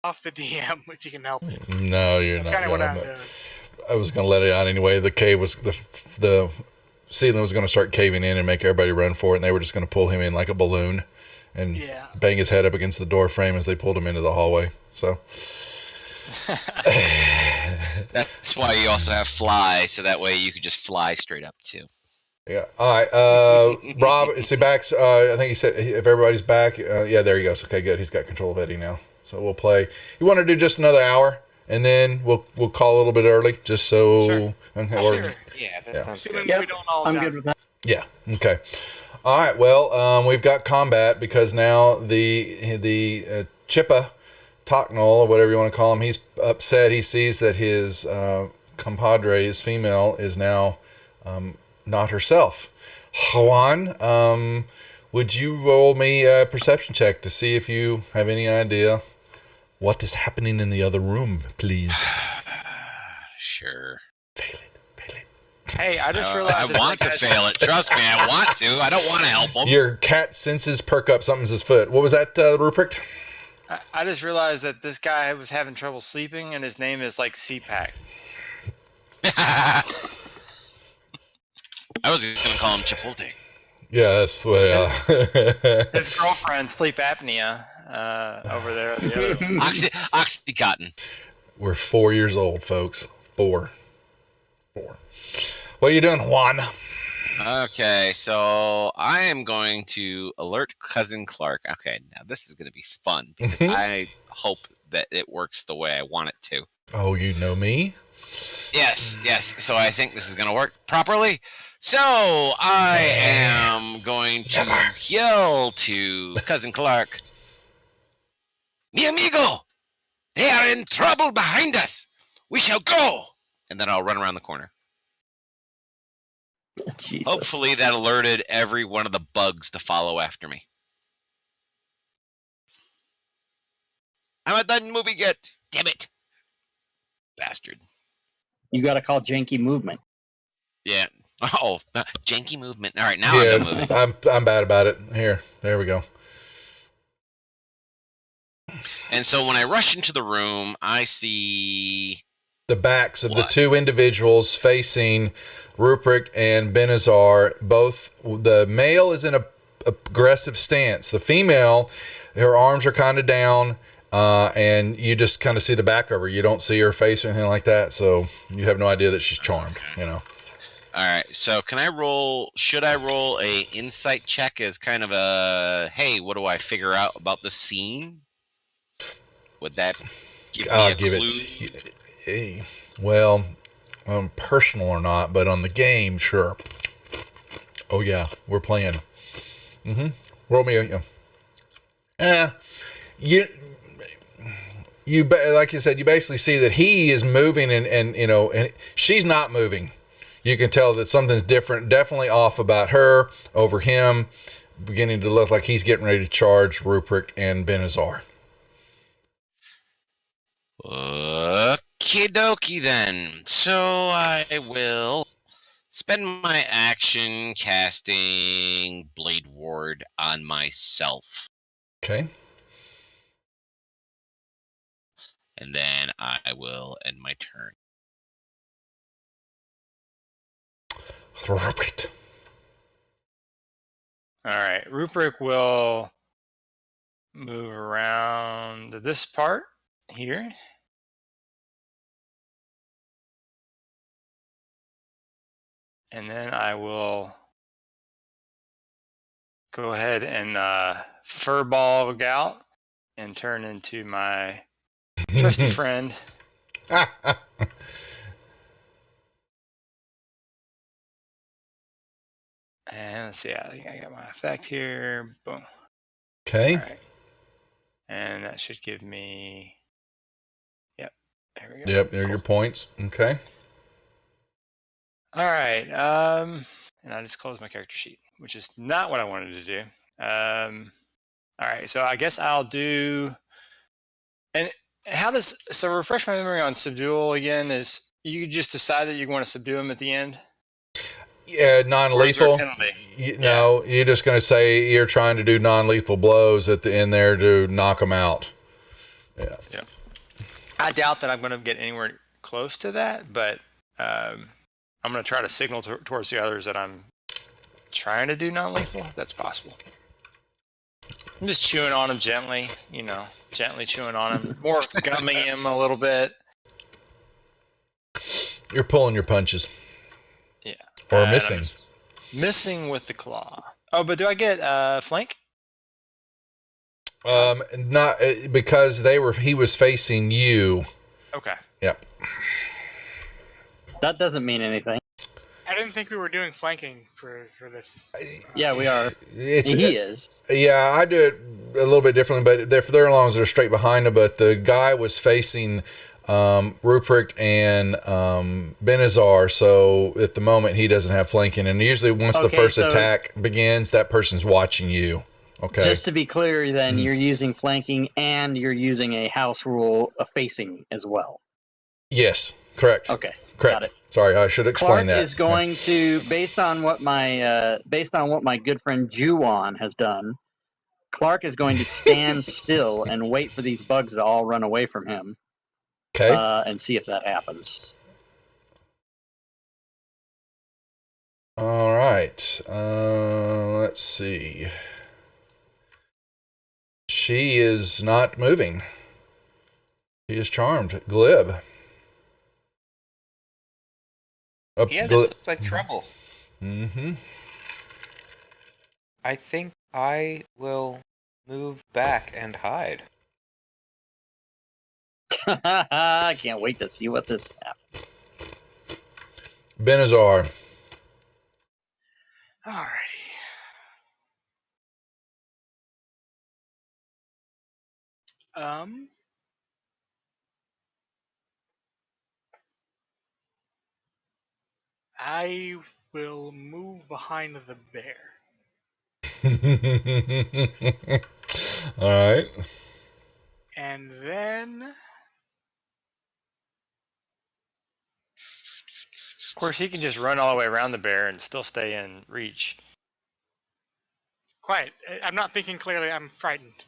off the DM if you can help it. No, you're That's not. kind of what No, I'm no. doing. I was going to let it out anyway. The cave was the ceiling was going to start caving in and make everybody run for it, and they were just going to pull him in like a balloon and Yeah. bang his head up against the door frame as they pulled him into the hallway. So That's why you also have fly, so that way you could just fly straight up too. yeah. All right. Rob, is he back? I think he said if everybody's back. Yeah, there he goes. Okay, good. He's got control of Eddie now. So we'll play. You want to do just another hour, and then we'll call a little bit early, just so. Sure. Okay, Sure. Yeah, that Yeah. sounds Assuming good. Yep, we don't all I'm die. good with that. Yeah. Okay. All right. Well, we've got combat because now the Chippa Tochnol, or whatever you want to call him, he's upset. He sees that his compadre, his female, is now not herself. Juan, would you roll me a perception check to see if you have any idea what is happening in the other room, please? Sure. Fail it. Hey, I just realized I that want to that guy's- fail it. Trust me, I want to. I don't want to help him. Your cat senses perk up. Something's his foot. What was that, Ruprecht? I just realized that this guy was having trouble sleeping, and his name is like CPAC. I was going to call him Chipotle. Yeah, that's what. His girlfriend, sleep apnea, over there. At the other one. Oxycontin. We're 4 years old, folks. Four. What are you doing, Juan? Okay, so I am going to alert Cousin Clark. Okay, now this is going to be fun because I hope that it works the way I want it to. Oh, you know me? Yes. So I think this is going to work properly. So I am going to yell to Cousin Clark, Mi amigo, they are in trouble behind us. We shall go. And then I'll run around the corner. Jesus. Hopefully that alerted every one of the bugs to follow after me. I'm not done moving yet. Damn it. Bastard. You got to call janky movement. Yeah. Oh, janky movement. All right, now I'm done moving. I'm bad about it. There we go. And so when I rush into the room, I see... The backs of the What? two individuals facing Ruprecht and Benazar. Both, the male is in a aggressive stance. The female, her arms are kind of down, and you just kind of see the back of her. You don't see her face or anything like that, so you have no idea that she's charmed. You know. All right, so should I roll a insight check as kind of a, hey, what do I figure out about the scene? Would that give me a Give clue? it. Well, personal or not, but on the game, sure. Oh yeah, we're playing. Roll me a. You like you said, you basically see that he is moving and she's not moving. You can tell that something's different, definitely off about her over him, beginning to look like he's getting ready to charge Ruprecht and Benazar. Okie dokie then. So I will spend my action casting Blade Ward on myself. Okay. And then I will end my turn. Ruprecht. All right, Ruprecht will move around to this part here. And then I will go ahead and furball out and turn into my trusty friend. And let's see, I think I got my effect here. Boom. Okay. All right. And that should give me. Yep. There we go. Yep, there are your points. Okay. All right. And I just closed my character sheet, which is not what I wanted to do. All right. So I guess I'll do. And how does. So refresh my memory on subdual again is you just decide that you want to subdue him at the end? Yeah, Or is there a non-lethal. penalty? No, you're just going to say you're trying to do non-lethal blows at the end there to knock them out. Yeah. I doubt that I'm going to get anywhere close to that, but I'm going to try to signal towards the others that I'm trying to do non-lethal. If that's possible. I'm just chewing on him gently, gently chewing on him, more gumming him a little bit. You're pulling your punches. Yeah. Or missing. Missing with the claw. Oh, but do I get flank? Not because he was facing you. Okay. Yep. That doesn't mean anything. I didn't think we were doing flanking for this. Yeah, we are. He is. Yeah, I do it a little bit differently, but they're long as they're straight behind him. But the guy was facing Ruprecht and Benazar, so at the moment he doesn't have flanking. And usually once the first attack begins, that person's watching you. Okay. Just to be clear, then you're using flanking and you're using a house rule of facing as well. Yes, correct. Okay, correct. got it. Sorry, I should explain Clark that. is going to, based on what my good friend Juwan has done. Clark is going to stand still and wait for these bugs to all run away from him. Okay. And see if that happens. All right. Let's see. She is not moving. She is charmed. Glib. Yeah, this looks like trouble. Mm-hmm. I think I will move back and hide. I can't wait to see what this happens. Benazar. Alrighty. I will move behind the bear. All right. And then... Of course, he can just run all the way around the bear and still stay in reach. Quiet. I'm not thinking clearly. I'm frightened.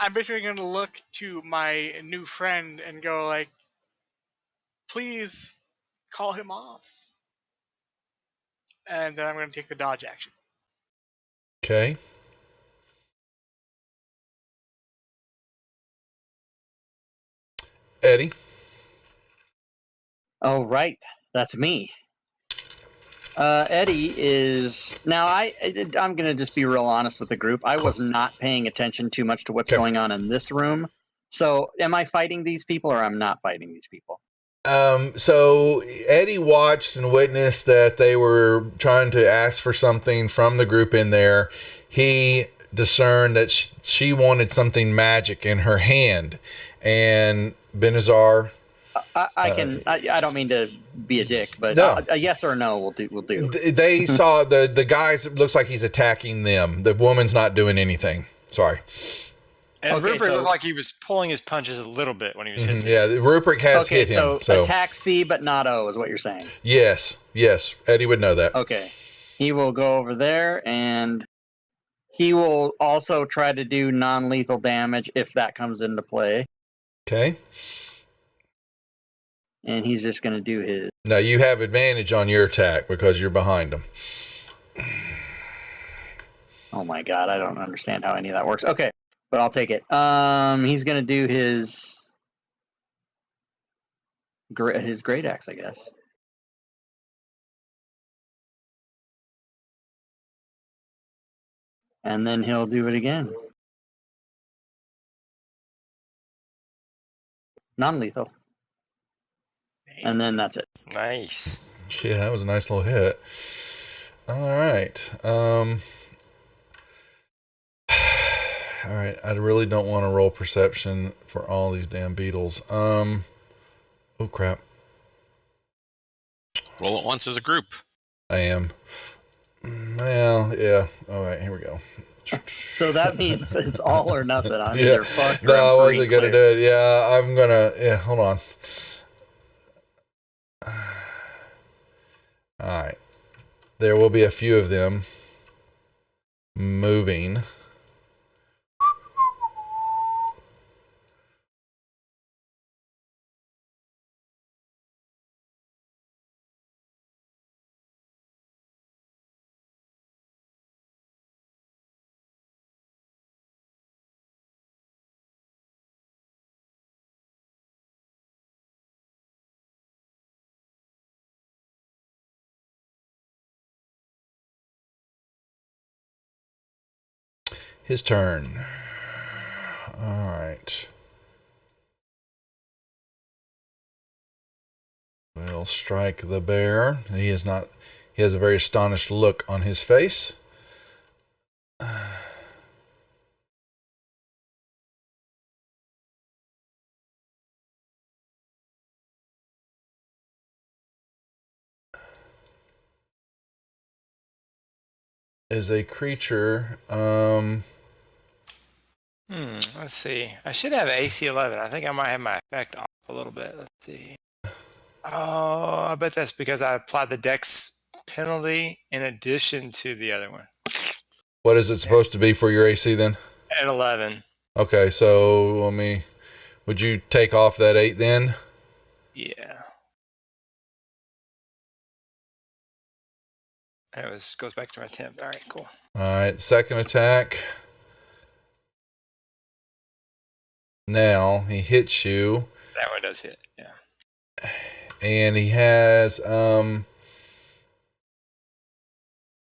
I'm basically going to look to my new friend and go like, please call him off. And then I'm going to take the dodge action. Okay. Eddie. Oh, right. That's me. Eddie is now. I'm gonna just be real honest with the group. I was not paying attention too much to what's going on in this room. So, am I fighting these people, or I'm not fighting these people? So Eddie watched and witnessed that they were trying to ask for something from the group in there. He discerned that she wanted something magic in her hand, and Benazar. I don't mean to be a dick, but no. A yes or no will do. They saw the guys. It looks like he's attacking them. The woman's not doing anything. Sorry. And Rupert looked like he was pulling his punches a little bit when he was hitting. Yeah, Rupert has hit him. So attack C but not O is what you're saying. Yes. Eddie would know that. Okay. He will go over there and he will also try to do non-lethal damage if that comes into play. Okay. And he's just going to do his. Now you have advantage on your attack because you're behind him. Oh my god, I don't understand how any of that works. Okay, but I'll take it. He's going to do his great axe, I guess. And then he'll do it again. Non-lethal. And then that's it. Nice. Yeah, that was a nice little hit. All right. All right. I really don't want to roll perception for all these damn beetles. Oh crap. Roll it once as a group. I am. Well, yeah. All right, here we go. So that means it's all or nothing. I'm Yeah. either fucked or No, I I'm wasn't gonna do it. Yeah, I'm gonna. Yeah, hold on. All right. There will be a few of them moving. His turn. All right. We'll strike the bear. He has a very astonished look on his face. Is a creature. Let's see. I should have AC 11. I think I might have my effect off a little bit. Let's see. Oh, I bet that's because I applied the Dex penalty in addition to the other one. What is it supposed to be for your AC then? At 11. Okay, so would you take off that 8 then? Yeah. It goes back to my temp. All right, cool. All right, second attack. Now he hits you. That one does hit, yeah. And he has I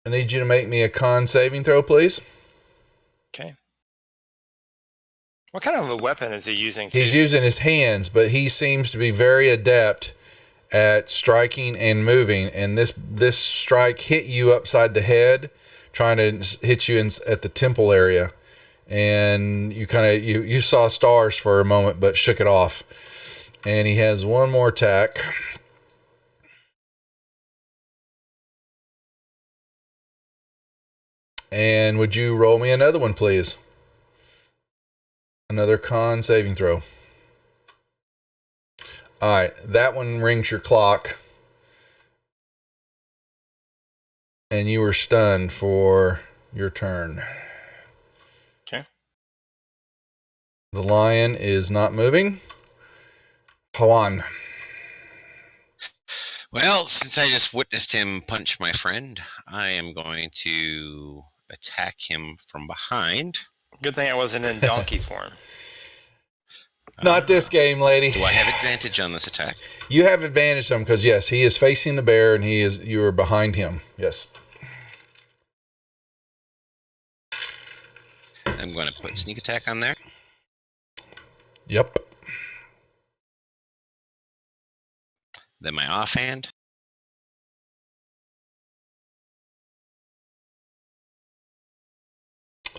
need you to make me a con saving throw, please. Okay. What kind of a weapon is he using? He's using his hands, but he seems to be very adept at striking and moving. And this strike hit you upside the head, trying to hit you at the temple area. And you kind of you saw stars for a moment, but shook it off. And he has one more attack. And would you roll me another one, please? Another con saving throw. All right, that one rings your clock. And you were stunned for your turn. Okay. The lion is not moving. Hawan. Well, since I just witnessed him punch my friend, I am going to attack him from behind. Good thing I wasn't in donkey form. Not this game, lady. Do I have advantage on this attack? You have advantage on him because, yes, he is facing the bear and you are behind him. Yes. I'm going to put sneak attack on there. Yep. Then my offhand.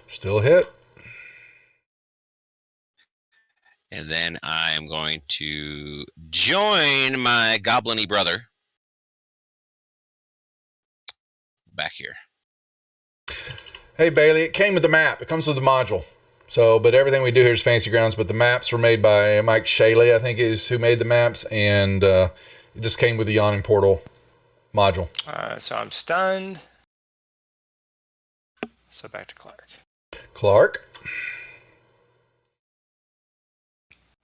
Still a hit. And then I am going to join my goblin-y brother back here. Hey, Bailey, it came with the map. It comes with the module. So, but everything we do here is Fantasy Grounds, but the maps were made by Mike Shaley, I think is who made the maps, and it just came with the Yawning Portal module. So I'm stunned. So back to Clark. Clark?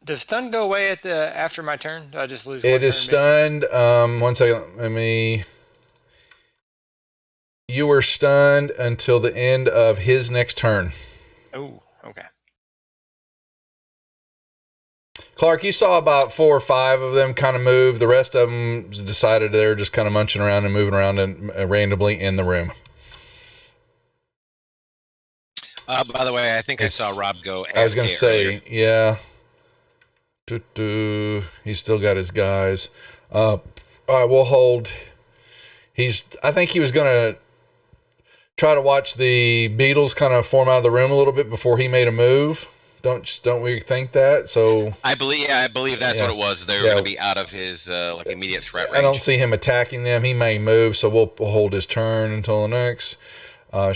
Does stun go away after my turn? Do I just lose? It is stunned. 1 second. You were stunned until the end of his next turn. Oh, okay. Clark, you saw about 4 or 5 of them kind of move. The rest of them decided they're just kind of munching around and moving around randomly in the room. By the way, I think I saw Rob go. I was going to say, earlier. yeah. He's still got his guys. All right, we'll hold. I think he was going to try to watch the beetles kind of form out of the room a little bit before he made a move. Don't we think that? So I believe that's what it was. They were going to be out of his immediate threat range. I don't see him attacking them. He may move, so we'll hold his turn until the next. I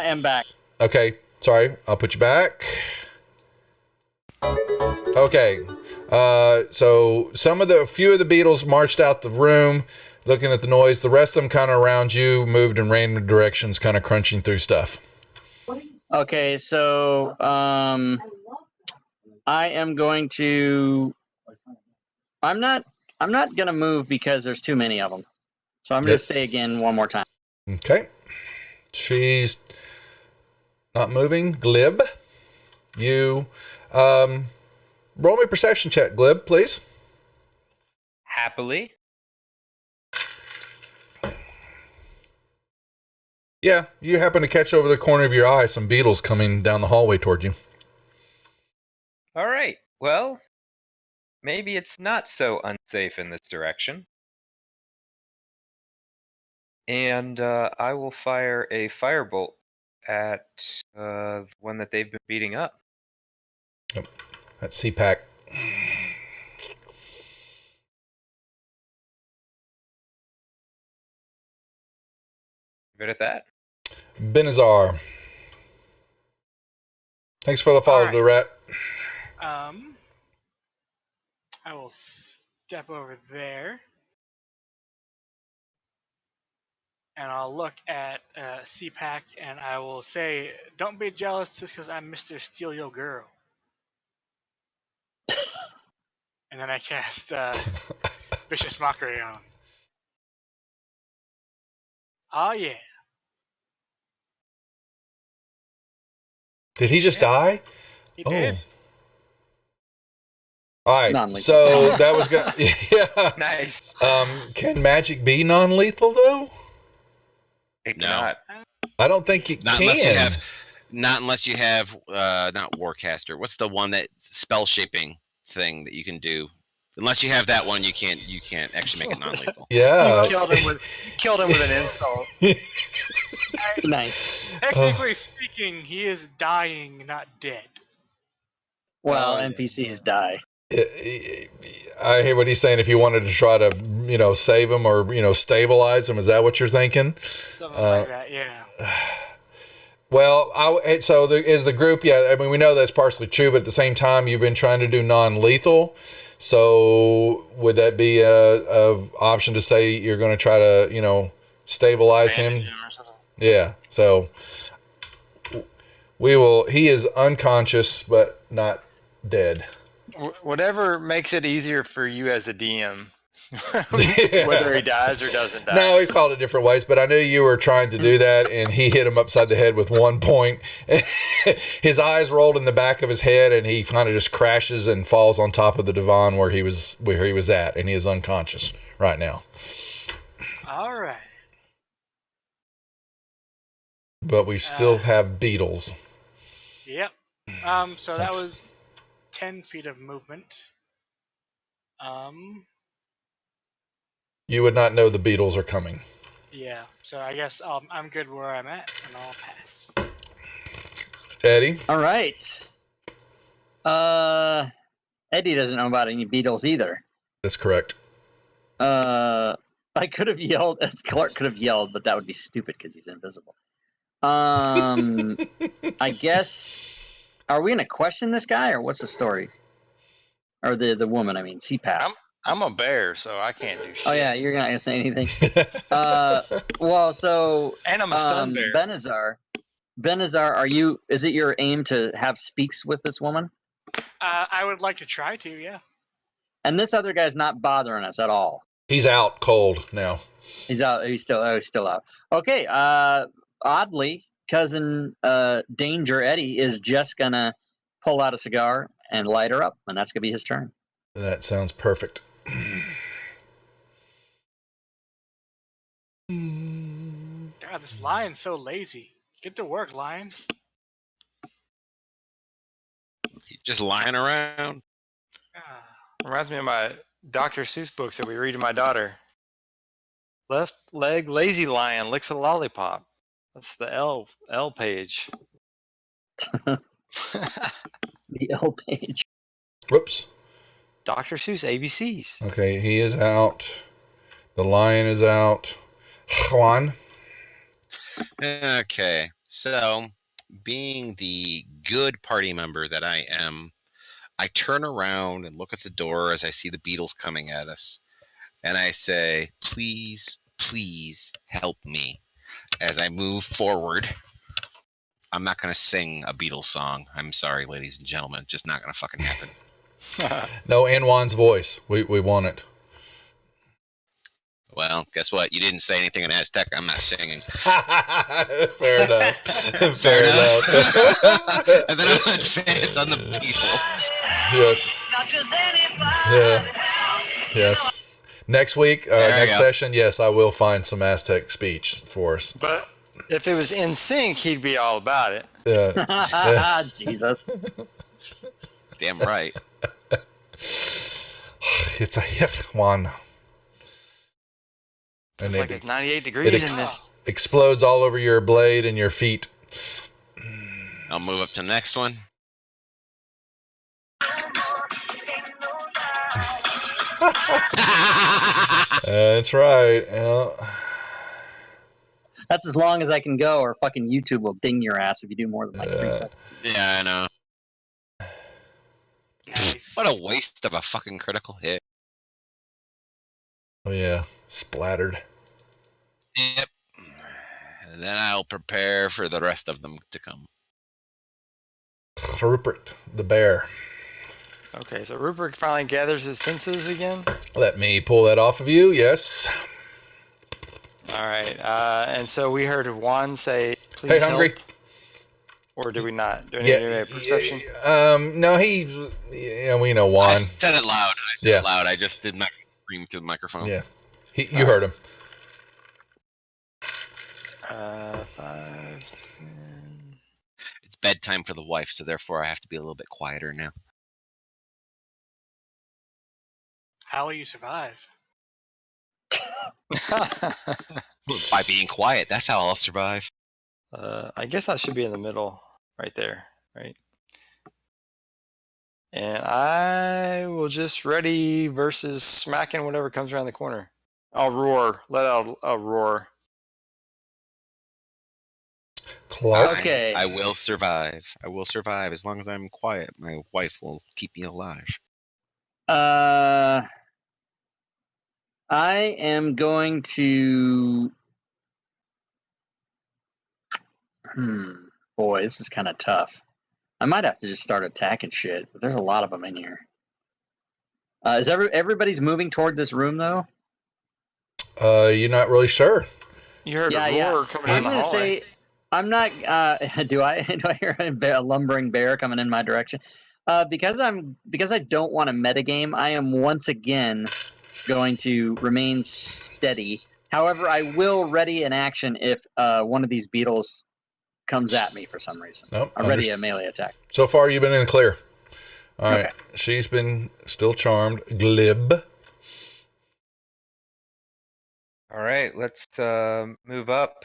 am back. Okay. Sorry, I'll put you back. Okay. So a few of the beetles marched out the room, looking at the noise. The rest of them kind of around you moved in random directions, kind of crunching through stuff. Okay, so I am going to. I'm not going to move because there's too many of them. So I'm going to stay again one more time. Okay. She's not moving. Glib, you roll me a perception check, Glib, please. Happily. Yeah, you happen to catch over the corner of your eye some beetles coming down the hallway toward you. All right. Well, maybe it's not so unsafe in this direction. And I will fire a firebolt at the one that they've been beating up. That's CPAC. Good at that. Benazar. Thanks for the follow, All right. Rat. I will step over there, and I'll look at CPAC, and I will say, "Don't be jealous just because I'm Mr. Steal Your Girl." And then I cast Vicious Mockery on him. Oh yeah. Did he just die? He did. All right. Non-lethal. So that was good. Yeah. Nice. Can magic be non-lethal though? It No. cannot. I don't think it Not can. unless you have not Warcaster. What's the one that spell shaping thing that you can do? Unless you have that one, you can't actually make it non-lethal. Yeah. You killed him with an insult. Nice. Technically speaking, he is dying, not dead. Well, Oh, yeah. NPCs die. I hear what he's saying. If you wanted to try to, save him or, stabilize him, is that what you're thinking? Something like that, yeah. Well, so is the group, yeah, I mean, we know that's partially true, but at the same time, you've been trying to do non-lethal. So would that be a option to say you're going to try to, stabilize him? Yeah. So he is unconscious, but not dead. Whatever makes it easier for you as a DM, Yeah. whether he dies or doesn't die. No, we called it different ways, but I knew you were trying to do that, and he hit him upside the head with one point. His eyes rolled in the back of his head, and he kind of just crashes and falls on top of the divan where he was at, and he is unconscious right now. All right. But we still have beetles. Yep. So that was 10 feet of movement. You would not know the beetles are coming. Yeah. So I guess I'm good where I'm at, and I'll pass. Eddie? All right. Eddie doesn't know about any beetles either. That's correct. I could have yelled, as Clark could have yelled, but that would be stupid because he's invisible. I guess, are we gonna question this guy, or what's the story? Or the woman, I mean, CPAP. I'm a bear, so I can't do shit. Oh yeah, you're not gonna say anything. Well, so And I'm a stun bear. Benazar, is it your aim to have speaks with this woman? I would like to try to, yeah. And this other guy's not bothering us at all. He's out cold now. He's out. He's still out. Okay. Oddly, cousin Danger Eddie is just gonna pull out a cigar and light her up, and that's gonna be his turn. That sounds perfect. God, this lion's so lazy. Get to work, lion. Just lying around. Ah. Reminds me of my Dr. Seuss books that we read to my daughter. Left leg lazy lion licks a lollipop. That's the L page. The L page. Whoops. Dr. Seuss ABCs. Okay, he is out. The lion is out. Juan? Okay, so being the good party member that I am, I turn around and look at the door as I see the beetles coming at us, and I say, please, please help me as I move forward. I'm not going to sing a Beatles song. I'm sorry, ladies and gentlemen. Just not going to fucking happen. No, in Juan's voice. We want it. Well, guess what? You didn't say anything in Aztec. I'm not singing. Fair enough. Fair enough. And then I'm on fans on the Beatles. Yes. Yeah. Yes. Next week, There you next go. session, yes, I will find some Aztec speech for us. But If it was in sync, he'd be all about it. Jesus. Damn right. It's a hit one. It's And like it's 98 it degrees in this. explodes all over your blade and your feet. I'll move up to the next one. That's right. Yeah. That's as long as I can go, or fucking YouTube will ding your ass if you do more than like 3 seconds. Yeah, I know. Nice. What a waste of a fucking critical hit. Oh yeah, splattered. Yep. And then I'll prepare for the rest of them to come. Rupert the bear. Okay, so Rupert finally gathers his senses again. Let me pull that off of you. Yes. All right, and so we heard Juan say, "Please Hey, hungry." help," or did we not? Do we need a perception? No, we know I Juan. said it loud. I just did not scream through the microphone. Yeah. You heard him. 5, 10. It's bedtime for the wife, so therefore I have to be a little bit quieter now. How will you survive? By being quiet. That's how I'll survive. I guess I should be in the middle, right there, right? And I will just ready versus smacking whatever comes around the corner. I'll roar. Let out a roar. Clark. Okay. I will survive. I will survive as long as I'm quiet. My wife will keep me alive. I am going to. Boy, this is kind of tough. I might have to just start attacking shit. But there's a lot of them in here. Is everybody's moving toward this room though? You're not really sure. You heard a roar coming I'm down the gonna hallway. say I'm not. Do I hear a lumbering bear coming in my direction? Because I don't want to metagame. I am once again going to remain steady. However, I will ready an action if one of these beetles comes at me for some reason. Nope. I ready a melee attack. So far, you've been in the clear. All right. Okay. She's been still charmed. Glib. All right, let's move up.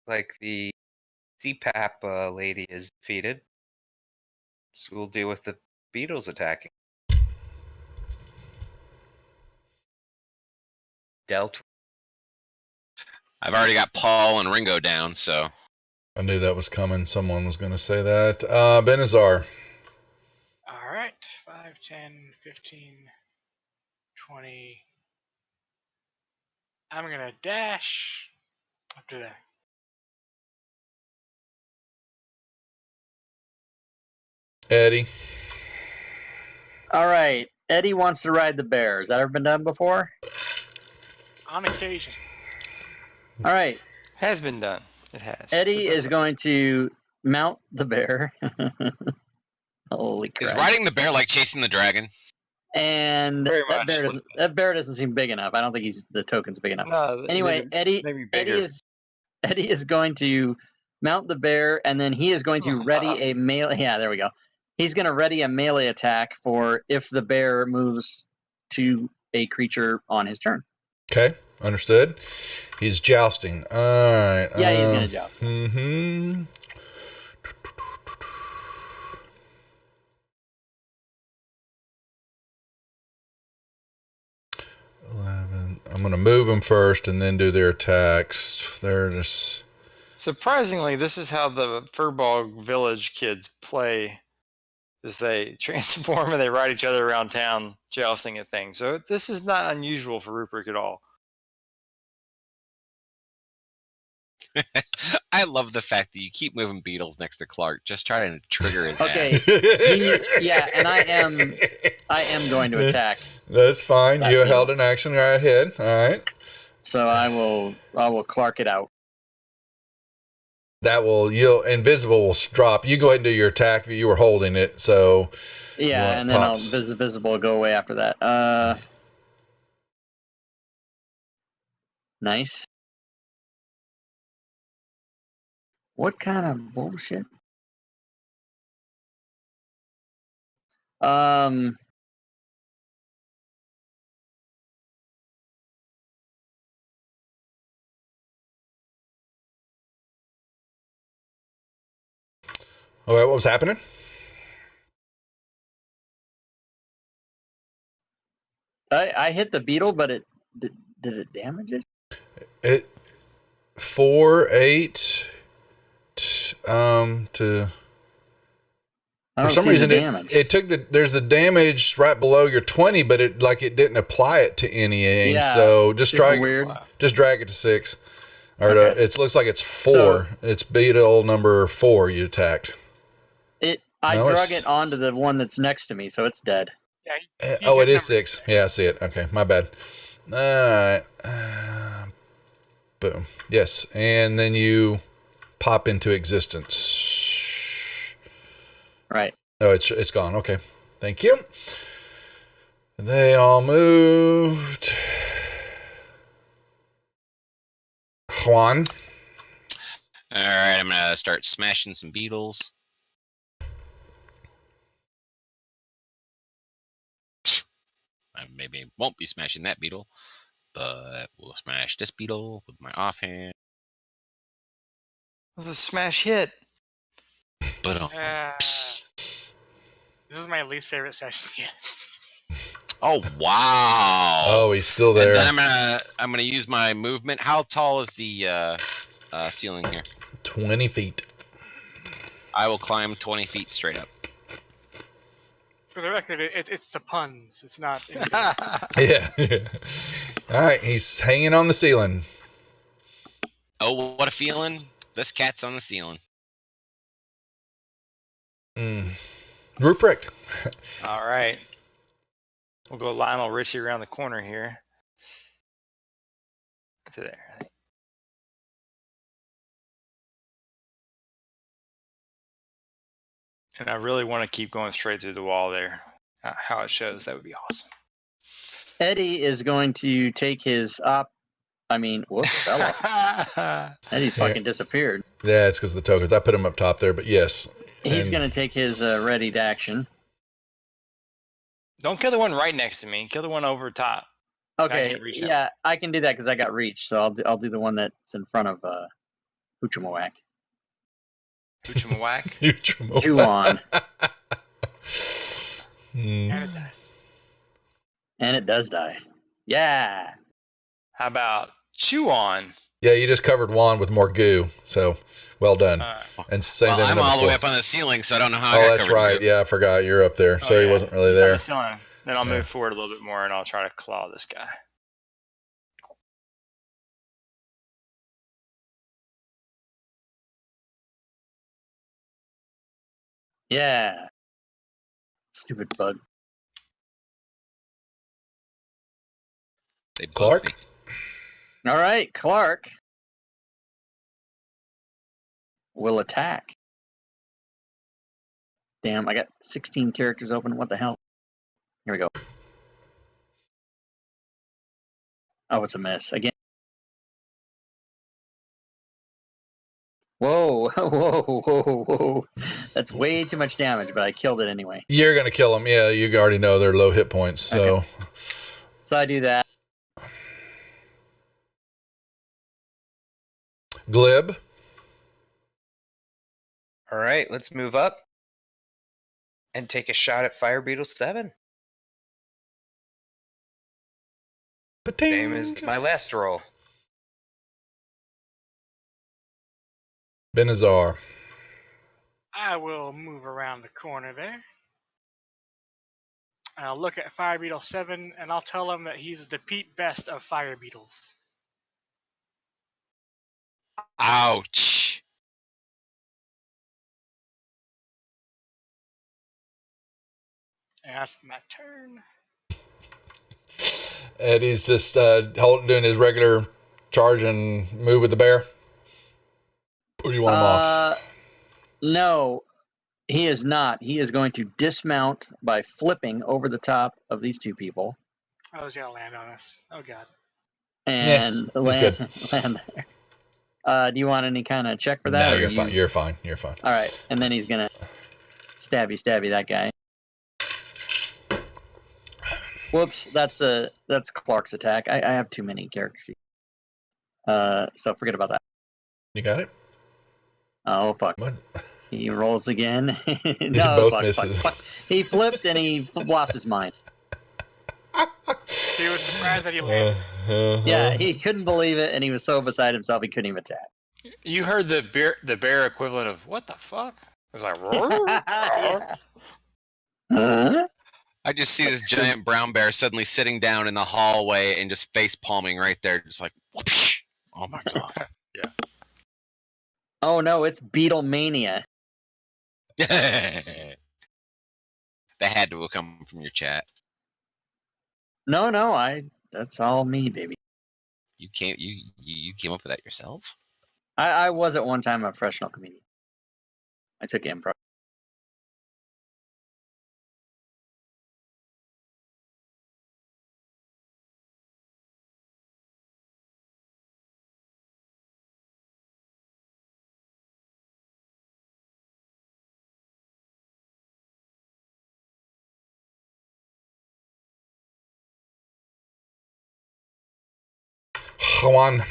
Like the CPAP lady is defeated. So we'll deal with the beetles attacking. Dealt. I've already got Paul and Ringo down, so I knew that was coming. Someone was going to say that. Benazar. All right. 5, 10, 15, 20. I'm going to dash up to there. Eddie. All right. Eddie wants to ride the bear. Has that ever been done before? On occasion. All right. Has been done. It has. Eddie is going to mount the bear. Holy is crap. riding the bear like chasing the dragon? And Very that much. bear doesn't seem big enough. I don't think the token's big enough. No, Anyway, maybe Eddie bigger. is going to mount the bear, and then he is going to ready a melee. Yeah, there we go. He's going to ready a melee attack for if the bear moves to a creature on his turn. Okay. Understood. He's jousting. All right. Yeah, he's going to joust. Mm-hmm. I'm going to move them first and then do their attacks. They're just... Surprisingly, this is how the Furball Village kids play. Is they transform and they ride each other around town, jousting at things. So this is not unusual for Rupert at all. I love the fact that you keep moving beetles next to Clark, just trying to trigger his Okay. ass. Yeah, and I am going to attack. That's fine. That You deal. held an action right ahead. All right. So I will Clark it out. Invisible will drop. You go ahead and do your attack. You were holding it, so Yeah, and then pops. visible go away after that. Nice. What kind of bullshit? Um. All right, what was happening? I hit the beetle, but it did it damage it? It 4, 8 to I for don't some see reason the damage. it took there's the damage right below your 20, but it didn't apply it to anything. Yeah, So just super drag weird. it to 6. Or Okay. it looks like it's 4. It's beetle number 4 you attacked. I No, drug it's- it onto the one that's next to me, so it's dead. Yeah, Oh, it hit is number 6. Yeah, I see it. Okay, my bad. All right. Boom. Yes, and then you pop into existence. Right. Oh, it's gone. Okay, thank you. They all moved. Juan. All right, I'm gonna start smashing some beetles. I maybe won't be smashing that beetle, but we'll smash this beetle with my offhand. It was a smash hit. But This is my least favorite session yet. oh wow! Oh, he's still there. And then I'm gonna use my movement. How tall is the ceiling here? 20 feet. I will climb 20 feet straight up. For the record, it's the puns. It's not. Yeah. All right, he's hanging on the ceiling. Oh, what a feeling! This cat's on the ceiling. Ruprecht. All right. We'll go Lionel Richie around the corner here. To there. And I really want to keep going straight through the wall there. How it shows, that would be awesome. Eddie is going to take his whoops, fell off. Eddie fucking disappeared. Yeah, it's because of the tokens. I put him up top there, but yes. He's And- going to take his ready to action. Don't kill the one right next to me. Kill the one over top. Okay, can't reach him. yeah, I can do that because I got reach. So I'll do the one that's in front of Huchimawak. Uchimawak. Juon. And it does. And it does die. Yeah. How about Chew On? Yeah, you just covered Juan with more goo, so well done. And same Well, thing. I'm number all the 4. way up on the ceiling, so I don't know how I Oh, got that's covered in right. goo. Yeah, I forgot you're up there, so he wasn't really He's on there. the ceiling. Then I'll move forward a little bit more, and I'll try to claw this guy. Yeah. Stupid bug. They bugged Clark? me. All right, Clark will attack. Damn, I got 16 characters open. What the hell? Here we go. Oh, it's a miss. Again. Whoa, whoa, whoa, whoa. That's way too much damage, but I killed it anyway. You're going to kill him. Yeah, you already know they're low hit points, so. Okay. So I do that. Glib. All right, let's move up and take a shot at Fire Beetle 7. Same as my last roll. Benazar. I will move around the corner there. And I'll look at Fire Beetle 7 and I'll tell him that he's the Pete Best of Fire Beetles. Ouch. And that's my turn. Eddie's just doing his regular charge and move with the bear. Or do you want him off? No, he is not. He is going to dismount by flipping over the top of these two people I was gonna land on us. Oh god. and he's land there. Do you want any kind of check for that? No, or you're you- fine. You're fine. You're fine. All right, and then he's gonna stabby that guy. Whoops, that's Clark's attack. I have too many characters. So forget about that. You got it? Oh fuck. What? He rolls again. You No, both fuck. misses. He flipped and he lost his mind. He was surprised that he landed. Yeah, he couldn't believe it, and he was so beside himself he couldn't even attack. You heard the bear equivalent of what the fuck? It was like roar. Yeah. Huh? I just see this giant brown bear suddenly sitting down in the hallway and just face palming right there, just like whoosh. Oh my god. Oh no, it's Beatlemania. That had to have come from your chat. No, that's all me, baby. You came up with that yourself? I was at one time a professional comedian. I took improv. Come on.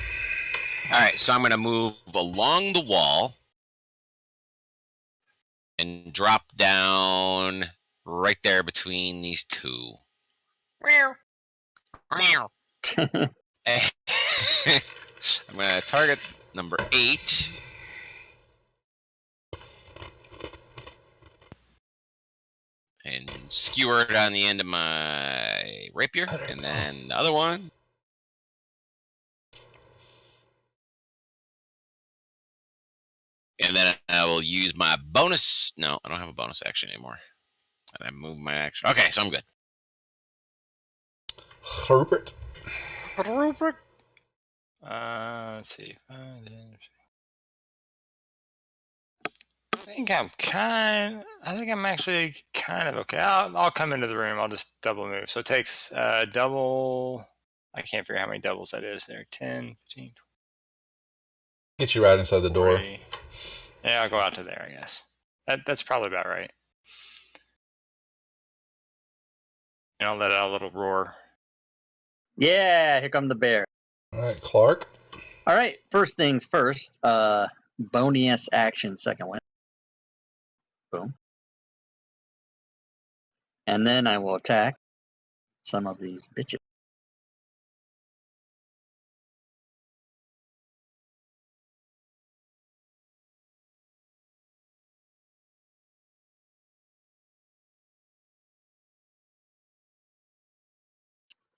Alright, so I'm gonna move along the wall and drop down right there between these two. Meow. Meow. I'm gonna target number 8. And skewer it on the end of my rapier. And then the other one. And then I will use my bonus. No, I don't have a bonus action anymore. And I move my action. Okay, so I'm good. Rupert. Rupert. Let's see. I think I'm actually kind of okay. I'll come into the room. I'll just double move. So it takes double. I can't figure out how many doubles that is there. 10, 15, Get you right inside the door. 20. Yeah, I'll go out to there, I guess. That's probably about right. And I'll let out a little roar. Yeah, here come the bear. All right, Clark. All right, first things first. Bonus action, second one. Boom. And then I will attack some of these bitches.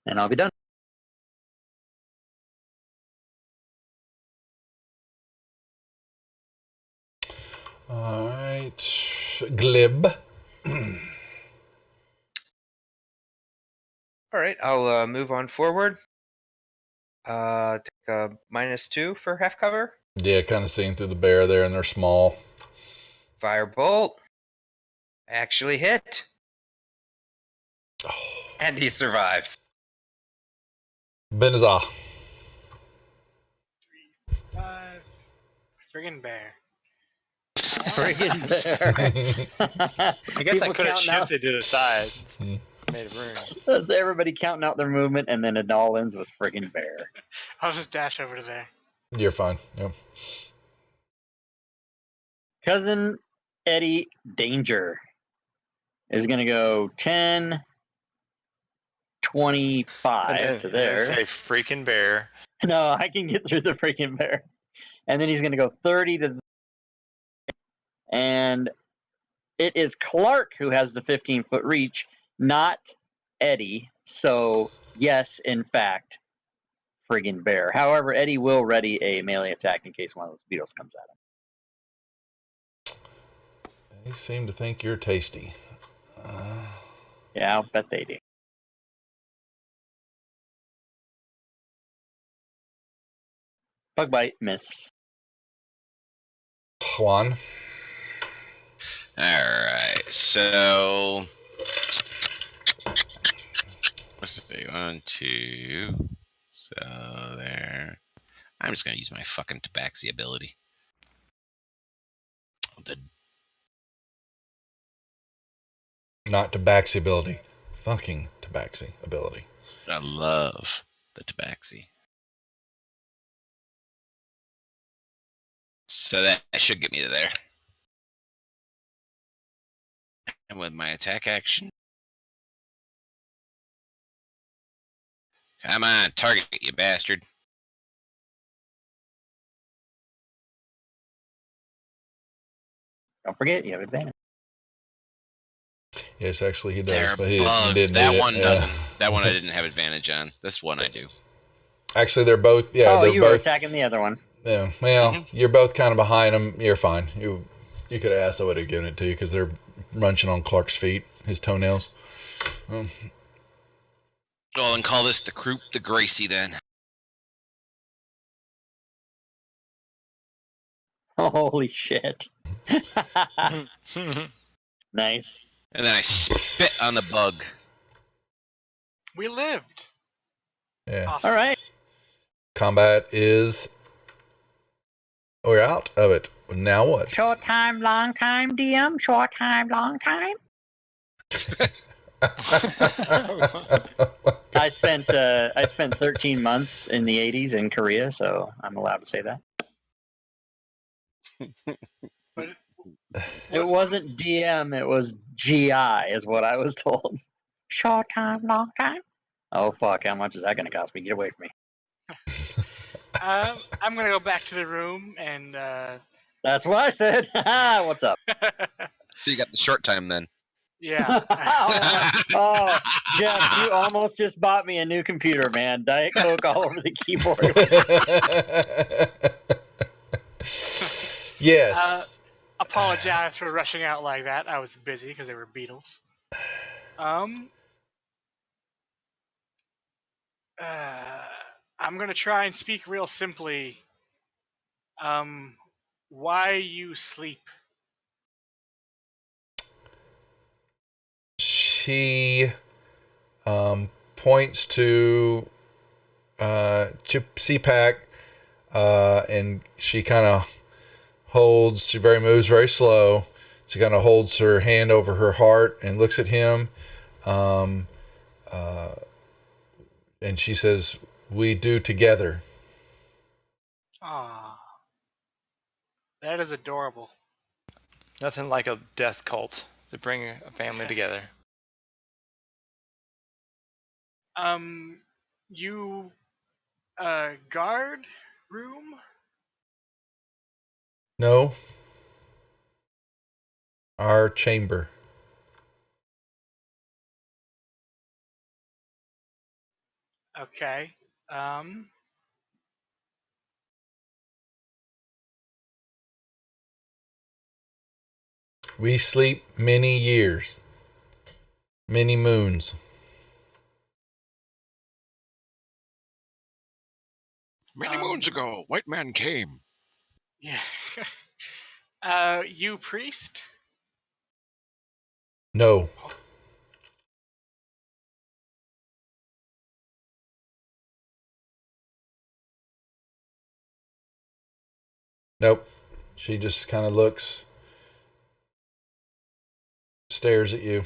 And I'll be done. All right. Glib. All right, I'll move on forward. Take a -2 for half cover. Yeah, kind of seeing through the bear there, and they're small. Firebolt. Actually hit. Oh. And he survives. Benazah. 5. Friggin' bear. Friggin' bear. I guess I People could have counting out- shifted to the side. Hmm. Made a room. That's everybody counting out their movement, and then it all ends with friggin' bear. I'll just dash over to there. You're fine. Yep. Cousin Eddie Danger is going to go 10, 25 to there. Say freaking bear. No, I can get through the freaking bear. And then he's going to go 30 to. And it is Clark who has the 15-foot reach, not Eddie. So, yes, in fact, friggin' bear. However, Eddie will ready a melee attack in case one of those beetles comes at him. They seem to think you're tasty. Yeah, I'll bet they do. Bug bite, miss. Juan. Alright, so let's see, 1, 2. So there. I'm just gonna use my fucking tabaxi ability. Not tabaxi ability. Fucking tabaxi ability. I love the tabaxi. So that should get me to there. And with my attack action. Come on, target, you bastard. Don't forget, you have advantage. Yes, actually he does, They're but he bugs. didn't That need one it. doesn't. That one I didn't have advantage on. This one I do. Actually, they're both. Yeah, Oh, they're you were both. attacking the other one. Yeah, well, you're both kind of behind them. You're fine. You could have asked, I would have given it to you because they're munching on Clark's feet, his toenails. Well, then call this the Croup the Gracie then. Holy shit. Nice. And then I spit on the bug. We lived. Yeah. Awesome. All right. Combat is. We're out of it. Now what? Short time, long time, DM. Short time, long time. I spent 13 months in the 80s in Korea, so I'm allowed to say that. But It wasn't DM, it was GI, is what I was told. Short time, long time. Oh fuck! How much is that going to cost me? Get away from me. I'm gonna go back to the room and. That's what I said. What's up? So you got the short time then. Yeah. Oh, Jeff, you almost just bought me a new computer, man. Diet Coke all over the keyboard. Yes. Apologize for rushing out like that. I was busy because they were Beatles. I'm gonna try and speak real simply. Why you sleep? She points to CPAC, and she kind of holds. She moves very slow. She kind of holds her hand over her heart and looks at him, and she says, "We do together." Ah, that is adorable. Nothing like a death cult to bring a family together. You guard room? No. Our chamber. Okay. We sleep many years, many moons. Many moons ago, white man came. Yeah. You priest? No. Nope. She just kind of looks, stares at you.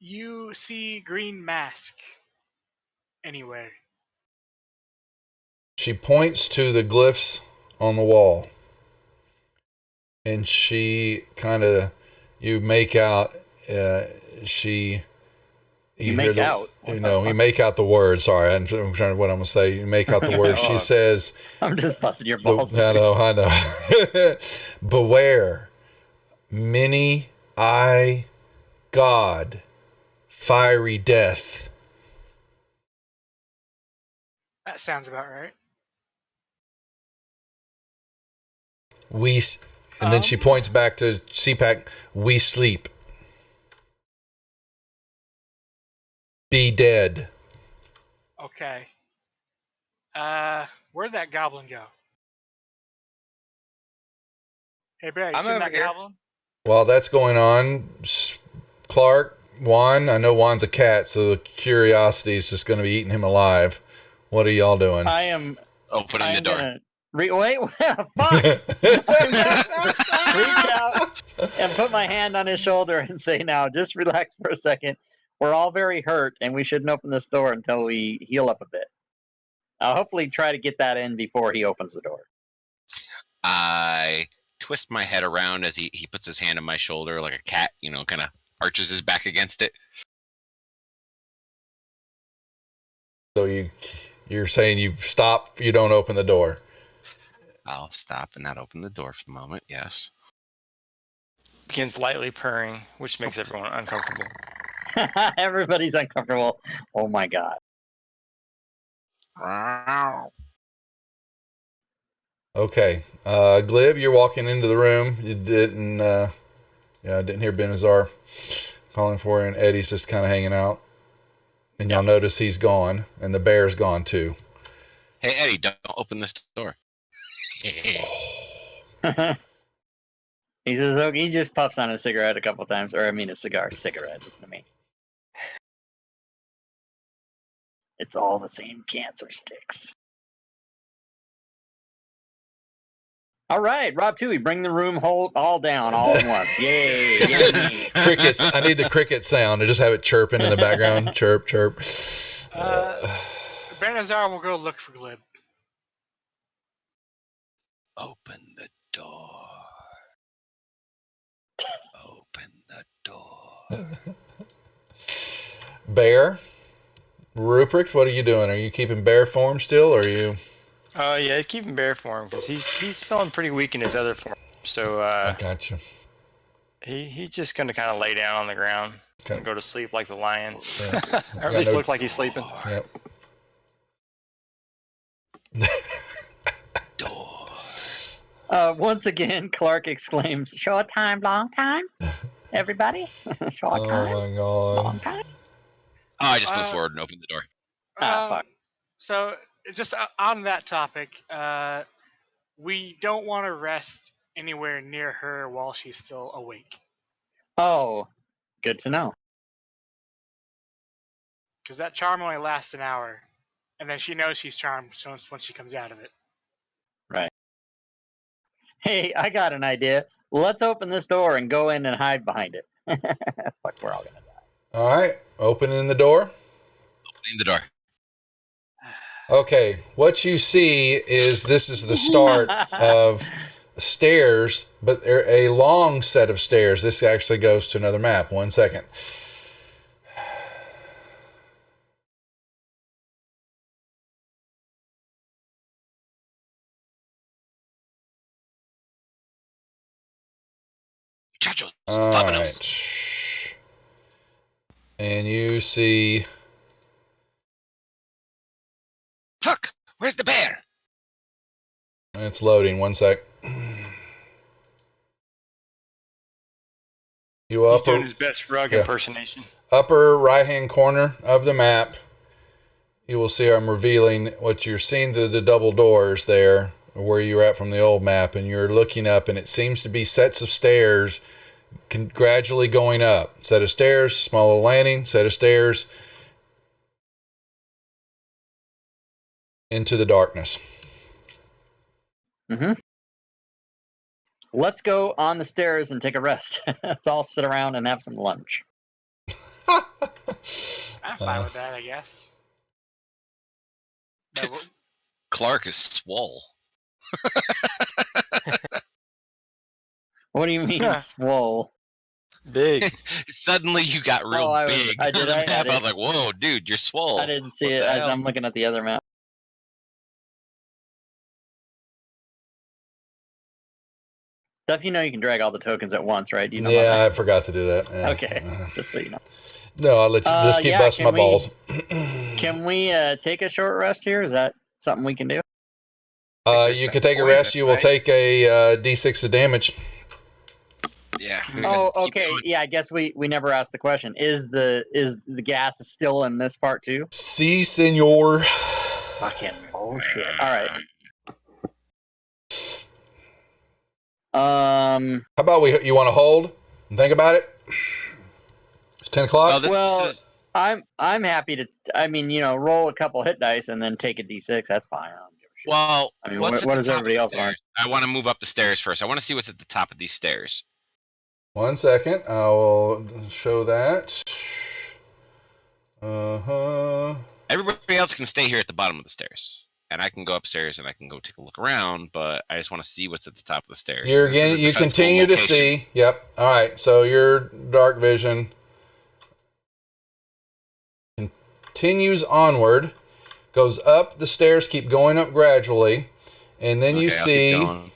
You see green mask anywhere? She points to the glyphs on the wall. And she kind of, you make out, you make out? You make out the words. Sorry, I'm trying to, what I'm going to say. You make out the words. She says, I'm just busting your balls. I know. Beware, many eye God, fiery death. That sounds about right. And then she points back to CPAC. We sleep. Be dead. Okay. Where'd that goblin go? Hey, Barry, you I'm seen over that here. goblin? While that's going on, Clark, Juan, I know Juan's a cat, so the curiosity is just going to be eating him alive. What are y'all doing? I am Opening the door. gonna wait. Fine. Reach out and put my hand on his shoulder and say, "Now, just relax for a second. We're all very hurt, and we shouldn't open this door until we heal up a bit. I'll hopefully try to get that in before he opens the door." I twist my head around as he puts his hand on my shoulder like a cat, kind of arches his back against it. So you're saying you stop, you don't open the door. I'll stop and not open the door for the moment, yes. Begins lightly purring, which makes everyone uncomfortable. Everybody's uncomfortable. Oh my god. Okay. Glib, you're walking into the room. You didn't I didn't hear Benazar calling for you, and Eddie's just kind of hanging out. And y'all notice he's gone, and the bear's gone too. Hey, Eddie, don't open this door. He says, okay, he just puffs on a cigarette a couple times, or I mean a cigarette, listen to me. It's all the same cancer sticks. All right, Rob Tui, bring the room all down all at once. Yay! Yay. Crickets. I need the cricket sound to just have it chirping in the background. Chirp, chirp. Benazar will go look for Glib. Open the door. Open the door. Bear. Ruprecht, what are you doing? Are you keeping bear form still, or are you? Yeah, he's keeping bear form because he's feeling pretty weak in his other form. So I gotcha. He's just gonna kind of lay down on the ground and go to sleep like the lion, Yeah. or at least look like he's sleeping. Yep. Door. Once again, Clark exclaims, "Short time, long time, everybody! Short time, Oh my god. long time." Oh, I just moved forward and opened the door. Fuck. So, just on that topic, we don't want to rest anywhere near her while she's still awake. Oh, good to know. Because that charm only lasts an hour. And then she knows she's charmed once she comes out of it. Right. Hey, I got an idea. Let's open this door and go in and hide behind it. Fuck, we're all gonna die. All right, opening the door. Opening the door. Okay, what you see is this is the start of stairs, but they're a long set of stairs. This actually goes to another map. 1 second. Muchachos, All vámonos. right. And you see Fuck! Where's the bear? it's loading. 1 sec. You He's up doing his best rug impersonation. upper right hand corner of the map. You will see I'm revealing what you're seeing, the double doors there where you're at from the old map, and you're looking up, and it seems to be sets of stairs gradually going up. Set of stairs, small little landing, set of stairs into the darkness. Mm-hmm. Let's go on the stairs and take a rest. Let's all sit around and have some lunch. I'm fine with that, I guess. No, Clark is swole. What do you mean, swole? Big. Suddenly you got real big. I did. I was like, whoa, dude, you're swole. I didn't see What it the as hell? I'm looking at the other map. Stuff, you know you can drag all the tokens at once, right? Do you know about Yeah, I forgot to do that. Yeah. that? Okay, just so you know. No, I'll let you just keep yeah, busting my can we- balls. Can we take a short rest here? Is that something we can do? You can take a rest. You will take a D6 of damage. Yeah. Oh, Keep okay. going. Yeah, I guess we never asked the question. Is the gas still in this part too? Si, senor. Fucking bullshit. All right. How about you want to hold and think about it? It's 10 o'clock. this Well, is I'm happy to. I mean, roll a couple hit dice and then take a d6. That's fine. I don't give a shit. well. I mean, What's at what the does top everybody of else the want? stairs? I want to move up the stairs first. I want to see what's at the top of these stairs. 1 second. I will show that. Everybody else can stay here at the bottom of the stairs, and I can go upstairs and I can go take a look around. But I just want to see what's at the top of the stairs. You're This is a again. You defensible continue to location. see. Yep. All right. So your dark vision continues onward, goes up the stairs, keep going up gradually, and then you Okay, I'll keep see going.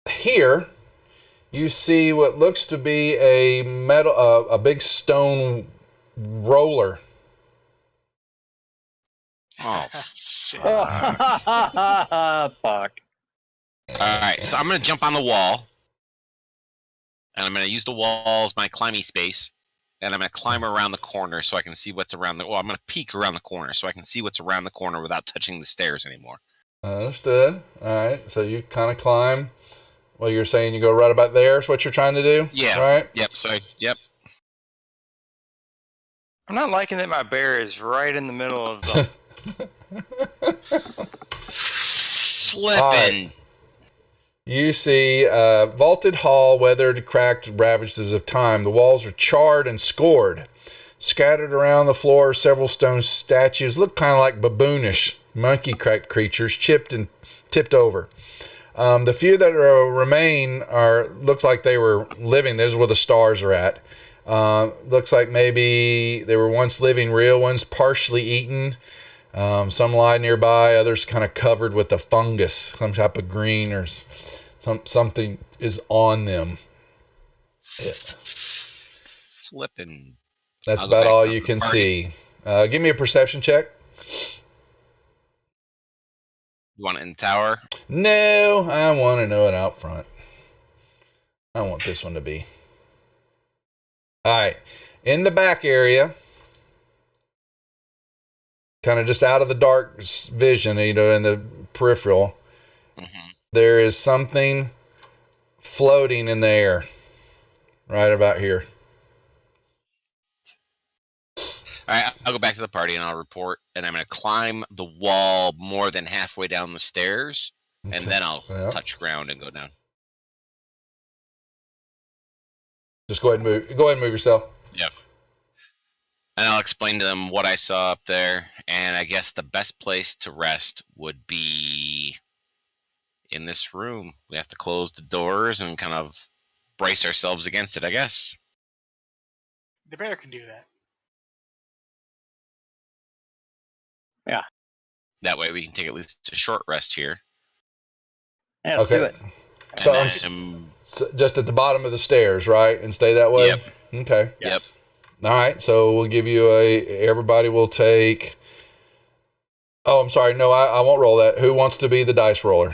here. You see what looks to be a metal, a big stone roller. Oh, Shit. Fuck. all right. So I'm gonna jump on the wall, and I'm gonna use the wall as my climbing space, and I'm gonna climb around the corner so I can see what's around the. Well, I'm gonna peek around the corner so I can see what's around the corner without touching the stairs anymore. Understood. All right. So you kind of climb. Well, you're saying you go right about there. Is what you're trying to do? Yeah. Right. Yep. So yep. I'm not liking that my bear is right in the middle of the. Flipping. You see vaulted hall, weathered, cracked, ravaged as of time. The walls are charred and scored. Scattered around the floor, several stone statues look kind of like baboonish monkey-type creatures, chipped and tipped over. The few that remain looks like they were living. This is where the stars are at. Looks like maybe they were once living, real ones, partially eaten. Some lie nearby, others kind of covered with a fungus, some type of green or something is on them. Yeah. Flipping. That's I'll go about back all to you the can party. see. Give me a perception check. You want it in the tower? No, I want to know it out front. I want this one to be. All right. In the back area, kind of just out of the dark vision, in the peripheral, there is something floating in the air right about here. All right, I'll go back to the party and I'll report. And I'm going to climb the wall more than halfway down the stairs, Okay. and then I'll Yeah. touch ground and go down. Just go ahead and move yourself. Yep. And I'll explain to them what I saw up there. And I guess the best place to rest would be in this room. We have to close the doors and kind of brace ourselves against it, I guess. The bear can do that. Yeah. That way we can take at least a short rest here. Yeah, let's do it. So And I'm just at the bottom of the stairs, right? And stay that way? Yep. Okay. Yep. All right. So we'll give you everybody will take. Oh, I'm sorry. No, I won't roll that. Who wants to be the dice roller?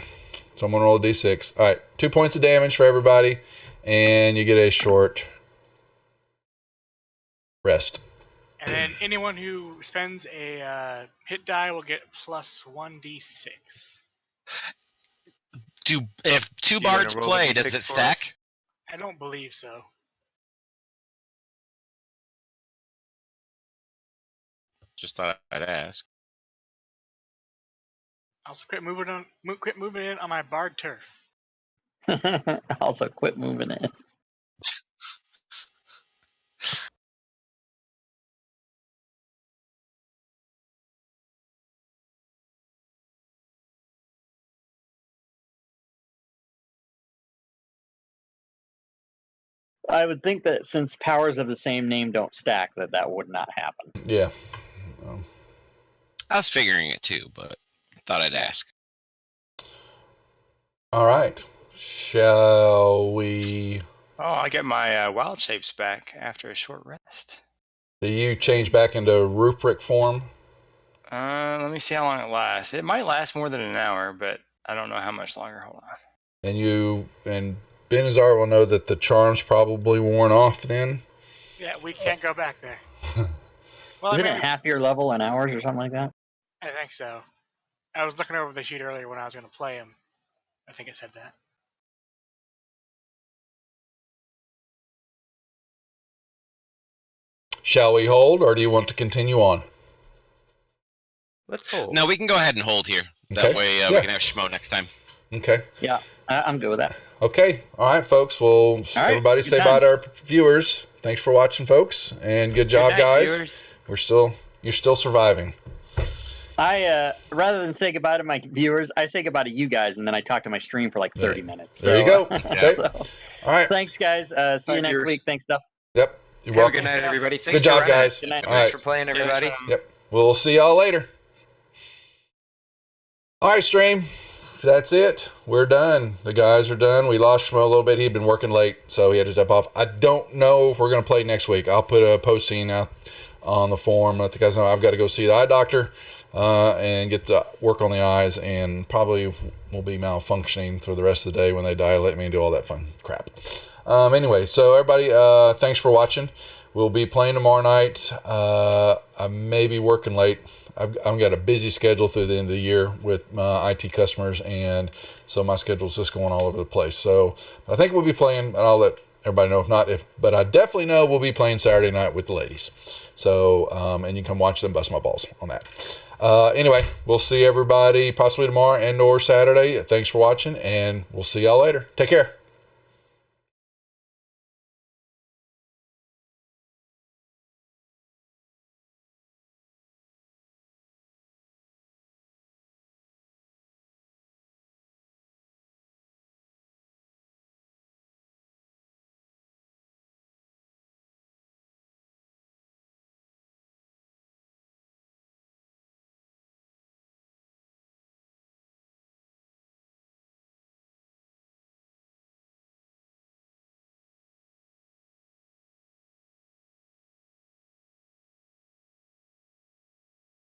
Someone roll a d6. All right. 2 points of damage for everybody. And you get a short rest. And then anyone who spends a hit die will get plus 1d6. If two gonna bards roll the play, D6 does it for stack? I don't believe so. Just thought I'd ask. Also, quit moving in on my bard turf. Also, quit moving it. I would think that since powers of the same name don't stack, that would not happen. Yeah. I was figuring it too, but thought I'd ask. All right. Shall we? Oh, I get my wild shapes back after a short rest. Do you change back into rubric form? Let me see how long it lasts. It might last more than an hour, but I don't know how much longer. Hold on. And Benazar will know that the charm's probably worn off then. Yeah, we can't go back there. Well, Isn't I mean, it half your level in hours or something like that? I think so. I was looking over the sheet earlier when I was going to play him. I think it said that. Shall we hold, or do you want to continue on? Let's hold. No, we can go ahead and hold here. That Okay. way Yeah. we can have Schmo next time. Okay. Yeah, I'm good with that. Okay. All right, folks. Well, right. everybody Good say bye times. to our viewers. Thanks for watching, folks, and good job, night, guys. viewers. You're still surviving. I rather than say goodbye to my viewers, I say goodbye to you guys, and then I talk to my stream for like 30 minutes. There you go. Okay. So, All right. thanks, guys. See you Bye, next viewers. week. Thanks, Duff. Yep. You're Have a welcome. good night, everybody. Thanks Good job, for running. guys. Good night. All Thanks right. for playing, everybody. Yep. We'll see y'all later. All right, stream. That's it. We're done. The guys are done. We lost Schmo a little bit. He'd been working late, so he had to step off. I don't know if we're going to play next week. I'll put a posting out on the forum. Let the guys know I've got to go see the eye doctor and get to work on the eyes, and probably will be malfunctioning for the rest of the day when they dilate me and do all that fun crap. Anyway, so everybody, thanks for watching. We'll be playing tomorrow night. I may be working late. I've got a busy schedule through the end of the year with my IT customers, and so my schedule's just going all over the place. So I think we'll be playing, and I'll let everybody know if not. But I definitely know we'll be playing Saturday night with the ladies. So, and you can come watch them bust my balls on that. Anyway, we'll see everybody possibly tomorrow and or Saturday. Thanks for watching, and we'll see y'all later. Take care.